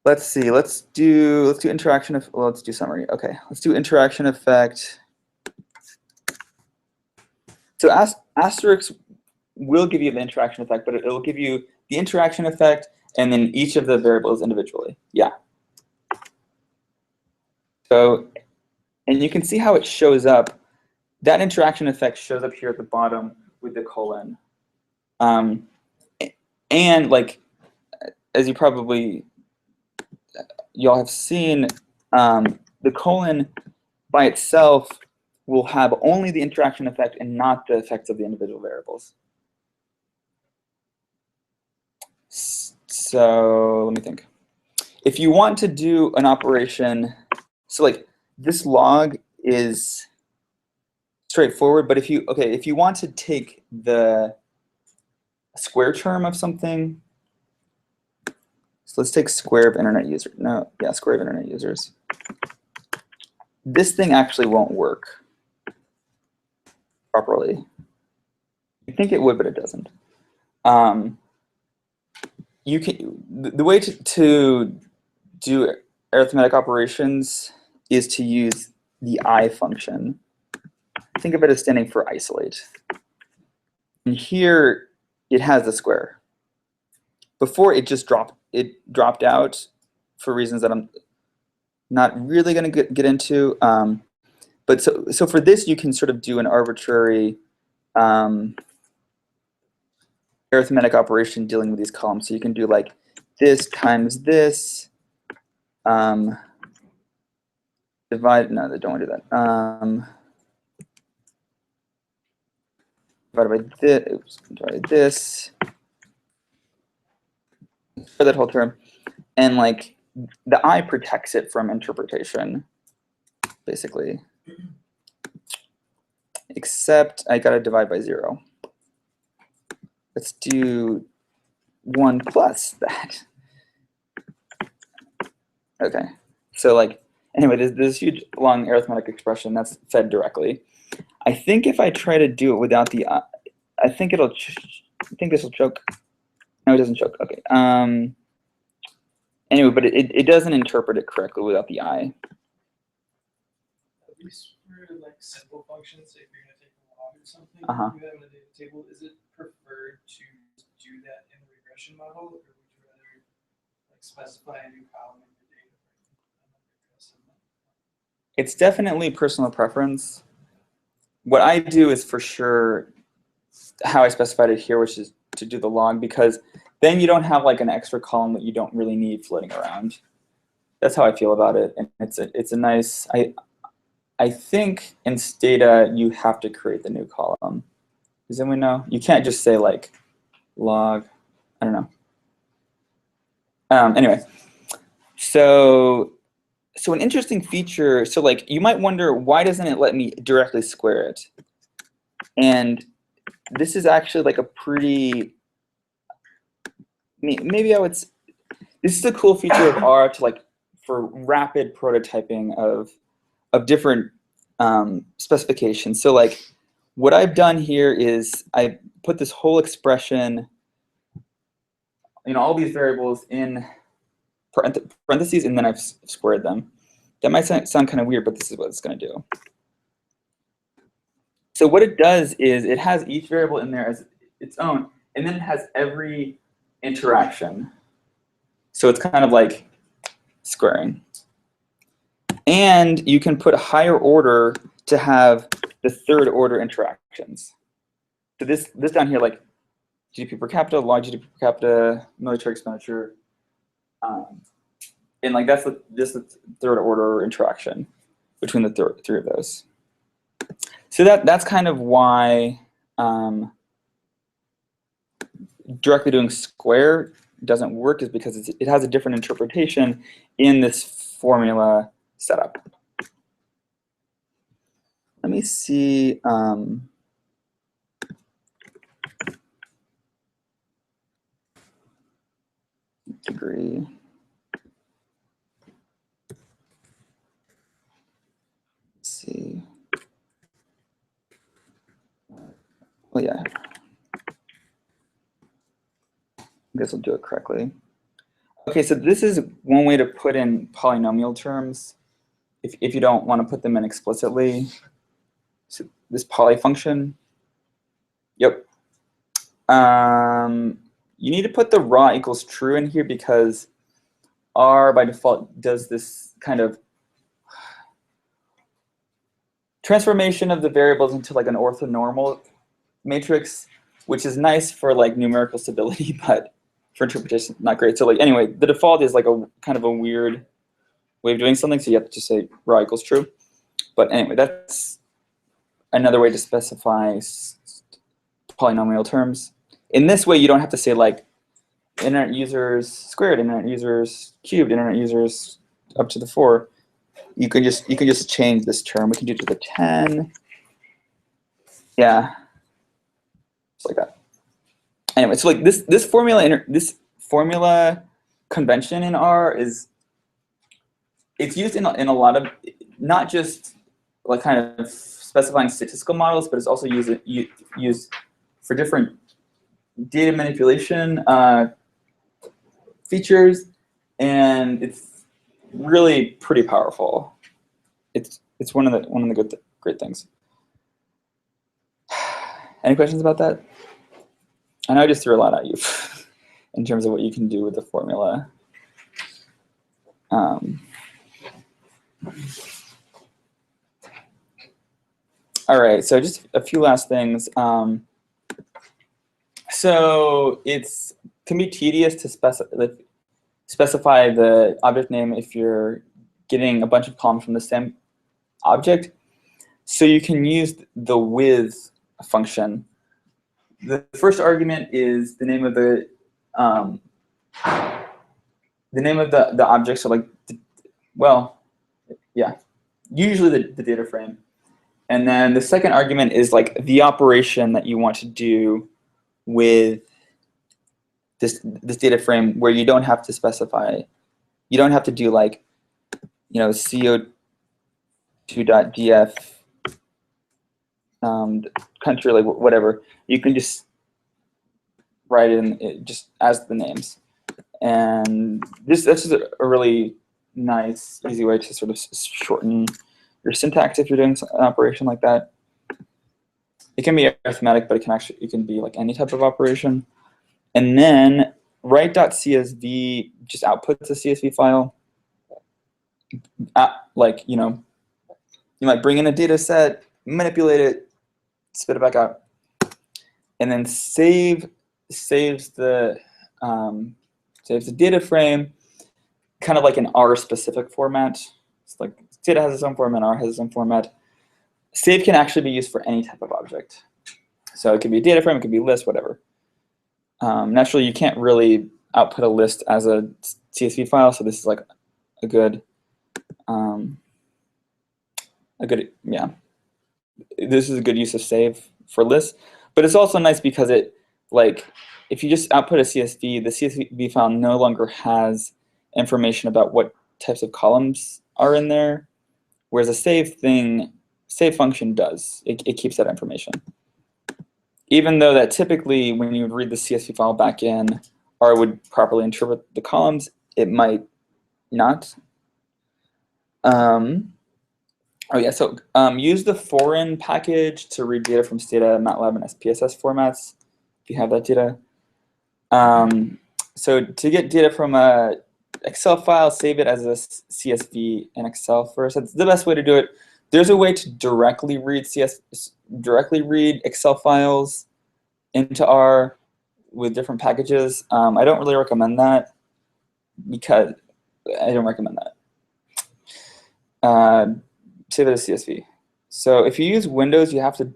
let's see. Let's do interaction. Well, let's do summary. Okay. Let's do interaction effect. So asterisk will give you the interaction effect, but it'll give you the interaction effect and then each of the variables individually. Yeah. So, and you can see how it shows up. That interaction effect shows up here at the bottom with the colon. And like, as you probably, y'all have seen, the colon by itself will have only the interaction effect and not the effects of the individual variables. So let me think. If you want to do an operation, so like this log is straightforward, but if you want to take the square term of something, so let's take square of internet user. No, yeah, square of internet users. This thing actually won't work properly. You think it would, but it doesn't. You can the way to do arithmetic operations is to use the I function. Think of it as standing for isolate. And here it has the square. Before it just dropped out for reasons that not really going to get into. But so for this, you can sort of do an arbitrary arithmetic operation dealing with these columns. So you can do like this times this. Divide, no, they don't want to do that. Divided by this, oops, divided by this, for that whole term. And like the I protects it from interpretation, basically. Except I gotta divide by 0. Let's do 1 plus that. Okay, so like, anyway, there's this huge long arithmetic expression that's fed directly. I think if I try to do it without the I, I think it'll, I think this will choke. No, it doesn't choke, okay. Anyway, but it doesn't interpret it correctly without the I. At least for like simple functions, if you're gonna take a log or something, Uh-huh. you have in a data table, is it preferred to do that in a regression model, or would you rather like specify a new column in your data frame? It's definitely personal preference. What I do is for sure how I specified it here, which is to do the log, because then you don't have like an extra column that you don't really need floating around. That's how I feel about it, and it's a nice. I think in Stata you have to create the new column. Does anyone know? You can't just say like log. I don't know. Anyway, so an interesting feature. So like you might wonder, why doesn't it let me directly square it? And this is actually like a pretty, maybe I would, this is a cool feature of R to like for rapid prototyping of different specifications. So like what I've done here is I put this whole expression, all these variables in parentheses, and then I've squared them. That might sound kind of weird, but this is what it's going to do. So what it does is it has each variable in there as its own, and then it has every interaction. So it's kind of like squaring. And you can put a higher order to have the third order interactions. So this down here, like GDP per capita, log GDP per capita, military expenditure, and like that's the third order interaction between the three of those. So that's kind of why directly doing square doesn't work, is because it has a different interpretation in this formula setup. Let me see. Degree. Let's see. Oh yeah. I guess I'll do it correctly. Okay, so this is one way to put in polynomial terms if you don't want to put them in explicitly. So this poly function. Yep. You need to put the raw equals true in here because R by default does this kind of transformation of the variables into like an orthonormal matrix, which is nice for like numerical stability, but for interpretation, not great. So like anyway, the default is like a kind of a weird way of doing something, so you have to just say raw equals true. But anyway, that's another way to specify polynomial terms. In this way, you don't have to say like internet users squared, internet users cubed, internet users up to the 4. You can just change this term. We can do it to the 10. Yeah, just like that. Anyway, so like this formula convention in R it's used in a lot of, not just like kind of specifying statistical models, but it's also used for different data manipulation features, and it's really pretty powerful. It's one of the great things. Any questions about that? I know I just threw a lot at you in terms of what you can do with the formula. All right, so just a few last things. So it's can be tedious to specify the object name if you're getting a bunch of columns from the same object. So you can use the with function. The first argument is the name of the object. So like, well, yeah, usually the data frame. And then the second argument is like the operation that you want to do with this data frame, where you don't have to specify, you don't have to do like, co2.df country, like whatever. You can just write it just as the names. And that's just a really nice, easy way to sort of shorten your syntax if you're doing an operation like that. It can be arithmetic, but it can be like any type of operation. And then write.csv just outputs a CSV file. Like, you might bring in a data set, manipulate it, spit it back out, and then saves the data frame kind of like an R specific format. It's like data has its own format, R has its own format. Save can actually be used for any type of object. So it could be a data frame, it could be a list, whatever. Naturally, you can't really output a list as a CSV file, so this is like a good, this is a good use of save for lists. But it's also nice because it, like, if you just output a CSV, the CSV file no longer has information about what types of columns are in there, whereas a save function does. It keeps that information. Even though that typically, when you would read the CSV file back in, R would properly interpret the columns, it might not. Use the foreign package to read data from Stata, MATLAB, and SPSS formats, if you have that data. So to get data from a Excel file, save it as a CSV in Excel first. That's the best way to do it. There's a way to directly read Excel files into R with different packages. I don't really recommend that because I don't recommend that. Save it as CSV. So if you use Windows, you have to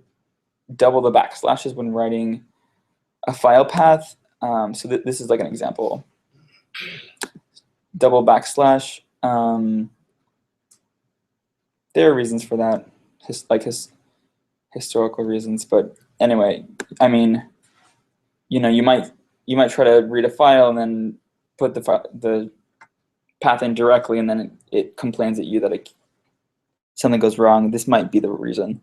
double the backslashes when writing a file path. So this is like an example. Double backslash. There are reasons for that, historical reasons. But anyway, I mean, you might try to read a file and then put the path in directly, and then it complains at you that something goes wrong. This might be the reason.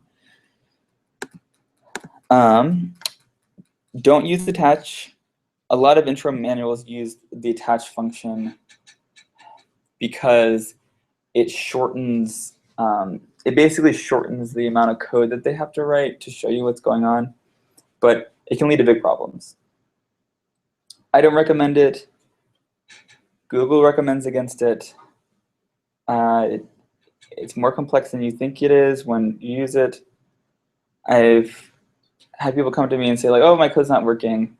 Don't use attach. A lot of intro manuals use the attach function because it shortens. It basically shortens the amount of code that they have to write to show you what's going on, but it can lead to big problems. I don't recommend it. Google recommends against it. It's more complex than you think it is when you use it. I've had people come to me and say like, "Oh, my code's not working,"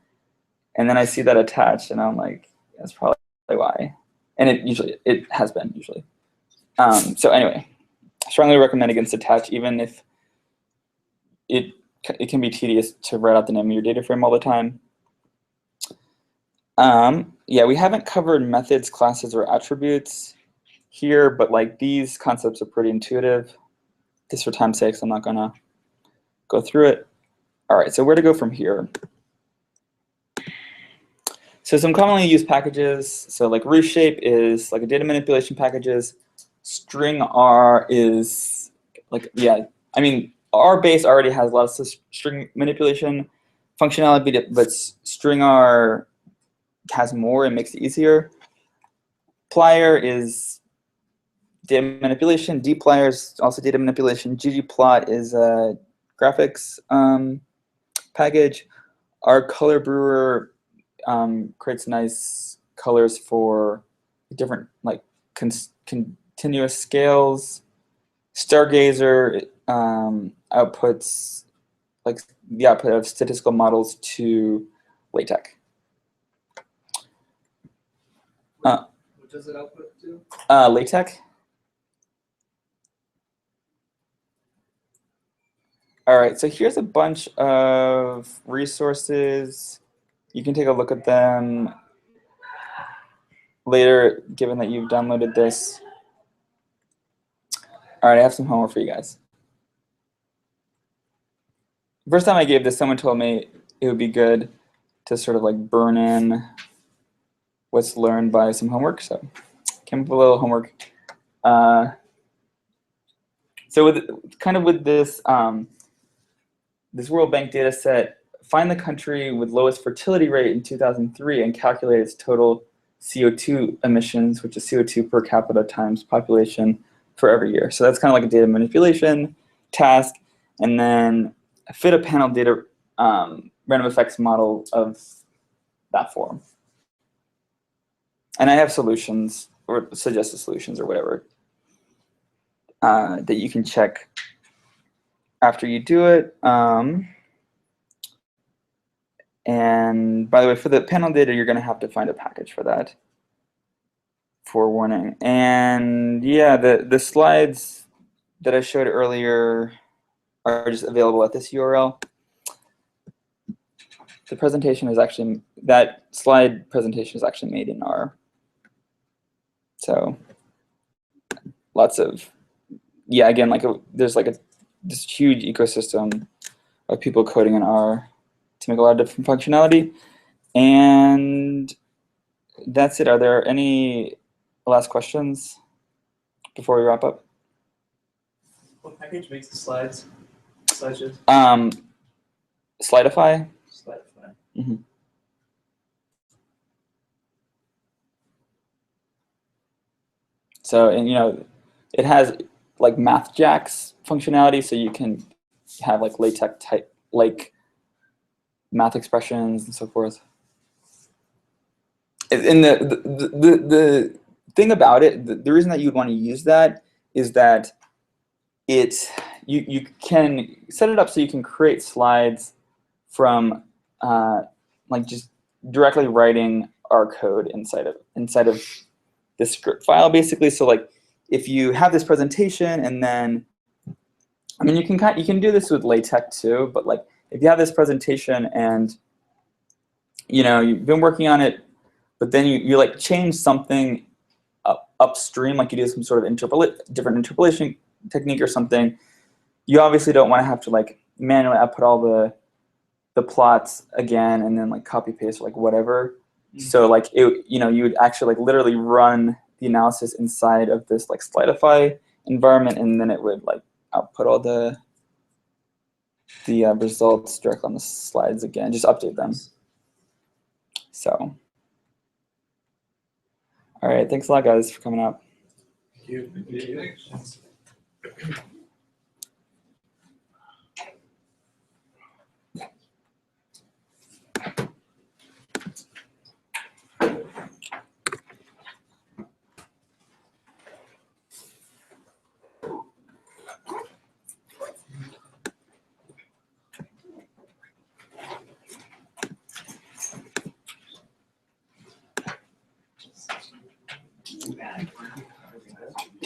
and then I see that attached, and I'm like, "That's probably why." And it has been usually. So anyway, I strongly recommend against attach, even if it can be tedious to write out the name of your data frame all the time. Yeah, we haven't covered methods, classes, or attributes here, but like these concepts are pretty intuitive. Just for time's sake, I'm not gonna go through it. All right, so where to go from here? So some commonly used packages. So like reshape is like a data manipulation packages. String R is like, yeah, I mean, R base already has lots of string manipulation functionality, but string R has more and makes it easier. Plier is data manipulation. dplyr is also data manipulation. ggplot is a graphics package. Our color brewer creates nice colors for different like continuous scales. Stargazer outputs like the output of statistical models to LaTeX. What does it output to? LaTeX. All right, so here's a bunch of resources. You can take a look at them later, given that you've downloaded this. All right, I have some homework for you guys. First time I gave this, someone told me it would be good to sort of like burn in what's learned by some homework. So came up with a little homework. So with this this World Bank data set, find the country with lowest fertility rate in 2003 and calculate its total CO2 emissions, which is CO2 per capita times population for every year. So that's kind of like a data manipulation task. And then fit a panel data random effects model of that form. And I have solutions or suggested solutions or whatever that you can check after you do it. And by the way, for the panel data, you're going to have to find a package for that. Forewarning. And yeah, the slides that I showed earlier are just available at this URL. The presentation is actually, that slide presentation is actually made in R. So lots of, yeah, again, like there's like this huge ecosystem of people coding in R to make a lot of different functionality. And that's it. Are there any last questions before we wrap up? What package makes the slides? Slideshows? Slideify. Slideify. Mm-hmm. So, and you know, it has like MathJax functionality, so you can have like LaTeX type, like math expressions and so forth. And the thing about it, the reason that you would want to use that is that you can set it up so you can create slides from like just directly writing our code inside of this script file, basically. So like if you have this presentation and then, I mean, you can do this with LaTeX too, but like if you have this presentation and you know you've been working on it, but then you like change something upstream, like you do some sort of different interpolation technique or something, you obviously don't want to have to like manually output all the plots again and then like copy paste or like whatever. Mm-hmm. So like it, you know, you would actually like literally run the analysis inside of this like Slideify environment, and then it would like output all the results directly on the slides again, just update them. So, all right, thanks a lot, guys, for coming out. Thank you. Thank you. Thanks.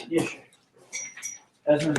Yeah, sure.